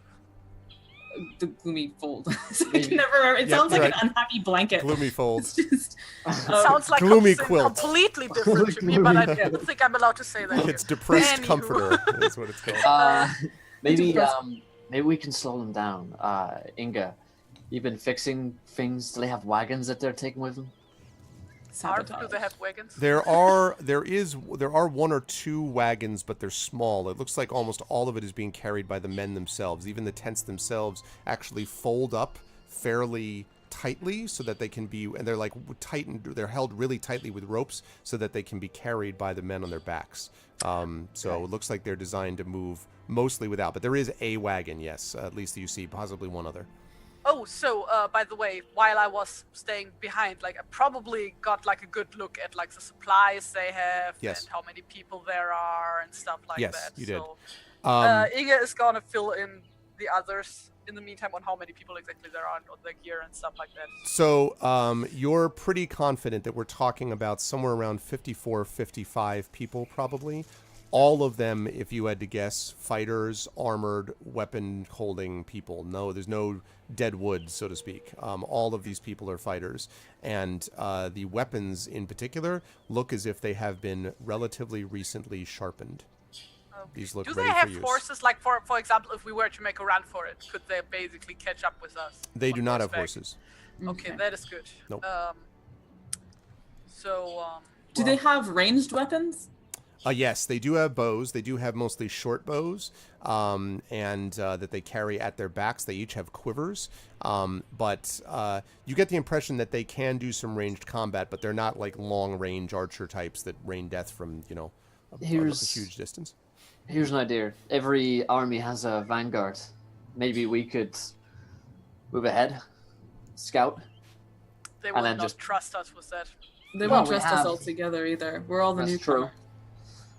the gloomy fold. So I can never remember. It sounds like an unhappy blanket. Gloomy fold. It's just, sounds like gloomy something quilt. completely different to me, but I don't think I'm allowed to say that. It's depressed comforter. Is what it's called. Maybe we can slow them down. Inga, you've been fixing things. Do they have wagons that they're taking with them? Do they have wagons? There are 1 or 2 wagons, but they're small. It looks like almost all of it is being carried by the men themselves. Even the tents themselves actually fold up fairly tightly so that they can be, and they're like tightened. They're held really tightly with ropes so that they can be carried by the men on their backs. So it looks like they're designed to move mostly without. But there is a wagon, yes, at least you see, possibly one other. Oh, so by the way, while I was staying behind, like I probably got like a good look at like the supplies they have and how many people there are and stuff like that. Yes, you did. So, Inga is gonna fill in the others in the meantime on how many people exactly there are on the gear and stuff like that. So you're pretty confident that we're talking about somewhere around 54, 55 people probably. All of them, if you had to guess, fighters, armored, weapon-holding people. No, there's no dead wood, so to speak. All of these people are fighters. And the weapons in particular look as if they have been relatively recently sharpened. These look Do ready they have for use. horses? Like, for example, if we were to make a run for it, could they basically catch up with us? They on do not have horseback? horses. Okay, that is good. Nope. Do they have ranged weapons? Yes, they do have bows. They do have mostly short bows, and that they carry at their backs. They each have quivers, but you get the impression that they can do some ranged combat, but they're not like long-range archer types that rain death from, a huge distance. Here's an idea. Every army has a vanguard. Maybe we could move ahead, scout. They And will then not just- trust us with that. They Well, won't we trust us have- all together either. We're all the That's newcomer. true.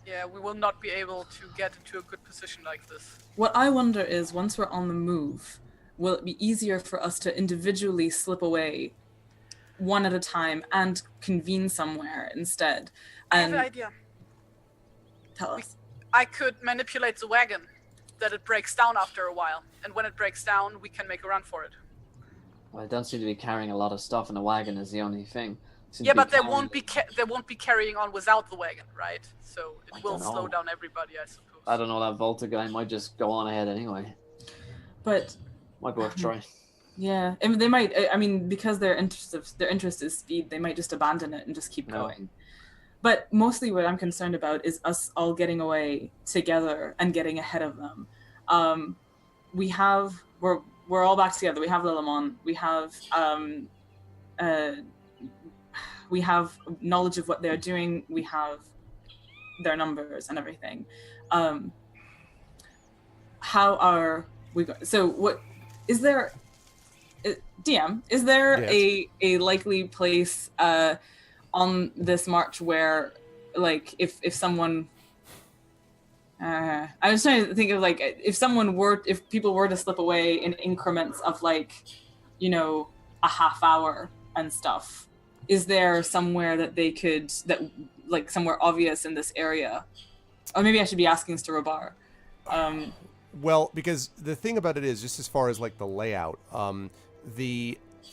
Yeah, we will not be able to get into a good position like this. What I wonder is, once we're on the move, will it be easier for us to individually slip away one at a time and convene somewhere instead? I have And an idea. tell us. I could manipulate the wagon, that it breaks down after a while, and when it breaks down, we can make a run for it. Well, I don't seem to be carrying a lot of stuff in the wagon is the only thing. Seem Yeah, to be but they carrying- won't be carrying on without the wagon, right? So I it will don't know. slow down everybody, I suppose. I don't know, that Volta guy might just go on ahead anyway. But Might be worth a try. yeah, I mean, they might. I mean, because their interest is speed, they might just abandon it and just keep No. going. But mostly, what I'm concerned about is us all getting away together and getting ahead of them. We're all back together. We have Lilimon. We have knowledge of what they're doing. We have their numbers and everything. How are we going? So what is there? DM, is there Yes. a likely place on this march where, like, if someone, I was trying to think of, like, if people were to slip away in increments of, like, a half hour and stuff, is there somewhere that they could, like, somewhere obvious in this area? Or maybe I should be asking Sturabar. Well, because the thing about it is, just as far as like the layout,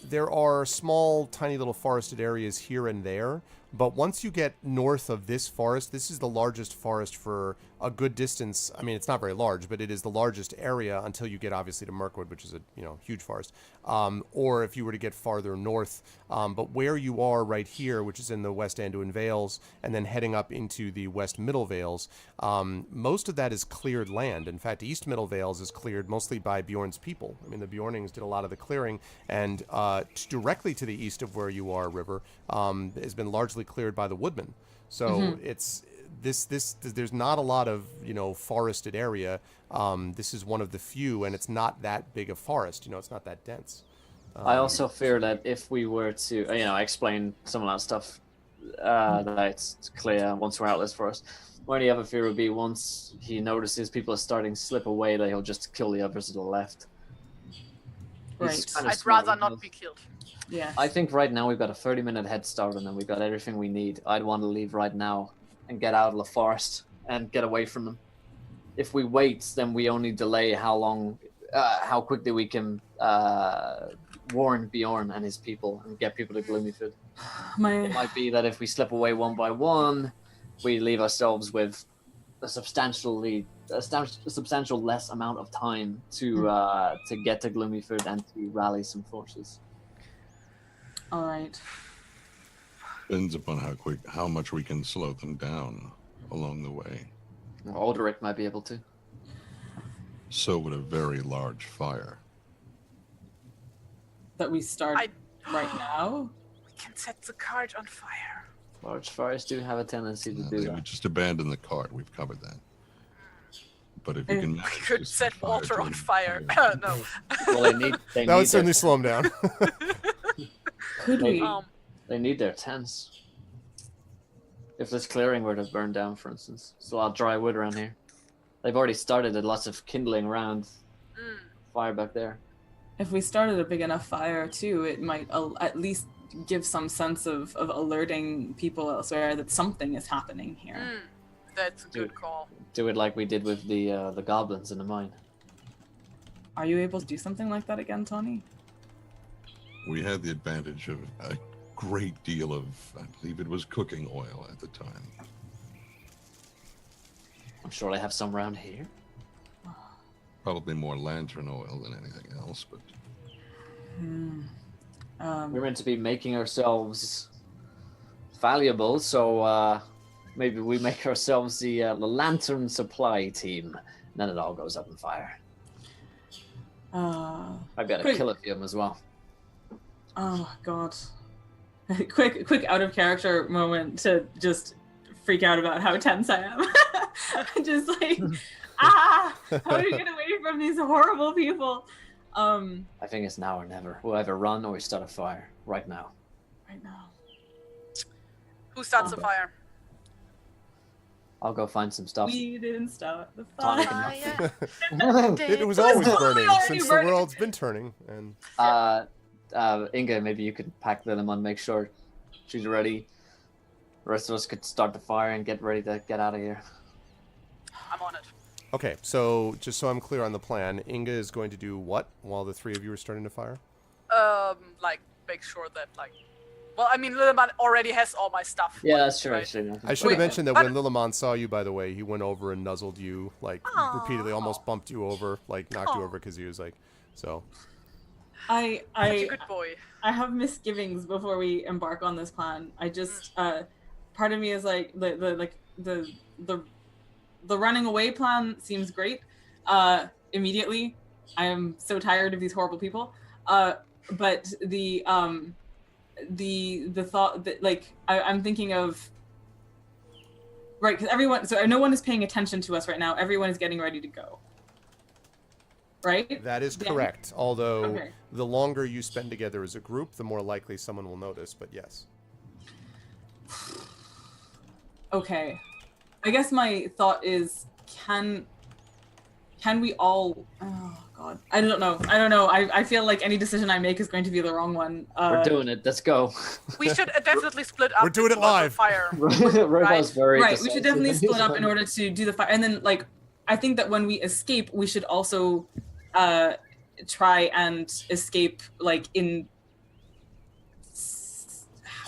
there are small, tiny little forested areas here and there. But once you get north of this forest, this is the largest forest for a good distance. I mean, it's not very large, but it is the largest area until you get obviously to Mirkwood, which is a huge forest. Or if you were to get farther north, but where you are right here, which is in the West Anduin Vales, and then heading up into the West Middle Vales, most of that is cleared land. In fact, East Middle Vales is cleared mostly by Bjorn's people. I mean, the Bjornings did a lot of the clearing, and directly to the east of where you are, River, has been largely cleared by the Woodmen. So it's there's not a lot of forested area. This is one of the few, and it's not that big a forest. It's not that dense. I also fear that if we were to, explain some of that stuff, that it's clear once we're out of this forest. My only other fear would be once he notices people are starting to slip away, that he'll just kill the others to the left. Right. He's kind of I'd smart, rather you know. not be killed. Yeah. I think right now we've got a 30-minute head start and then we've got everything we need. I'd want to leave right now and get out of the forest and get away from them. If we wait, then we only delay how quickly we can warn Bjorn and his people and get people to Gloomyfoot. It might be that if we slip away one by one, we leave ourselves with a substantial less amount of time to get to Gloomyfoot and to rally some forces. All right. Depends upon how much we can slow them down along the way. Alderic might be able to. So would a very large fire. That we start right now. We can set the cart on fire. Large fires do have a tendency to do They that. would just abandon the cart. We've covered that. But if you can We manage could to set fire Walter to on an fire. entire- No. Well, they need That would certainly slow them down. Could we? they need their tents. If this clearing were to burn down, for instance, there's a lot of dry wood around here. They've already started lots of kindling around fire back there. If we started a big enough fire too, it might at least give some sense of alerting people elsewhere that something is happening here. That's a good call. Do it like we did with the goblins in the mine. Are you able to do something like that again, Tony? We had the advantage of a great deal of, I believe it was cooking oil at the time. I'm sure I have some around here. Probably more lantern oil than anything else, but We're meant to be making ourselves valuable, so maybe we make ourselves the lantern supply team. And then it all goes up in fire. I've got to quick- kill a few of them as well. Oh God! quick out of character moment to just freak out about how tense I am. Just like, how do we get away from these horrible people? I think it's now or never. We'll either run or we start a fire right now. Right now. Who starts the fire? I'll go find some stuff. We didn't start the Tony fire. can It was always burning already since burning. the world's been turning. And Inga, maybe you could pack Lilimon, make sure she's ready. The rest of us could start the fire and get ready to get out of here. I'm on it. okay, so just so I'm clear on the plan, Inga is going to do what while the three of you are starting to fire? Like make sure that like, well, I mean, Liliman already has all my stuff. Yeah, that's true. Right. Actually, I should have Wait, mentioned that but- when Lillimon saw you, by the way, he went over and nuzzled you, like, repeatedly, almost bumped you over, like, knocked you Aw. over because he was like, so. Such a I good boy. I have misgivings before we embark on this plan. I just part of me is like the running away plan seems great. Immediately, I am so tired of these horrible people. But the thought that like I'm thinking of right because everyone so no one is paying attention to us right now. Everyone is getting ready to go. Right? That is Yeah. correct. Although Okay. the longer you spend together as a group, the more likely someone will notice. But yes, Okay. I guess my thought is can we all oh god. I don't know. I feel like any decision I make is going to be the wrong one. we're doing it. Let's go. We should definitely split up. We're doing it into lots live. of Fire. Robo's very Right, we should definitely decisive. split up in order to do the fire and then like I think that when we escape we should also try and escape like in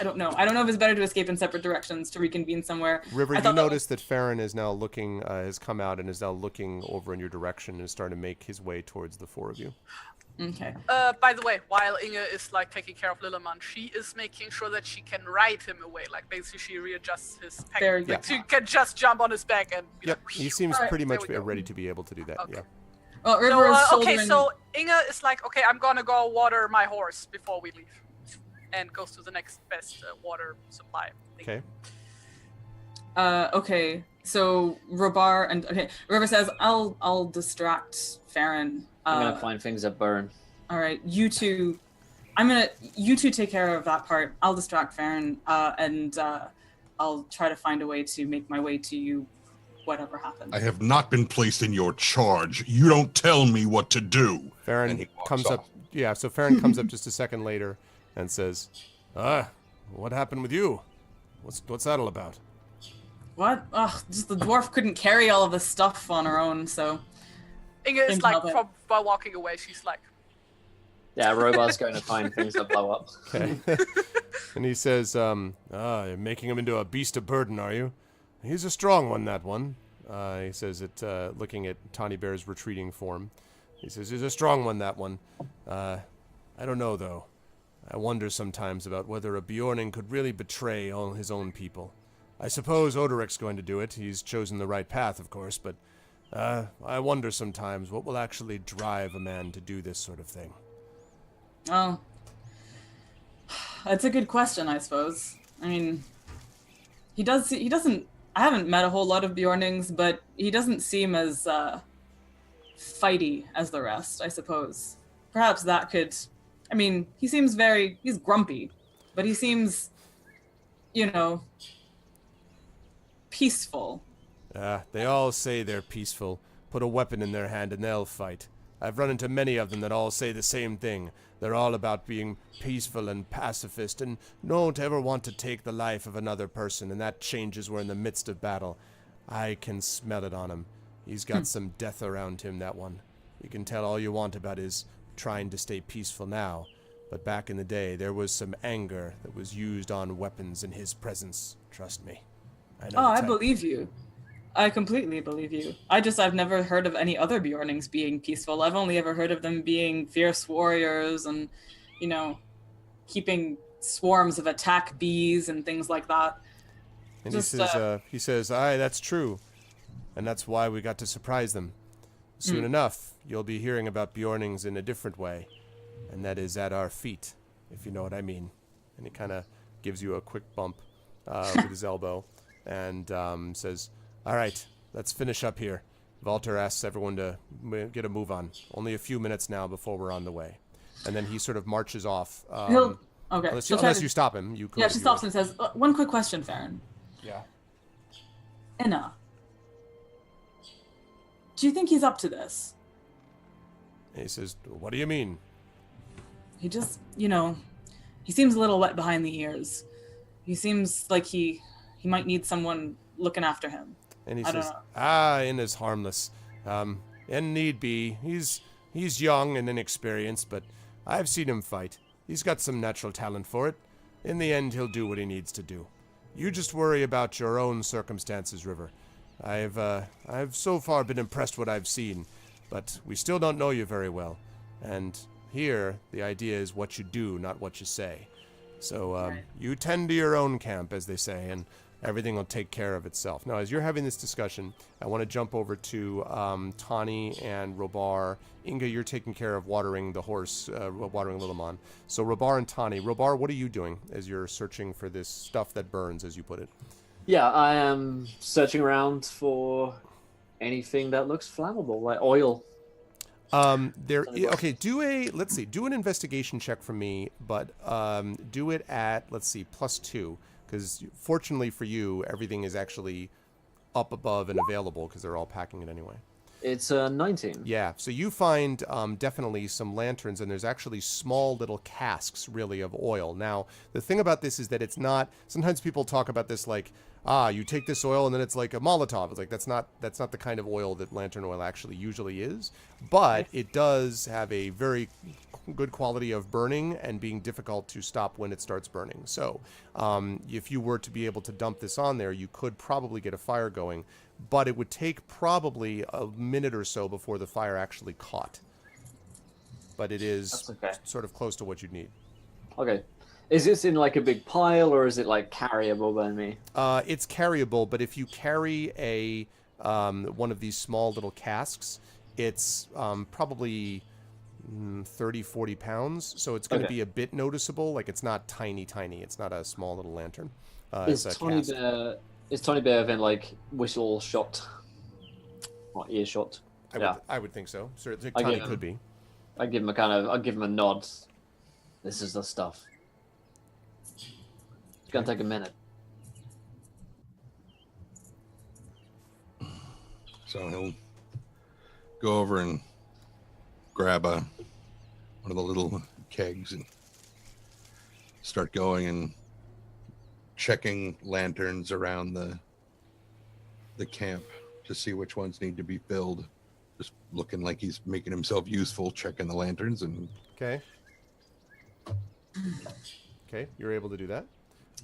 I don't know if it's better to escape in separate directions to reconvene somewhere. River, I you thought that notice that Farron is now looking, has come out and is now looking over in your direction and is starting to make his way towards the four of you. Okay. By the way, while Inge is like taking care of Liliman, she is making sure that she can ride him away. Like basically, she readjusts his pack. Very Like, good. she can just jump on his back and. Be Yep, like, he seems Alright, pretty there much we go. ready to be able to do that. Okay. Yeah. Well, River So, is okay, shouldering- so Inge is like, okay, I'm gonna go water my horse before we leave, and goes to the next best water supply. thing. Okay. Okay, so Robar and River says, "I'll distract Farron." I'm gonna find things that burn. All right, you two. You two take care of that part. I'll distract Farron, and I'll try to find a way to make my way to you, whatever happens. I have not been placed in your charge. You don't tell me what to do. Farron And he walks comes off. up. Yeah, so Farron comes up just a second later and says, what happened with you? What's that all about? What? Ugh, just the dwarf couldn't carry all of the stuff on her own, so. Inge is Couldn't like, help it. by walking away, she's like, Yeah, Robot's going to find things that blow up. Okay. And he says, you're making him into a beast of burden, are you? He's a strong one, that one. He says it, looking at Tawny Bear's retreating form. He says, he's a strong one, that one. I don't know, though. I wonder sometimes about whether a Bjorning could really betray all his own people. I suppose Odoric's going to do it. He's chosen the right path, of course, but I wonder sometimes what will actually drive a man to do this sort of thing. Oh. That's a good question, I suppose. I mean, he doesn't. I haven't met a whole lot of Bjornings, but he doesn't seem as fighty as the rest, I suppose. Perhaps that could. I mean, he's grumpy, but he seems, peaceful. They all say they're peaceful. Put a weapon in their hand and they'll fight. I've run into many of them that all say the same thing. They're all about being peaceful and pacifist and don't ever want to take the life of another person, and that changes we're in the midst of battle. I can smell it on him. He's got some death around him, that one. You can tell all you want about his trying to stay peaceful now, but back in the day, there was some anger that was used on weapons in his presence. Trust me. I know. I believe you. I completely believe you. I've never heard of any other Bjornings being peaceful. I've only ever heard of them being fierce warriors and, keeping swarms of attack bees and things like that. And Just, he says, aye, that's true. And that's why we got to surprise them. Soon enough, you'll be hearing about Bjornings in a different way. And that is at our feet, if you know what I mean. And he kind of gives you a quick bump with his elbow and says, all right, let's finish up here. Walter asks everyone to get a move on. Only a few minutes now before we're on the way. And then he sort of marches off. Okay. Unless you stop him. You could. Yeah, she stops and says, one quick question, Farron. Yeah. Inna. Do you think he's up to this? And he says, what do you mean? He just, he seems a little wet behind the ears. He seems like he might need someone looking after him. And he I don't says, know. Inna's harmless. And need be. He's young and inexperienced, but I've seen him fight. He's got some natural talent for it. In the end, he'll do what he needs to do. You just worry about your own circumstances, River. I've so far been impressed what I've seen, but we still don't know you very well. And here, the idea is what you do, not what you say. So you tend to your own camp, as they say, and everything will take care of itself. Now, as you're having this discussion, I want to jump over to Tani and Robar. Inga, you're taking care of watering the horse, watering Lilimon. So Robar and Tani. Robar, what are you doing as you're searching for this stuff that burns, as you put it? Yeah, I am searching around for anything that looks flammable, like oil. Okay, do an investigation check for me, but do it at, +2, because fortunately for you, everything is actually up above and available because they're all packing it anyway. It's 19. Yeah, so you find definitely some lanterns, and there's actually small little casks, really, of oil. Now, the thing about this is that it's not, sometimes people talk about this like, you take this oil and then it's like a Molotov. It's like, that's not the kind of oil that lantern oil actually usually is, but it does have a very good quality of burning and being difficult to stop when it starts burning. So if you were to be able to dump this on there, you could probably get a fire going, but it would take probably a minute or so before the fire actually caught. But it is sort of close to what you'd need. Okay. Is this in like a big pile, or is it like carryable by me? It's carryable, but if you carry a one of these small little casks, it's probably 30, 40 pounds, so it's going to be a bit noticeable. Like, it's not tiny. It's not a small little lantern. Is Tony Bear then like whistle shot or ear shot? I would think so. Certainly, Tony could be. I'll give him a nod. This is the stuff. It's gonna take a minute. So he'll go over and grab one of the little kegs and start going and checking lanterns around the camp to see which ones need to be filled. Just looking like he's making himself useful, checking the lanterns and. Okay, you're able to do that.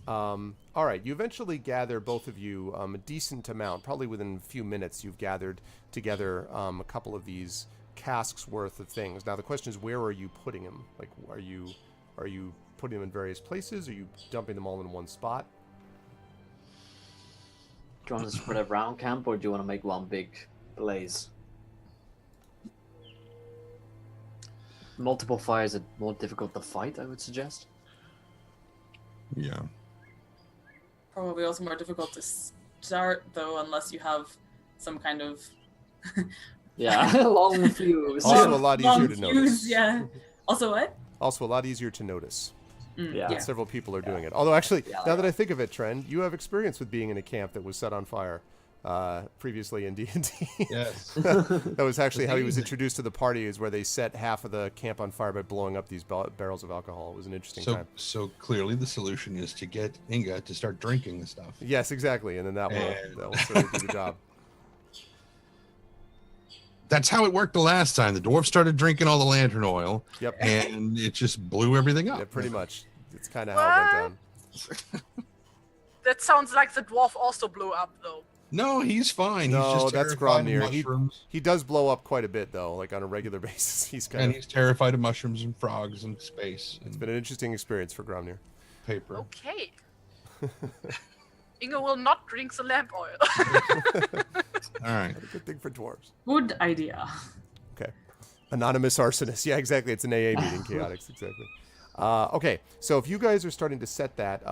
All right, you eventually gather, both of you, a decent amount. Probably within a few minutes, you've gathered together a couple of these casks worth of things. Now the question is, where are you putting them? Like, are you putting them in various places? Are you dumping them all in one spot? Do you want to spread it around camp, or do you want to make one big blaze? Multiple fires are more difficult to fight, I would suggest. Yeah. Probably also more difficult to start, though, unless you have some kind of long fuse. Also a lot easier to notice. Yeah. Also what? Also a lot easier to notice. Yeah. Several people are doing it. Although, actually, now that I think of it, Trend, you have experience with being in a camp that was set on fire. previously in D&D. Yes. That was actually how he was Amazing. introduced to the party, is where they set half of the camp on fire by blowing up these barrels of alcohol. It was an interesting time. So clearly the solution is to get Inga to start drinking the stuff. Yes, exactly, and then that will certainly do the job. That's how it worked the last time. The dwarf started drinking all the lantern oil, Yep. and it just blew everything up. Yeah, pretty much. It's kind of how it went down. That sounds like the dwarf also blew up, though. No, he's fine. No, he's just that's terrified of Gromnir. mushrooms. He does blow up quite a bit, though, like on a regular basis. He's kind And of. he's terrified of mushrooms and frogs and space It's and been an interesting experience for Gromnir. paper. Okay. Inga will not drink the lamp oil. All right. Not a good thing for dwarves. Good idea. Okay. Anonymous arsonist. Yeah, exactly. It's an AA meeting, Chaotix. Exactly. Okay, so if you guys are starting to set that,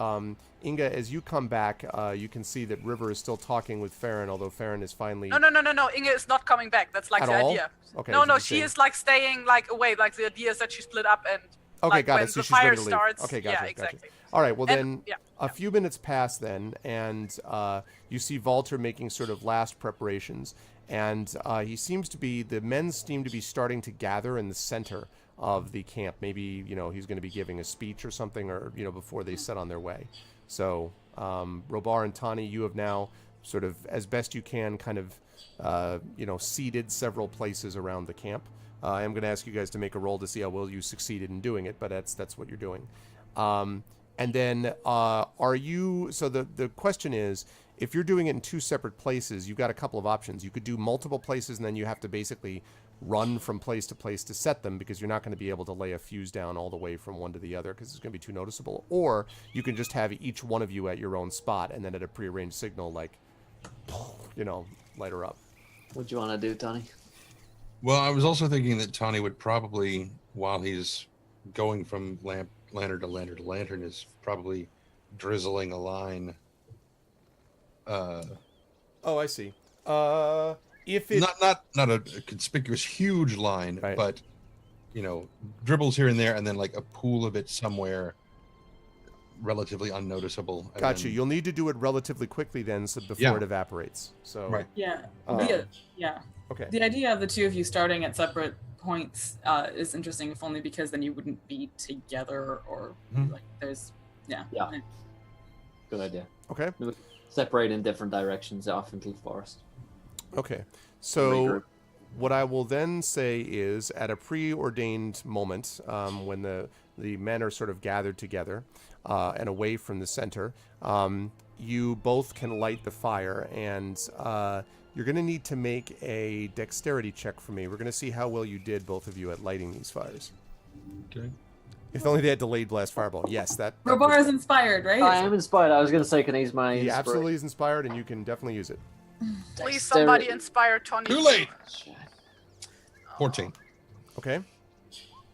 Inga, as you come back, you can see that River is still talking with Farron, although Farron is finally... No. Inga is not coming back. That's like At the all? idea. Okay, No, that's what you're she saying. is like staying like away. Like the idea is that she split up and Okay, like got when it. So the she's ready fire to leave. starts. Okay, gotcha, yeah, gotcha. exactly. All right, well And- then, yeah, a few minutes pass then, and you see Walter making sort of last preparations, and the men seem to be starting to gather in the center of the camp. Maybe, he's going to be giving a speech or something, or, before they set on their way. So, Robar and Tani, you have now sort of, as best you can, kind of, seeded several places around the camp. I am going to ask you guys to make a roll to see how well you succeeded in doing it, but that's what you're doing. And then, so the question is, if you're doing it in two separate places, you've got a couple of options. You could do multiple places, and then you have to basically run from place to place to set them, because you're not going to be able to lay a fuse down all the way from one to the other, because it's going to be too noticeable. Or you can just have each one of you at your own spot, and then at a prearranged signal, like, light her up. What do you want to do, Tony? Well, I was also thinking that Tani would probably, while he's going from lantern to lantern to lantern, is probably drizzling a line. Oh, I see. If it Not a conspicuous huge line, Right. but dribbles here and there, and then like a pool of it somewhere relatively unnoticeable. and Gotcha. then- You'll need to do it relatively quickly then, so before Yeah. it evaporates. So Right. Yeah. Uh, Yeah. Okay. The idea of the two of you starting at separate points is interesting, if only because then you wouldn't be together, or Mhm. like there's Yeah. Good idea. Okay. Separate in different directions off into the forest. Okay. So Regroup. what I will then say is, at a preordained moment, when the men are sort of gathered together and away from the center, you both can light the fire, and you're going to need to make a dexterity check for me. We're going to see how well you did, both of you, at lighting these fires. Okay. If only they had delayed blast fireball. Yes, that Robar is inspired, right? I am inspired. I was going to say, can I use my he inspiration? absolutely is inspired, and you can definitely use it. Please, somebody inspire Tony. Too late. 14. Okay.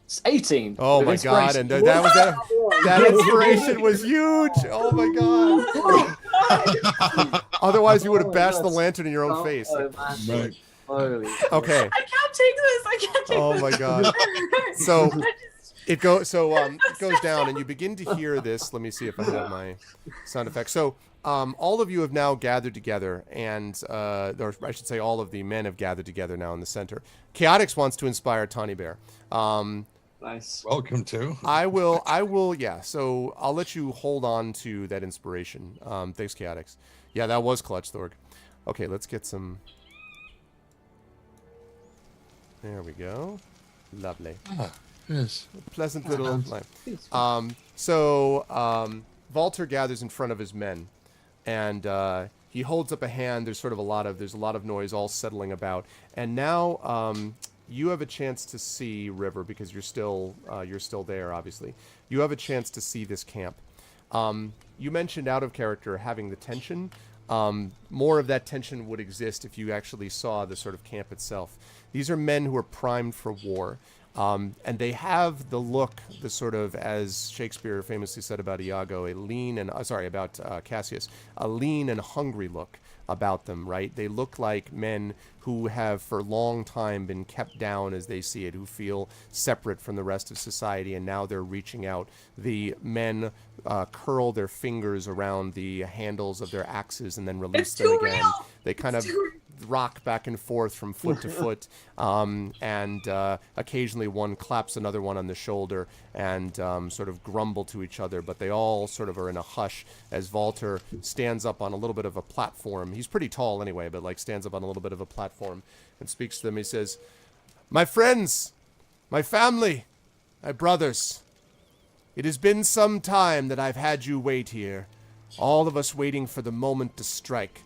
It's 18. Oh With my god! inspiration. And that inspiration was huge. Oh my god! Otherwise, you would have bashed the lantern in your own face. Oh, man. Right. Holy. Okay. I can't take this. I can't take Oh this. my god. So it goes. So it goes down, and you begin to hear this. Let me see if I have my sound effects. So all of you have now gathered together, and or I should say, all of the men have gathered together now in the center. Chaotix wants to inspire Tawny Bear. Nice. Welcome to. I will. Yeah. So I'll let you hold on to that inspiration. Thanks, Chaotix. Yeah, that was clutch, Thorg. Okay, let's get some. There we go. Lovely. Yes. Pleasant little line. Walter gathers in front of his men, and he holds up a hand. There's a lot of noise all settling about, and now you have a chance to see, River, because you're still there, obviously. You have a chance to see this camp. You mentioned out of character having the tension. More of that tension would exist if you actually saw the sort of camp itself. These are men who are primed for war. And they have the look, the sort of, as Shakespeare famously said about Iago, about Cassius, a lean and hungry look about them, right? They look like men who have for a long time been kept down as they see it, who feel separate from the rest of society, and now they're reaching out. The men curl their fingers around the handles of their axes and then release them again. Real. They kind of rock back and forth from foot to foot, and occasionally one claps another one on the shoulder and sort of grumble to each other, but they all sort of are in a hush as Walter stands up on a little bit of a platform. He's pretty tall anyway, but like stands up on a little bit of a platform and speaks to them. He says, "My friends, my family, my brothers, it has been some time that I've had you wait here, all of us waiting for the moment to strike.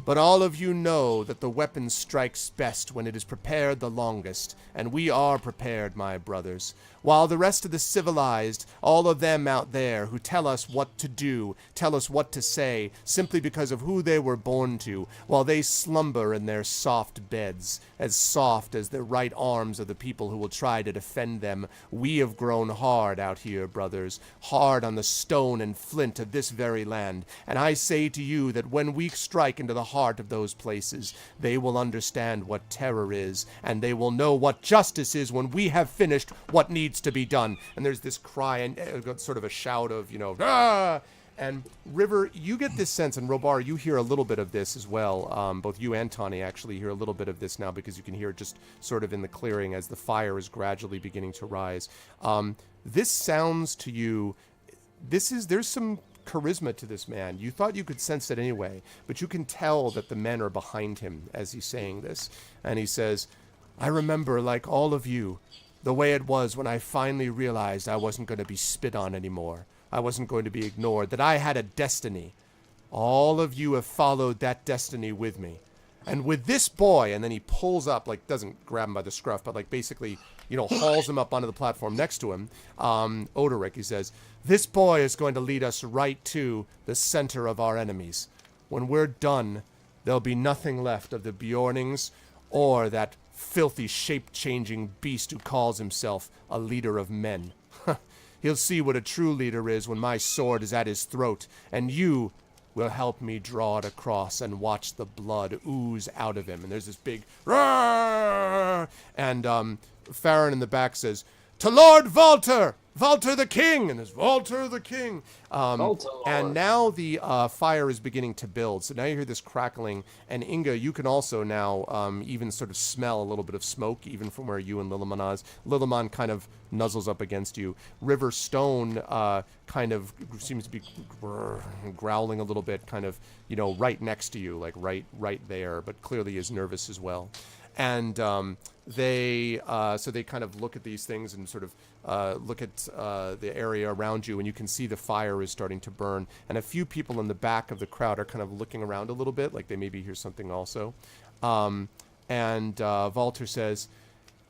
But all of you know that the weapon strikes best when it is prepared the longest, and we are prepared, my brothers. While the rest of the civilized, all of them out there who tell us what to do, tell us what to say, simply because of who they were born to, while they slumber in their soft beds, as soft as the right arms of the people who will try to defend them, we have grown hard out here, brothers, hard on the stone and flint of this very land. And I say to you that when we strike into the heart of those places, they will understand what terror is, and they will know what justice is when we have finished what needs to be done." And there's this cry and sort of a shout of, "Ah!" And River, you get this sense, and Robar, you hear a little bit of this as well. Both you and Tawny actually hear a little bit of this now, because you can hear it just sort of in the clearing as the fire is gradually beginning to rise. This sounds to you, there's some charisma to this man. You thought you could sense it anyway, but you can tell that the men are behind him as he's saying this. And he says, "I remember, like all of you, the way it was when I finally realized I wasn't going to be spit on anymore. I wasn't going to be ignored, that I had a destiny. All of you have followed that destiny with me. And with this boy," and then he pulls up, like doesn't grab him by the scruff, but like basically, hauls him up onto the platform next to him, Odoric, he says, "This boy is going to lead us right to the center of our enemies. When we're done, there'll be nothing left of the Bjornings or that filthy shape-changing beast who calls himself a leader of men. He'll see what a true leader is when my sword is at his throat, and you will help me draw it across and watch the blood ooze out of him." And there's this big roar, and Farron in the back says, "To Lord Walter! Walter the King!" And there's Walter the King. And now the fire is beginning to build. So now you hear this crackling. And Inga, you can also now even sort of smell a little bit of smoke, even from where you and Liliman is. Liliman kind of nuzzles up against you. River Stone kind of seems to be growling a little bit, kind of, right next to you, like right there, but clearly is nervous as well. And they kind of look at these things and sort of look at the area around you, and you can see the fire is starting to burn. And a few people in the back of the crowd are kind of looking around a little bit, like they maybe hear something also. And Walter says,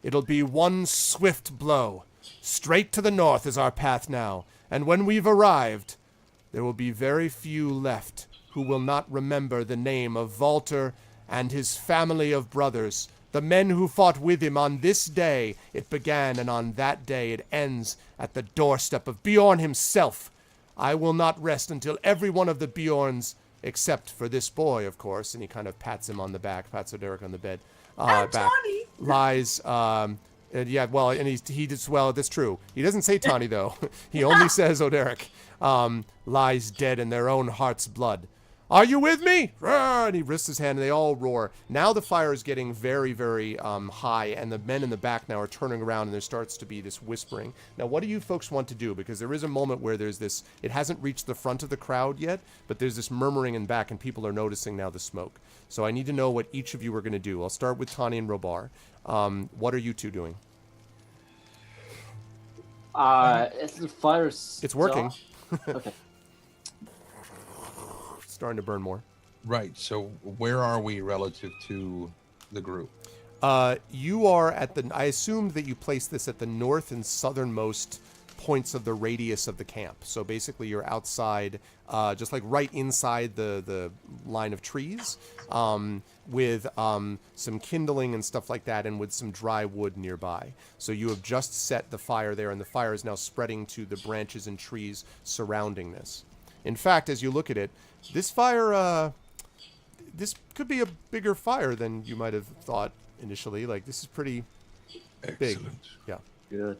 "It'll be one swift blow. Straight to the north is our path now. And when we've arrived, there will be very few left who will not remember the name of Walter and his family of brothers, the men who fought with him on this day it began, and on that day it ends at the doorstep of Bjorn himself. I will not rest until every one of the Bjorns, except for this boy, of course," and he kind of pats him on the back, pats Oderic on the bed, back, lies, yeah, well, and he did, well, that's true. He doesn't say Tawny, though. He only says Oderic, lies dead in their own heart's blood. "Are you with me?" And he wrists his hand, and they all roar. Now the fire is getting very, very high, and the men in the back now are turning around, and there starts to be this whispering. Now, what do you folks want to do? Because there is a moment where there's this, it hasn't reached the front of the crowd yet, but there's this murmuring in back, and people are noticing now the smoke. So I need to know what each of you are going to do. I'll start with Tawny and Robar. What are you two doing? The fire's... It's working. Okay. Starting to burn more. Right. So where are we relative to the group? You are at the, I assumed that you placed this at the north and southernmost points of the radius of the camp. So basically you're outside, just like right inside the line of trees, with some kindling and stuff like that, and with some dry wood nearby. So you have just set the fire there, and the fire is now spreading to the branches and trees surrounding this. In fact, as you look at it, this fire, this could be a bigger fire than you might have thought initially. Like, this is pretty big. Excellent. Yeah. Good.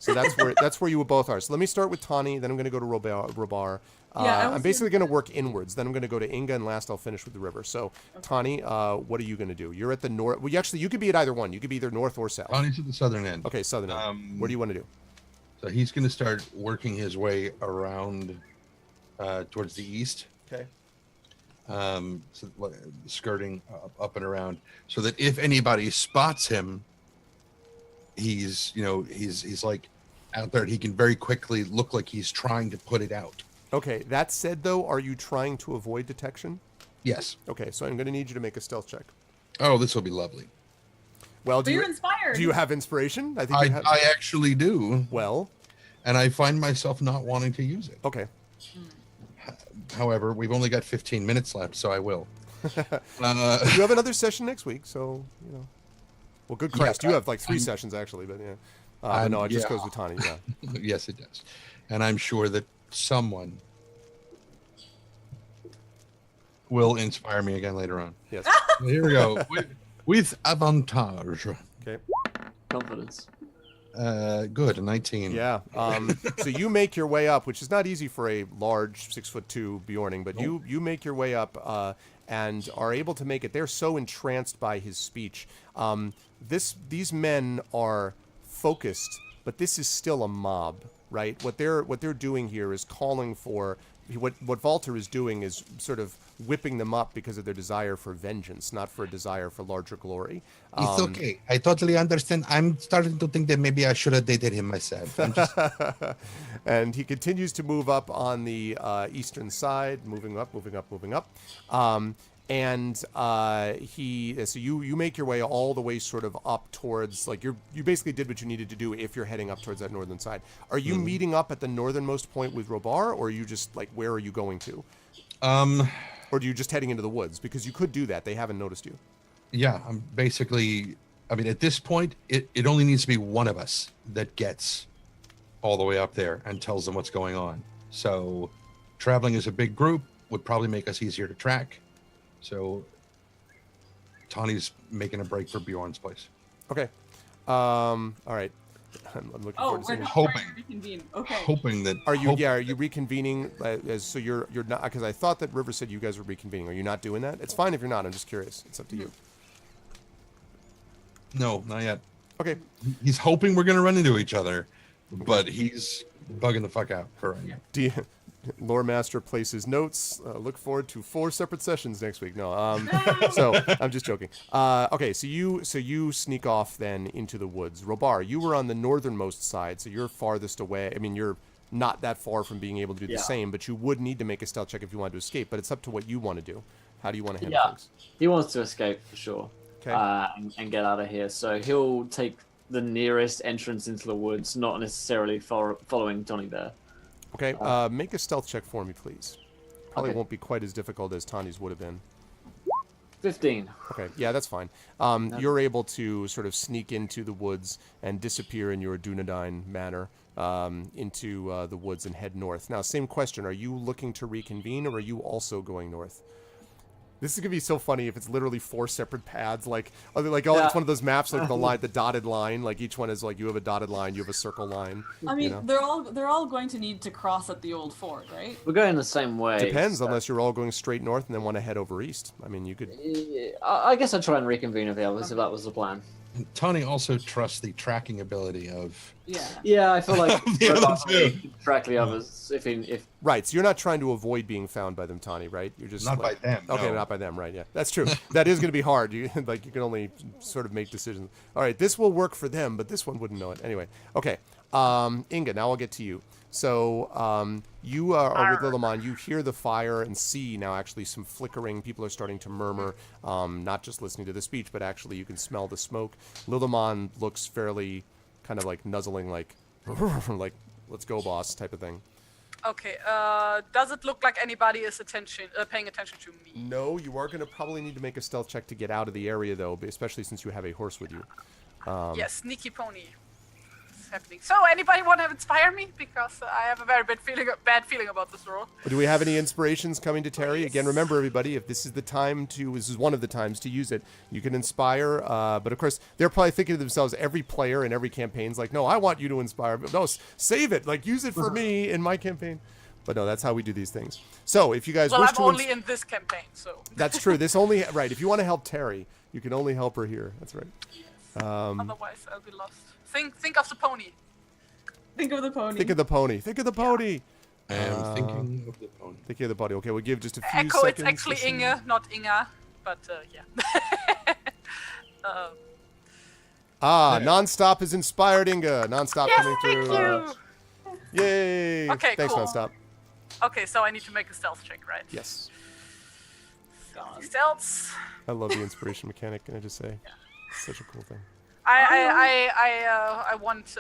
So that's where you both are. So let me start with Tani, then I'm going to go to Robar. I'm basically going to work inwards. Then I'm going to go to Inga, and last I'll finish with the river. So, Tani, what are you going to do? You're at the north. Well, you could be at either one. You could be either north or south. Tani's at the southern end. Okay, southern end. What do you want to do? So he's going to start working his way around towards the east. Okay. So skirting up and around, so that if anybody spots him, he's like out there. He can very quickly look like he's trying to put it out. Okay. That said, though, are you trying to avoid detection? Yes. Okay. So I'm going to need you to make a stealth check. Oh, this will be lovely. Well, But you're inspired. do you have inspiration? I think you have. I actually do. Well. And I find myself not wanting to use it. Okay. However, we've only got 15 minutes left, so I will. You have another session next week, so Well, good Christ, you have like 3 sessions actually, but yeah. But no, it just goes with Tani. Yeah. Yes, it does. And I'm sure that someone will inspire me again later on. Yes. Here we go. With avantage. Okay. Confidence. Good, a 19. Yeah. So you make your way up, which is not easy for a large 6'2" Bjorning, but you make your way up and are able to make it. They're so entranced by his speech. These men are focused, but this is still a mob, right? What they're doing here is calling for what Walter is doing is sort of whipping them up because of their desire for vengeance, not for a desire for larger glory. It's okay. I totally understand. I'm starting to think that maybe I should have dated him myself. And he continues to move up on the eastern side, moving up. So you make your way all the way sort of up towards, like, you basically did what you needed to do if you're heading up towards that northern side. Are you meeting up at the northernmost point with Robar, or are you just like, where are you going to? Or are you just heading into the woods? Because you could do that. They haven't noticed you. Yeah, I'm basically, I mean, at this point, it only needs to be one of us that gets all the way up there and tells them what's going on. So traveling as a big group would probably make us easier to track. So Tani's making a break for Bjorn's place. Okay. All right. I'm looking forward to we're seeing not hoping. trying to reconvene. Okay. Hoping that Are you reconvening so you're not, because I thought that River said you guys were reconvening. Are you not doing that? It's fine if you're not. I'm just curious. It's up to you. No, not yet. Okay. He's hoping we're gonna run into each other, but he's bugging the fuck out for right now. Lore Master places notes. Look forward to 4 separate sessions next week. No, so I'm just joking. Okay, so you sneak off then into the woods. Robar, you were on the northernmost side, so you're farthest away. I mean, you're not that far from being able to do the same, but you would need to make a stealth check if you wanted to escape. But it's up to what you want to do. How do you want to handle things? He wants to escape for sure. Okay. And get out of here. So he'll take the nearest entrance into the woods, not necessarily following Johnny there. Okay, make a stealth check for me, please. Probably won't be quite as difficult as Tani's would have been. 15. Okay, yeah, that's fine. You're able to sort of sneak into the woods and disappear in your Dunedain manner into the woods and head north. Now, same question. Are you looking to reconvene, or are you also going north? This is gonna be so funny if it's literally 4 separate paths, it's one of those maps, like the dotted line. Like each one is like, you have a dotted line, you have a circle line. I mean, they're all going to need to cross at the old fort, right? We're going the same way. Depends, unless you're all going straight north and then want to head over east. I mean, you could. I guess I'd try and reconvene with the others if that was the plan. And Tani also trusts the tracking ability of. Yeah, I feel like The other two. track the others if Right, so you're not trying to avoid being found by them, Tani, right? You're just Not by them, Okay, no. not by them, right? Yeah, that's true. That is going to be hard. You can only sort of make decisions. All right, this will work for them, but this one wouldn't know it anyway. Okay, Inga, now I'll get to you. So you are with Lilliman. You hear the fire and see now actually some flickering. People are starting to murmur, not just listening to the speech, but actually you can smell the smoke. Lilliman looks fairly kind of like nuzzling, like, like, let's go, boss, type of thing. Okay. Does it look like anybody is paying attention to me? No, you are going to probably need to make a stealth check to get out of the area, though, especially since you have a horse with you. Yes, sneaky pony. It's happening. So, anybody want to inspire me? Because I have a very bad feeling about this role. Do we have any inspirations coming to Terry? Please. Again, remember, everybody, if this is one of the times to use it, you can inspire. But of course, they're probably thinking to themselves, every player in every campaign's like, no, I want you to inspire. But no, save it. Like, use it for me in my campaign. But no, that's how we do these things. So if you guys Well, wish I'm to... only in this campaign, so... That's true. Right. If you want to help Terry, you can only help her here. That's right. Otherwise, I'll be lost. Think of the pony. Think of the pony. Think of the pony. Think of the pony. I am thinking of the pony. Thinking of the pony. Okay, we'll give just a few Echo, seconds. it's actually Inge, not Inga. But, yeah. Nonstop has inspired Inge. Nonstop Yes, coming through. thank you! Yay! Okay, Thanks, cool. Nonstop. Okay, so I need to make a stealth check, right? Yes. Stealth. I love the inspiration mechanic, can I just say? It's such a cool thing. I want,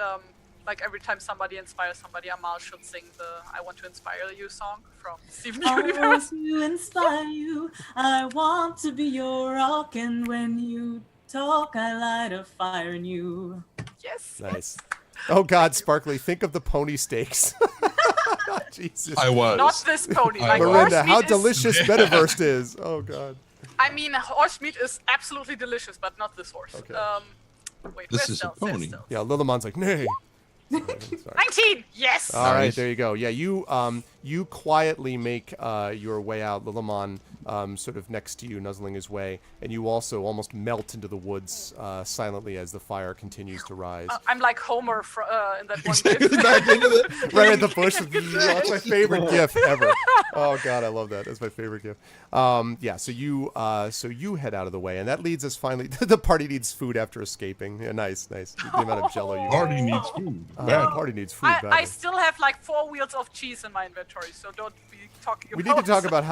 like every time somebody inspires somebody, Amal should sing the I Want to Inspire You song from Steven I Universe. want to inspire you. I want to be your rock, and when you talk, I light a fire in you. Yes. Nice. Oh God, Sparkly, think of the pony steaks. Jesus. I was. Not this pony. Like Miranda, horse how meat is, delicious Metaverse is. Oh God. I mean, horse meat is absolutely delicious, but not this horse. Okay. Wait, This where's is a stealth? There's pony. stealth. Yeah, Lilymon's like, nay. Sorry. 19! Yes! All right, Nice. there you go. Yeah, you quietly make your way out, Lilymon sort of next to you, nuzzling his way, and you also almost melt into the woods silently as the fire continues to rise. I'm like Homer in that one Exactly, gif. back into the Right at the bush. That's my favorite GIF ever. Oh God, I love that. That's my favorite GIF. Yeah. So you head out of the way, and that leads us finally. The party needs food after escaping. Yeah, nice. The amount of Jello you. party needs food. Party needs food. I badly. still have like 4 wheels of cheese in my inventory, so don't be talking We about need to talk about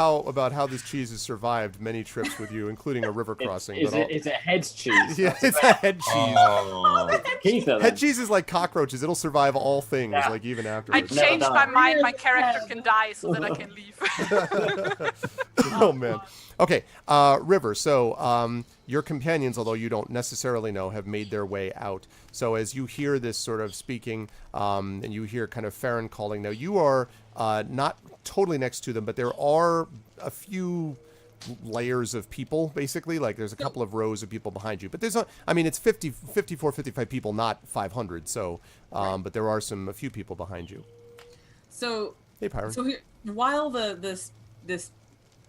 how this cheese has survived many trips with you, including a river crossing. Is it head cheese? Yeah, it's a head cheese. Oh. Keith, Head cheese is like cockroaches. It'll survive all things, Yeah. like even I afterwards. Never changed done. my mind. My character can die so that I can leave. Oh man. Okay, River. So your companions, although you don't necessarily know, have made their way out. So as you hear this sort of speaking, and you hear kind of Farron calling. Now you are not totally next to them, but there are a few layers of people, basically. Like there's a couple of rows of people behind you, but there's it's 54, 55 people, not 500. So, but there are a few people behind you. So Hey, Pyron. So here, while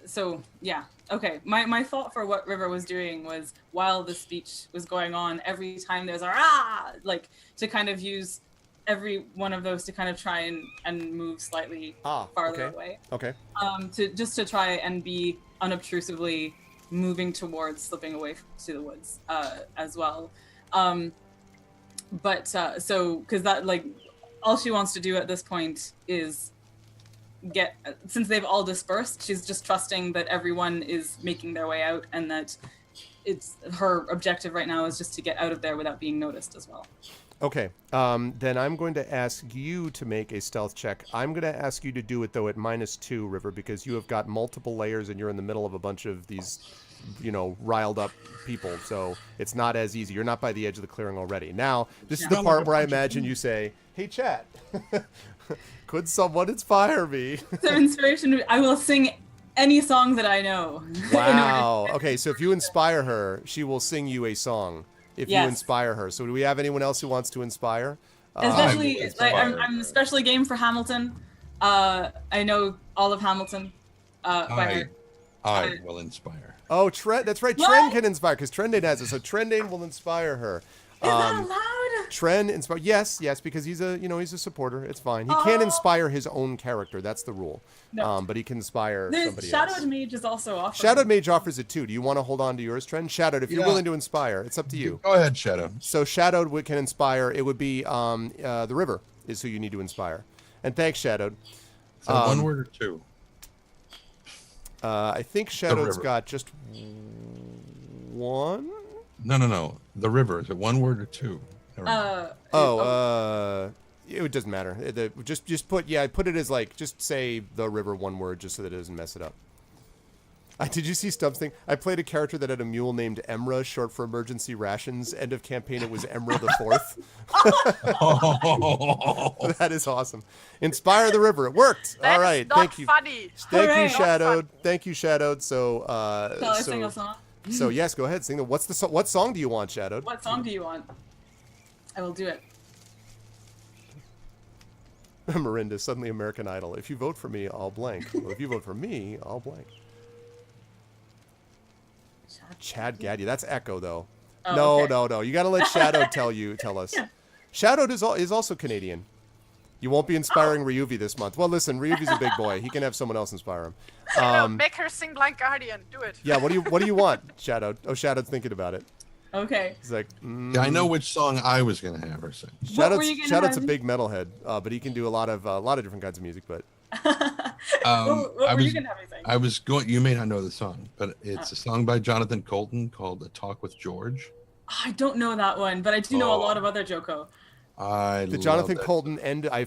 so yeah, okay. My thought for what River was doing was while the speech was going on, every time there's a like to kind of use every one of those to kind of try and move slightly farther away. Okay. To try and be unobtrusively moving towards slipping away to the woods as well. So because that like all she wants to do at this point is since they've all dispersed, she's just trusting that everyone is making their way out and that it's her objective right now is just to get out of there without being noticed as well. Okay, then I'm going to ask you to make a stealth check. I'm going to ask you to do it, though, at -2, River, because you have got multiple layers and you're in the middle of a bunch of these, riled up people. So it's not as easy. You're not by the edge of the clearing already. Now, this is the part where I imagine you say, hey, chat, could someone inspire me? So inspiration, I will sing any song that I know. Wow. Okay, so if you inspire her, she will sing you a song. If you inspire her. So do we have anyone else who wants to inspire? Especially, I'm especially game for Hamilton. I know all of Hamilton by heart. I will inspire. Oh, that's right. What? Tren can inspire because Trendane has it. So Trendane will inspire her. Is that allowed? Tren inspire. Yes, because he's a supporter. It's fine. He can't inspire his own character. That's the rule. No. But he can inspire somebody Shadowed else. Mage is also offered. Shadowed Mage offers it too. Do you want to hold on to yours, Tren? Shadowed, if you're willing to inspire, it's up to you. Go ahead, Shadow. So Shadowed can inspire. It would be the River is who you need to inspire. And thanks, Shadowed. So one word or two? I think Shadowed's got just one. No. The river. Is it one word or two? It doesn't matter. Just put it as like, just say the river one word just so that it doesn't mess it up. Did you see Stump's thing? I played a character that had a mule named Emra, short for emergency rations. End of campaign, it was Emra the Fourth. That is awesome. Inspire the river. It worked. That's all right. not Thank you. funny. Thank Hooray. you, Shadowed. Thank you, Shadowed. So, Shall I sing a song? So yes, go ahead. Sing the. What song do you want, Shadowed? What song do you want? I will do it. Mirinda, suddenly American Idol. If you vote for me, I'll blank. Well, if you vote for me, I'll blank. Chad Gaddy. That's Echo, though. Oh, no, okay. no. You got to let Shadowed tell us. Yeah. Shadowed is also Canadian. You won't be inspiring Ryuvi this month. Well, listen, Ryuvi's a big boy. He can have someone else inspire him. No, make her sing Blind Guardian. Do it. Yeah, what do you want, Shadowed? Oh, Shadowed's thinking about it. Okay. He's like, Yeah, I know which song I was gonna have her sing. What were you gonna Shadowed's have? a big metalhead, but he can do a lot of different kinds of music. But What were you gonna have me sing? I was going. You may not know the song, but it's a song by Jonathan Colton called "A Talk with George." I don't know that one, but I do know a lot of other Joko. the Jonathan Colton end. I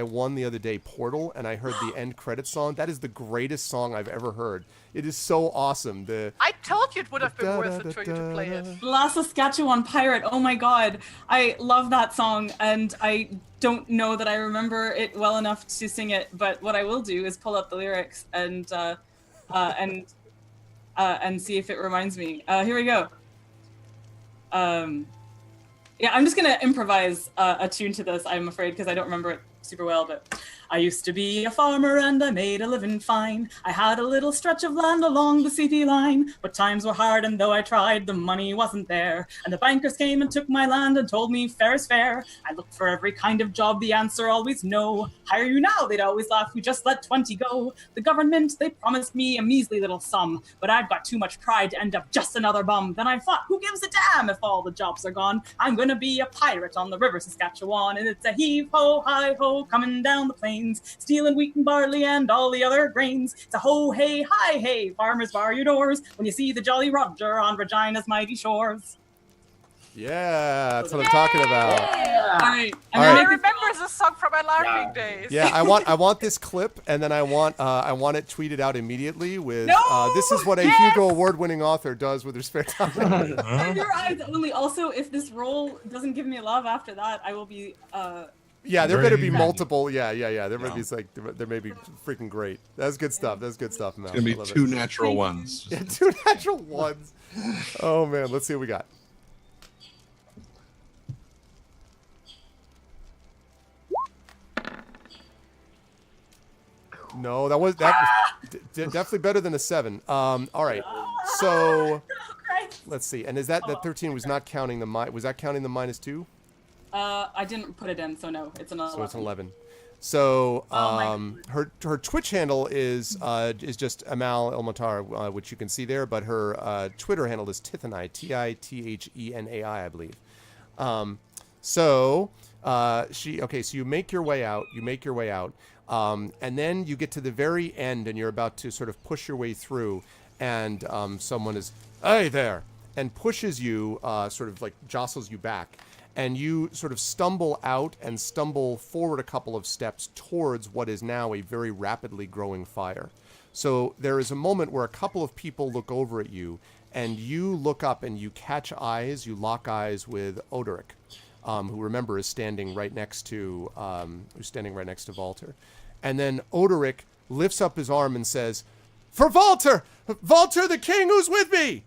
won the other day Portal, and I heard the end credit song. That is the greatest song I've ever heard. It is so awesome. I told you it would have been worth it for you to play it. La Saskatchewan Pirate. Oh my god. I love that song, and I don't know that I remember it well enough to sing it, but what I will do is pull up the lyrics and see if it reminds me. Here we go. Yeah, I'm just gonna improvise a tune to this, I'm afraid, because I don't remember it super well, but I used to be a farmer and I made a living fine. I had a little stretch of land along the city line, but times were hard and though I tried, the money wasn't there. And the bankers came and took my land and told me fair is fair. I looked for every kind of job, the answer always no. Hire you now, they'd always laugh, we just let 20 go. The government, they promised me a measly little sum, but I've got too much pride to end up just another bum. Then I thought, who gives a damn if all the jobs are gone? I'm gonna be a pirate on the river Saskatchewan, and it's a heave-ho, hi-ho, coming down the plains, stealing wheat and barley and all the other grains. It's a ho, hey, hi, hey, farmers bar your doors when you see the Jolly Roger on Regina's mighty shores. Yeah, that's what I'm talking about. All right. I remember this song from my LARPing days. Yeah, I want this clip, and then I want it tweeted out immediately with this is what a Hugo Award-winning author does with her spare time. Your eyes only. Also, if this role doesn't give me love after that, I will be. Yeah, there better be multiple. Yeah. There may be there may be freaking great. That's good stuff. That's good stuff, Mel. It's gonna be two natural ones. Yeah, two natural ones. Oh man, let's see what we got. No, that was definitely better than a 7. All right, so let's see. And is that 13 was not counting the was that counting the -2? I didn't put it in, so no, it's an 11. So it's an 11. So her Twitch handle is just Amal Elmatar, which you can see there, but her Twitter handle is Tithenai, Tithenai, I believe. So you make your way out. And then you get to the very end, and you're about to sort of push your way through, and someone is, "Hey there," and pushes you, sort of like jostles you back, and you sort of stumble out and stumble forward a couple of steps towards what is now a very rapidly growing fire. So there is a moment where a couple of people look over at you, and you look up and you you lock eyes with Odoric. Who remember is standing right next to Valter, and then Odoric lifts up his arm and says, "For Valter, Valter the king, who's with me?"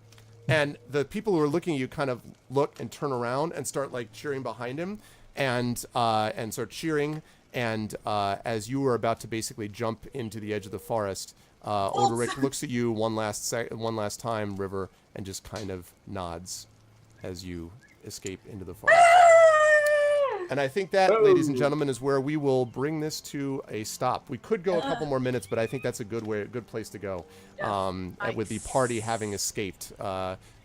And the people who are looking at you kind of look and turn around and start like cheering behind him, and start cheering. And as you are about to basically jump into the edge of the forest, Odoric looks at you one last time, River, and just kind of nods as you escape into the forest. And I think that, ladies and gentlemen, is where we will bring this to a stop. We could go a couple more minutes, but I think that's a good place to go. Yes. With the party having escaped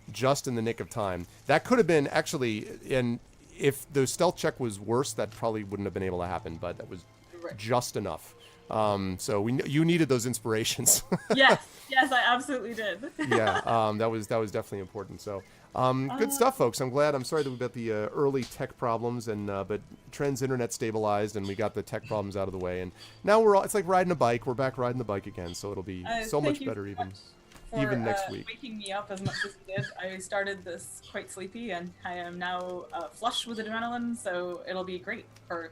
just in the nick of time. That could have been actually, and if the stealth check was worse, that probably wouldn't have been able to happen. But that was just enough So you needed those inspirations. Yes, I absolutely did. Yeah, that was definitely important. So, good stuff, folks. I'm glad. I'm sorry that we got the early tech problems, and but Trend's internet stabilized, and we got the tech problems out of the way, and now it's like riding a bike. We're back riding the bike again, so it'll be so much better even next week. Waking me up as much as you did. I started this quite sleepy, and I am now flush with adrenaline, so it'll be great for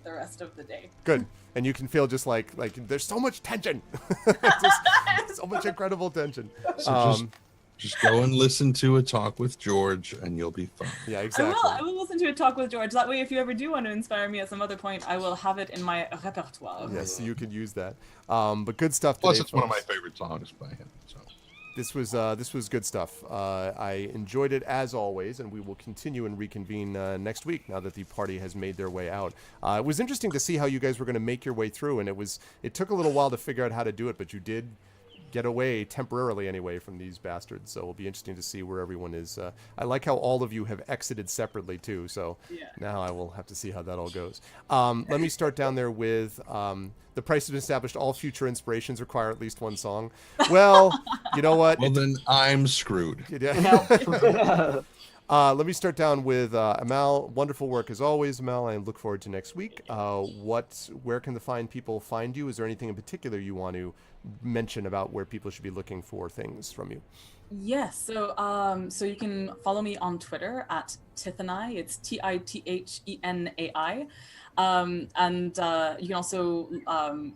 the rest of the day. Good. And you can feel just like there's so much tension. Just so much incredible tension. So just go and listen to a talk with George, and you'll be fine. Yeah, exactly. I will listen to a talk with George. That way, if you ever do want to inspire me at some other point, I will have it in my repertoire. Yes, you can use that. But good stuff. Plus, today, it's one of my folks. favorite songs by him. So. This was good stuff. I enjoyed it as always, and we will continue and reconvene next week now that the party has made their way out. It was interesting to see how you guys were going to make your way through, and it took a little while to figure out how to do it, but you did get away temporarily anyway from these bastards. So it'll be interesting to see where everyone is. I like how all of you have exited separately too. So now I will have to see how that all goes. Let me start down there with. The price has been established. All future inspirations require at least one song. Well, you know what? Well, then I'm screwed. Yeah. Let me start down with Amal. Wonderful work as always, Amal. I look forward to next week. Where can the fine people find you? Is there anything in particular you want to mention about where people should be looking for things from you? Yes, so you can follow me on Twitter at Tithenai. It's TITHENAI. And you can also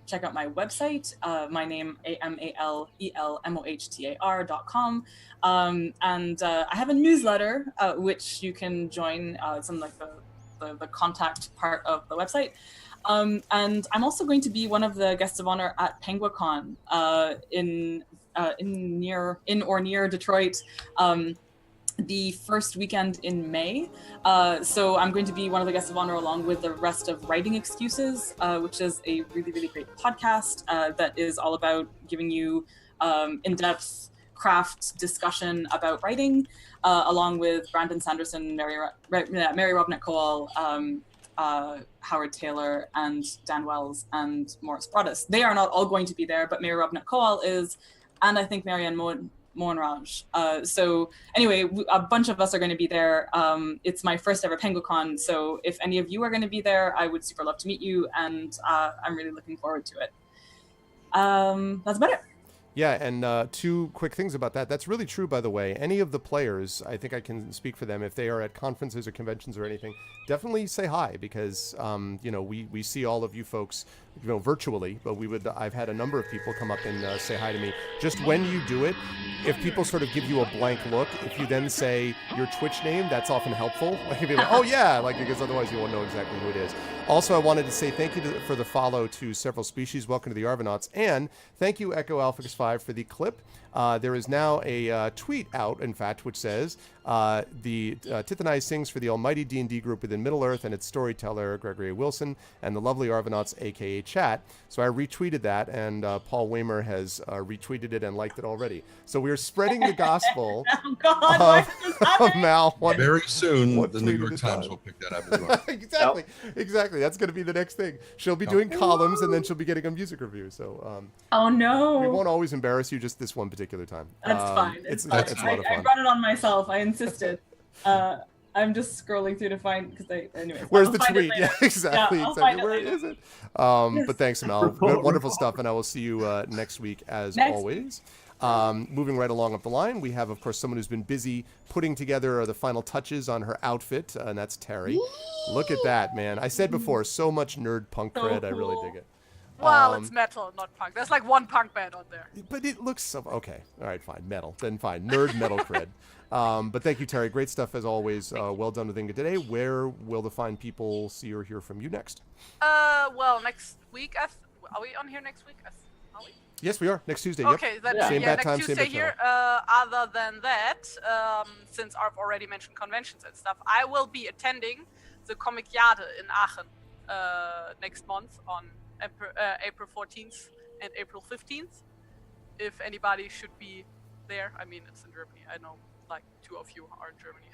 check out my website, my name, AMALELMOHTAR.com. And I have a newsletter, which you can join. It's in like the contact part of the website. And I'm also going to be one of the guests of honor at PenguaCon in or near Detroit. The first weekend in May. So I'm going to be one of the guests of honor along with the rest of Writing Excuses, which is a really, really great podcast that is all about giving you in-depth craft discussion about writing, along with Brandon Sanderson, Mary Robinette Cole, Howard Taylor, and Dan Wells, and Morris Broaddus. They are not all going to be there, but Mary Robinette Cole is, and I think Marianne Mohanraj. So anyway, a bunch of us are going to be there. It's my first ever PenguaCon, so if any of you are going to be there, I would super love to meet you, and I'm really looking forward to it. That's about it. Yeah, and two quick things about that. That's really true, by the way. Any of the players, I think I can speak for them, if they are at conferences or conventions or anything, definitely say hi, because we see all of you folks virtually, but I've had a number of people come up and say hi to me. Just when you do it, if people sort of give you a blank look, if you then say your Twitch name, that's often helpful. Like, if you're like, oh yeah, because otherwise you won't know exactly who it is. Also, I wanted to say thank you for the follow to several species. Welcome to the Arvanauts, and thank you Echo Alpha 5 for the clip. There is now a tweet out, in fact, which says the Tithenai sings for the almighty D&D group within Middle-earth and its storyteller Gregory Wilson and the lovely Arvanauts, aka Chat. So I retweeted that, and Paul Waymer has retweeted it and liked it already. So we're spreading the gospel of Mal. Very soon, the New York Times will pick that up as well. Exactly. That's going to be the next thing. She'll be doing columns, and then she'll be getting a music review. So, oh no, we won't always embarrass you. Just this one particular time. That's fine. It's a lot of fun. I brought it on myself. I insisted. I'm just scrolling through to find anyway. Where's the tweet? Yeah, exactly. Where is it? But thanks, Mel. Wonderful stuff, and I will see you next week as always. Moving right along up the line, we have, of course, someone who's been busy putting together the final touches on her outfit, and that's Terry. Look at that, man. I said before, so much nerd punk cred. Cool. I really dig it. Well, it's metal, not punk. There's like one punk band on there. But it looks so... Okay. All right, fine. Metal. Then fine. Nerd metal cred. But thank you, Terry. Great stuff as always. Well done with Inga today. Where will the fine people see or hear from you next? Well, next week. Are we on here next week? Are we? Yes, we are. Next Tuesday. Okay, yep. Same bad next time, Tuesday same bad here. Other than that, since I've already mentioned conventions and stuff, I will be attending the Comic Jade in Aachen next month on April 14th and April 15th. If anybody should be there, I mean, it's in Germany. I know like 2 of you are in Germany.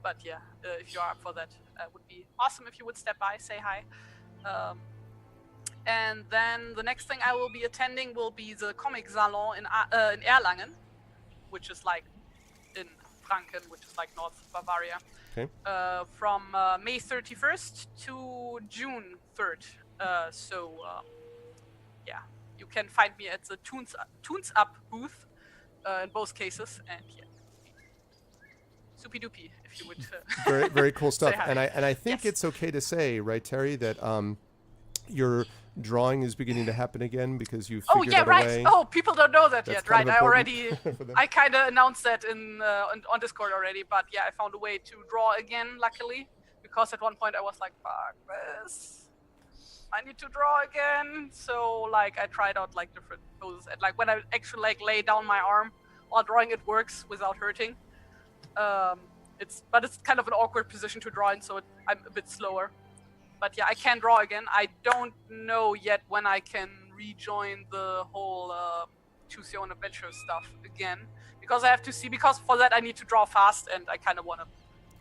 But yeah, if you are up for that, would be awesome if you would step by, say hi. And then the next thing I will be attending will be the Comic Salon in Erlangen, which is like in Franken, which is like North Bavaria. Okay. From May 31st to June 3rd. Yeah, you can find me at the Toons Up booth in both cases, and yeah, soupy doopy if you would. Very very cool stuff. Say hi. And I think Yes. it's okay to say, right, Terry, that your drawing is beginning to happen again because you figured Oh yeah, out a right. way. Oh, people don't know that That's yet, kind right? of I important already, for them. I kind of announced that on Discord already, but yeah, I found a way to draw again, luckily, because at one point I was like, fuck this, I need to draw again. So like I tried out like different poses, and like when I actually like lay down my arm while drawing, it works without hurting. It's kind of an awkward position to draw in, so I'm a bit slower. But yeah, I can draw again. I don't know yet when I can rejoin the whole choose your own adventure stuff again, because I have to see. Because for that I need to draw fast, and I kind of want to.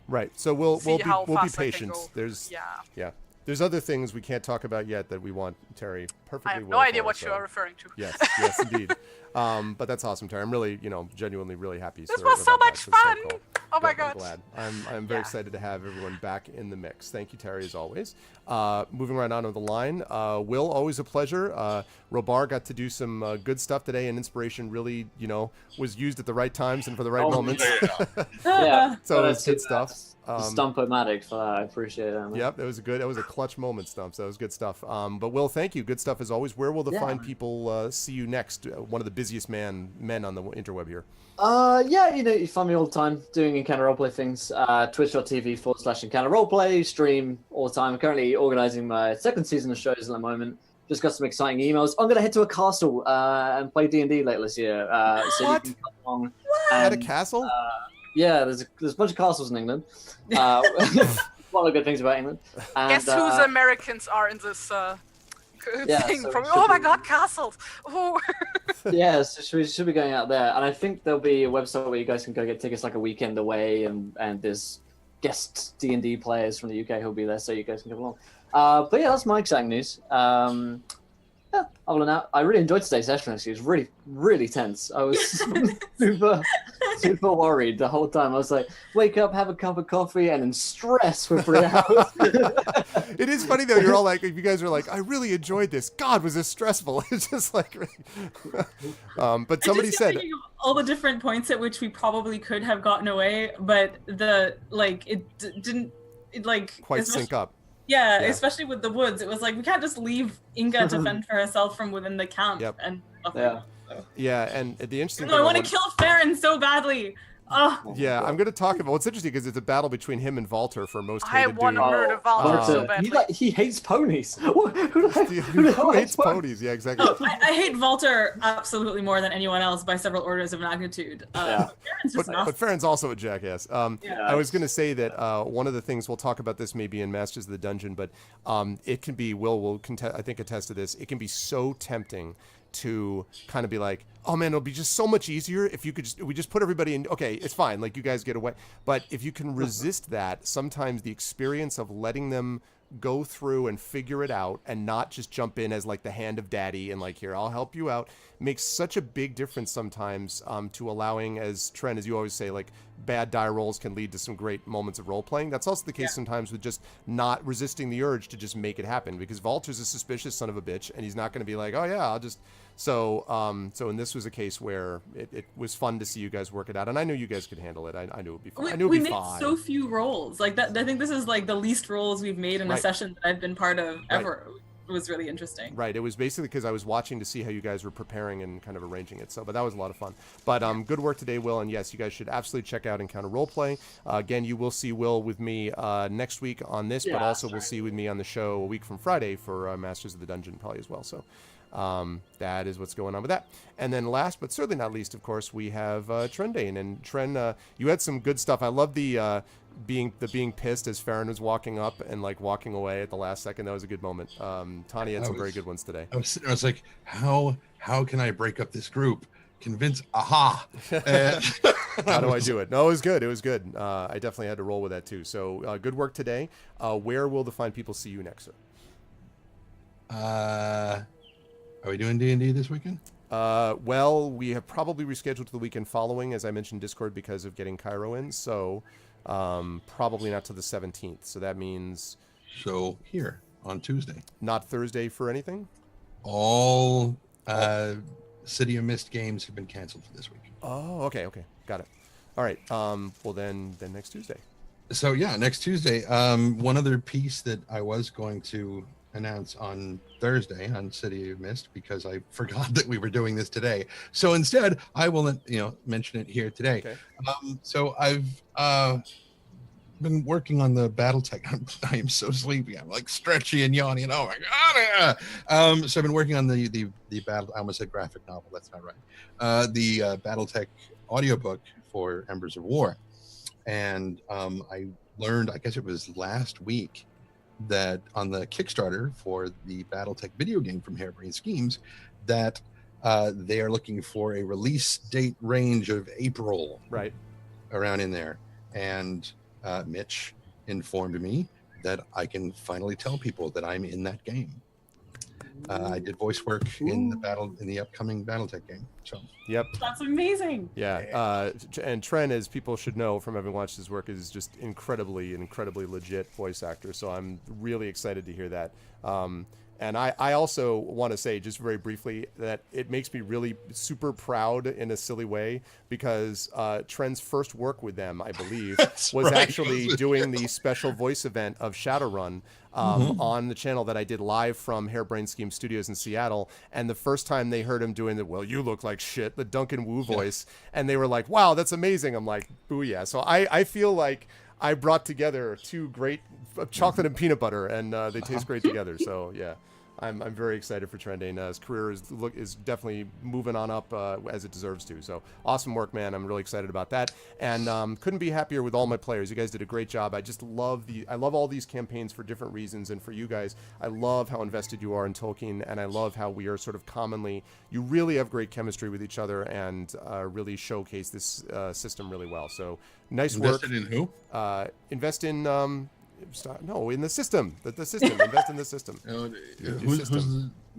Right. So we'll See be how we'll be fast I can patient. go. There's Yeah, there's other things we can't talk about yet that we want Terry perfectly. I have well no idea for, what so. you are referring to. Yes, yes, indeed. But that's awesome, Terry. I'm really, genuinely really happy. This sir, was so about much that. It's fun. cool. Oh my Good, I'm god. glad. I'm very Yeah. excited to have everyone back in the mix. Thank you, Terry, as always. Moving right on to the line. Will, always a pleasure. Robar got to do some good stuff today, and inspiration really, was used at the right times and for the right moments. Yeah, So but it's good stuff. Stump-o-matic for that. I appreciate that. Man. Yep, that was a clutch moment, Stump. So that was good stuff. But Will, thank you. Good stuff as always. Where will the fine people see you next? One of the busiest men on the interweb here. Yeah, you find me all the time doing Encounter Roleplay things. Twitch.tv/Encounter Roleplay, stream all the time. I'm currently organizing my second season of shows at the moment. Just got some exciting emails. I'm going to head to a castle and play D&D later this year. So What? you can come along. At a and, castle? Yeah, there's a bunch of castles in England. One of the good things about England. And, Guess who the Americans are in this yeah, thing? so From it should oh my be- god, castles! Ooh. Yeah, so we should be going out there, and I think there'll be a website where you guys can go get tickets like a weekend away, and there's guest D&D players from the UK who'll be there, so you guys can come along. But yeah, that's my exciting news. Yeah, other than that, I really enjoyed today's session. Actually, it was really, really tense. I was super worried the whole time. I was like, wake up, have a cup of coffee, and in stress for 3 hours. It is funny though. You're all like, if you guys are like, I really enjoyed this. God, was this stressful? It's just like, but somebody I just kept said, thinking of all the different points at which we probably could have gotten away, but didn't quite especially- sync up. Yeah, Yeah. especially with the woods, it was like we can't just leave Inga to fend for herself from within the camp. Yep. And Yeah. Yeah, and the interesting I thing. want to kill Farron so badly. Oh, Yeah, I'm going to talk about. What's interesting because it's a battle between him and Valter for most I hated want to dude. murder Valter so He, badly. he hates ponies. Who the Who hell hates ponies? Yeah, exactly. no, I hate Valter absolutely more than anyone else by several orders of magnitude. Yeah. Farron's just But Farron's also a jackass. Yeah. I was going to say that one of the things we'll talk about this maybe in Masters of the Dungeon, but it can be I think attest to this. It can be so tempting to kind of be like, oh man, it'll be just so much easier if we just put everybody in. Okay, it's fine. Like you guys get away. But if you can resist that, sometimes the experience of letting them go through and figure it out and not just jump in as like the hand of daddy and like, here, I'll help you out, makes such a big difference sometimes to allowing, as Trent, as you always say, like bad die rolls can lead to some great moments of role playing. That's also the case sometimes with just not resisting the urge to just make it happen, because Valter's a suspicious son of a bitch and he's not going to be like, oh yeah, I'll just. So and this was a case where it was fun to see you guys work it out, and I knew you guys could handle it. I knew it'd be fun. I knew we it'd be made fine. so few rolls. Like that, I think this is like the least rolls we've made in a Right. session that I've been part of ever. It was really interesting. Right. It was basically because I was watching to see how you guys were preparing and kind of arranging it. So, but that was a lot of fun. But good work today, Will. And yes, you guys should absolutely check out Encounter Roleplay. Again, you will see Will with me next week on this, but Yeah, also that's we'll right. see with me on the show a week from Friday for Masters of the Dungeon probably as well. So that is what's going on with that. And then last but certainly not least, of course, we have Trendane. And Tren, you had some good stuff. I love the being pissed as Farron was walking up and like walking away at the last second. That was a good moment. Tani had some very good ones today. I was sitting there, I was like, how can I break up this group? Convince, aha. How do I do it? No, it was good. It was good. I definitely had to roll with that too. So good work today. Where will the fine people see you next, sir? Are we doing D&D this weekend? Well, we have probably rescheduled to the weekend following, as I mentioned, Discord because of getting Cairo in. So probably not to the 17th. So that means So here on Tuesday. not Thursday for anything. All City of Mist games have been canceled for this week. Oh, okay, got it. All right. Well, then next Tuesday. So yeah, next Tuesday. One other piece that I was going to announce on Thursday on City of Mist because I forgot that we were doing this today. So instead, I will mention it here today. Okay. So I've been working on the BattleTech. I am so sleepy. I'm like stretchy and yawning. Oh my god! So I've been working on the battle. I almost said graphic novel. That's not right. The BattleTech audiobook for Embers of War, and I learned. I guess it was last week that on the Kickstarter for the BattleTech video game from Harebrained Schemes, that they are looking for a release date range of April, Right. around in there, and Mitch informed me that I can finally tell people that I'm in that game. I did voice work in the upcoming BattleTech game. So Yep. That's amazing. Yeah. And Tren, as people should know from having watched his work, is just incredibly legit voice actor. So I'm really excited to hear that. And I also want to say, just very briefly, that it makes me really super proud in a silly way because Tren's first work with them, I believe, was right. actually doing the special voice event of Shadowrun on the channel that I did live from Harebrained Scheme Studios in Seattle. And the first time they heard him doing the, well, you look like shit, the Duncan Wu voice, and they were like, wow, that's amazing. I'm like, booyah. So I feel like I brought together two great chocolate and peanut butter, and they taste great together. So, yeah. I'm very excited for Trending. His career is definitely moving on up as it deserves to. So awesome work, man. I'm really excited about that, and couldn't be happier with all my players. You guys did a great job. I just love all these campaigns for different reasons, and for you guys, I love how invested you are in Tolkien, and I love how we are sort of commonly. You really have great chemistry with each other, and really showcase this system really well. So nice work. invested in who? Invest in. No, in the system. The system. Invest in the system. Who's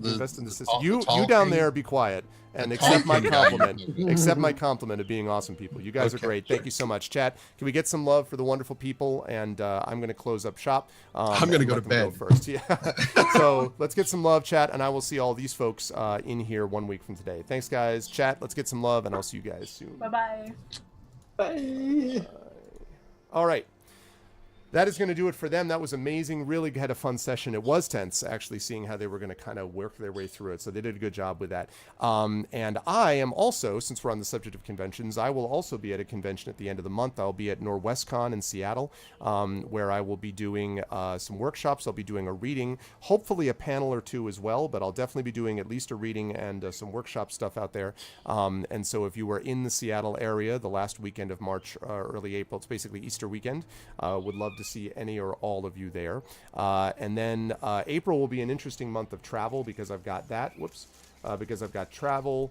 Invest in the system. the You tall down king? there, be quiet and The accept tall my king guy. compliment. Accept my compliment of being awesome people. You guys are Okay, great. Thank you so much, chat. Can we get some love for the wonderful people? And I'm going to close up shop. I'm going to go let to them bed first. Yeah. So let's get some love, chat, and I will see all these folks in here 1 week from today. Thanks, guys. Chat. Let's get some love, and I'll see you guys soon. Bye-bye. Bye. All right. That is going to do it for them. That was amazing. Really had a fun session. It was tense, actually, seeing how they were going to kind of work their way through it. So they did a good job with that. And I am also, since we're on the subject of conventions, I will also be at a convention at the end of the month. I'll be at NorwestCon in Seattle, where I will be doing some workshops. I'll be doing a reading, hopefully a panel or two as well, but I'll definitely be doing at least a reading and some workshop stuff out there. And so if you are in the Seattle area, the last weekend of March, early April, it's basically Easter weekend, would love to see any or all of you there. And then April will be an interesting month of travel because I've got that. Because I've got travel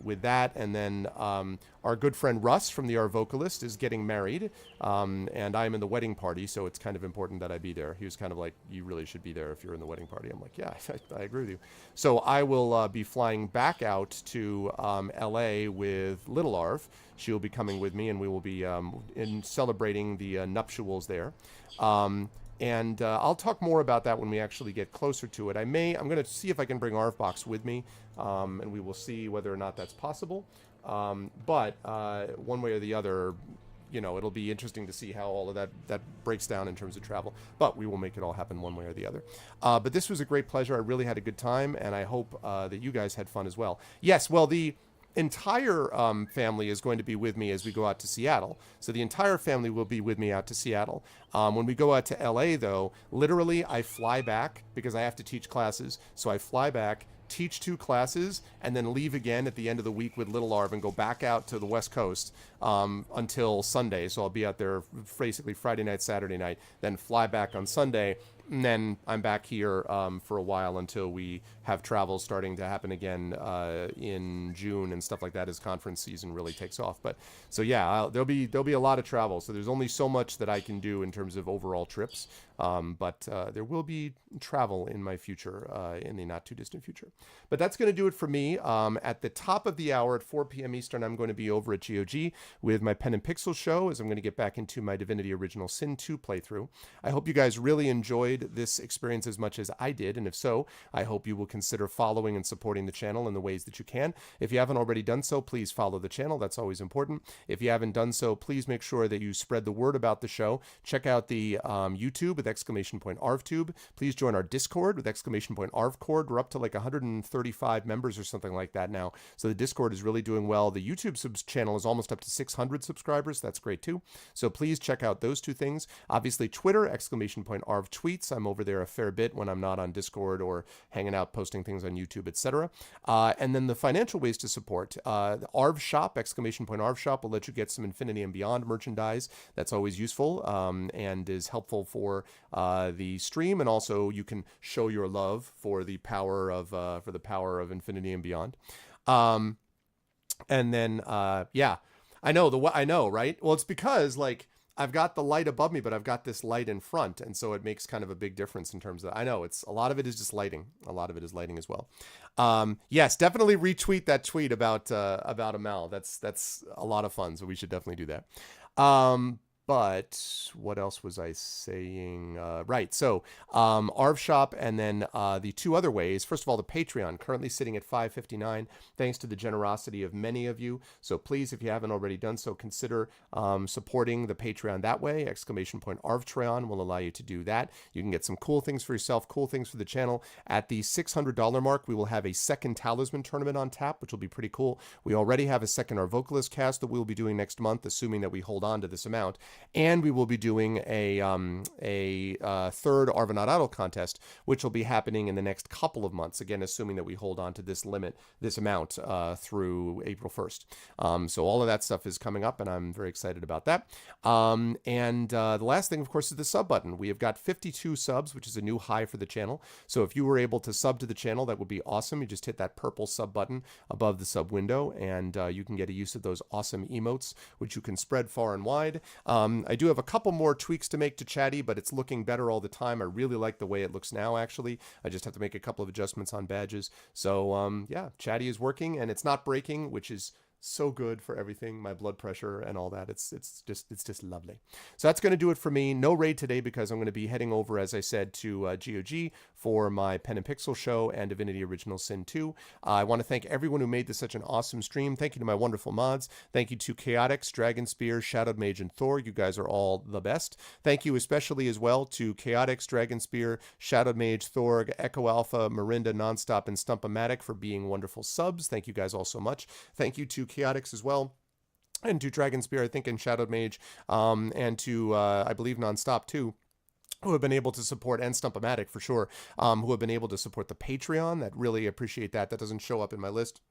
with that. And then our good friend Russ from the Our Vocalist is getting married. And I'm in the wedding party, so it's kind of important that I be there. He was kind of like, you really should be there if you're in the wedding party. I'm like, yeah, I agree with you. So I will be flying back out to LA with Little Arv. She'll be coming with me, and we will be celebrating the nuptials there. And I'll talk more about that when we actually get closer to it. I'm going to see if I can bring Arvbox with me, and we will see whether or not that's possible. But one way or the other, it'll be interesting to see how all of that breaks down in terms of travel. But we will make it all happen one way or the other. But this was a great pleasure. I really had a good time, and I hope that you guys had fun as well. Yes, well, the entire family is going to be with me as we go out to Seattle. So the entire family will be with me out to Seattle. When we go out to LA, though, literally I fly back because I have to teach classes. So I fly back, teach 2 classes, and then leave again at the end of the week with Little Arv and go back out to the West Coast until Sunday. So I'll be out there basically Friday night, Saturday night, then fly back on Sunday. and then I'm back here for a while until we have travel starting to happen again in June and stuff like that as conference season really takes off. But so yeah, there'll be a lot of travel. So there's only so much that I can do in terms of overall trips. But there will be travel in my future, in the not too distant future. But that's going to do it for me. At the top of the hour at 4 p.m. Eastern, I'm going to be over at GOG with my Pen and Pixel show as I'm going to get back into my Divinity Original Sin 2 playthrough. I hope you guys really enjoyed this experience as much as I did. And if so, I hope you will consider following and supporting the channel in the ways that you can. If you haven't already done so, please follow the channel. That's always important. If you haven't done so, please make sure that you spread the word about the show. Check out the YouTube with !ArvTube. Please join our Discord with !ArvCord. We're up to like 135 members or something like that now. So the Discord is really doing well. The YouTube channel is almost up to 600 subscribers. That's great too. So please check out those two things. Obviously Twitter, !ArvTweets. I'm over there a fair bit when I'm not on Discord or hanging out posting things on YouTube, etc. And then the financial ways to support. The Arv Shop, !Arv Shop will let you get some Infinity and Beyond merchandise. That's always useful and is helpful for the stream, and also you can show your love for the power of Infinity and Beyond. And then yeah, I know, right? Well, it's because like I've got the light above me, but I've got this light in front, and so it makes kind of a big difference in terms of, I know it's a lot of it is just lighting. A lot of it is lighting as well. Yes, definitely retweet that tweet about Amal. That's a lot of fun, so we should definitely do that. But what else was I saying? Right. So Arv Shop, and then the two other ways. First of all, the Patreon, currently sitting at $5.59, thanks to the generosity of many of you. So please, if you haven't already done so, consider supporting the Patreon that way. !Arvtreon will allow you to do that. You can get some cool things for yourself, cool things for the channel. At the $600 mark, we will have a second Talisman tournament on tap, which will be pretty cool. We already have a second Our Vocalist cast that we'll be doing next month, assuming that we hold on to this amount. And we will be doing a third Arvanat contest, which will be happening in the next couple of months. Again, assuming that we hold on to this amount through April 1st. So all of that stuff is coming up, and I'm very excited about that. And the last thing, of course, is the sub button. We have got 52 subs, which is a new high for the channel. So if you were able to sub to the channel, that would be awesome. You just hit that purple sub button above the sub window, and you can get a use of those awesome emotes, which you can spread far and wide. I do have a couple more tweaks to make to Chatty, but it's looking better all the time. I really like the way it looks now, actually. I just have to make a couple of adjustments on badges. So, yeah, Chatty is working, and it's not breaking, which is so good for everything, my blood pressure and all that. It's just lovely. So that's going to do it for me. No raid today because I'm going to be heading over, as I said, to GOG for my Pen and Pixel show and Divinity Original Sin 2. I want to thank everyone who made this such an awesome stream. Thank you to my wonderful mods. Thank you to Chaotix, Dragon Spear, Shadowed Mage, and Thor. You guys are all the best. Thank you especially as well to Chaotix, Dragon Spear, Shadowed Mage, Thor, Echo Alpha, Marinda, Nonstop, and Stump-O-Matic for being wonderful subs. Thank you guys all so much. Thank you to Chaotix as well, and to Dragon Spear, I think, and Shadowed Mage, and to, I believe, Nonstop, too, who have been able to support, and Stump-O-Matic for sure, who have been able to support the Patreon. That really appreciate that. That doesn't show up in my list.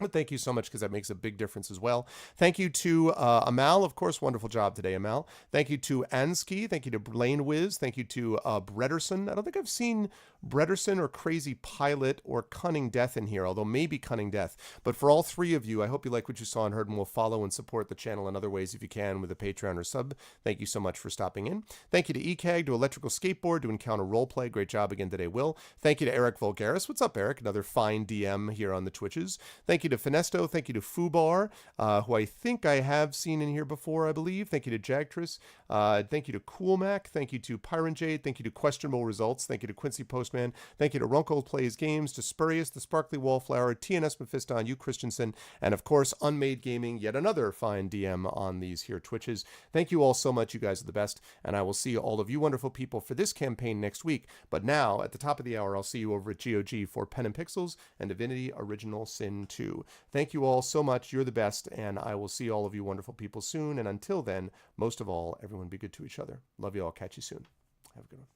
But thank you so much, because that makes a big difference as well. Thank you to Amal, of course. Wonderful job today, Amal. Thank you to Ansky. Thank you to Blaine Wiz. Thank you to Brederson. I don't think I've seen Brederson or Crazy Pilot or Cunning Death in here, although maybe Cunning Death. But for all three of you, I hope you like what you saw and heard, and will follow and support the channel in other ways if you can with a Patreon or sub. Thank you so much for stopping in. Thank you to ECAG, to Electrical Skateboard, to Encounter Roleplay. Great job again today, Will. Thank you to Eric Vulgaris. What's up, Eric? Another fine DM here on the Twitches. Thank you to Finesto. Thank you to Fubar, who I think I have seen in here before, I believe. Thank you to Jagtress. Thank you to Coolmac. Thank you to Pyron Jade. Thank you to Questionable Results. Thank you to Quincy Postman. Thank you to Runkle Plays Games, to Spurious, the Sparkly Wallflower, TNS Mephiston, you Christensen, and of course, Unmade Gaming, yet another fine DM on these here Twitches. Thank you all so much. You guys are the best, and I will see all of you wonderful people for this campaign next week. But now, at the top of the hour, I'll see you over at GOG for Pen and Pixels and Divinity Original Sin 2. Thank you all so much. You're the best, and I will see all of you wonderful people soon. And until then, most of all, everyone be good to each other. Love you all. Catch you soon. Have a good one.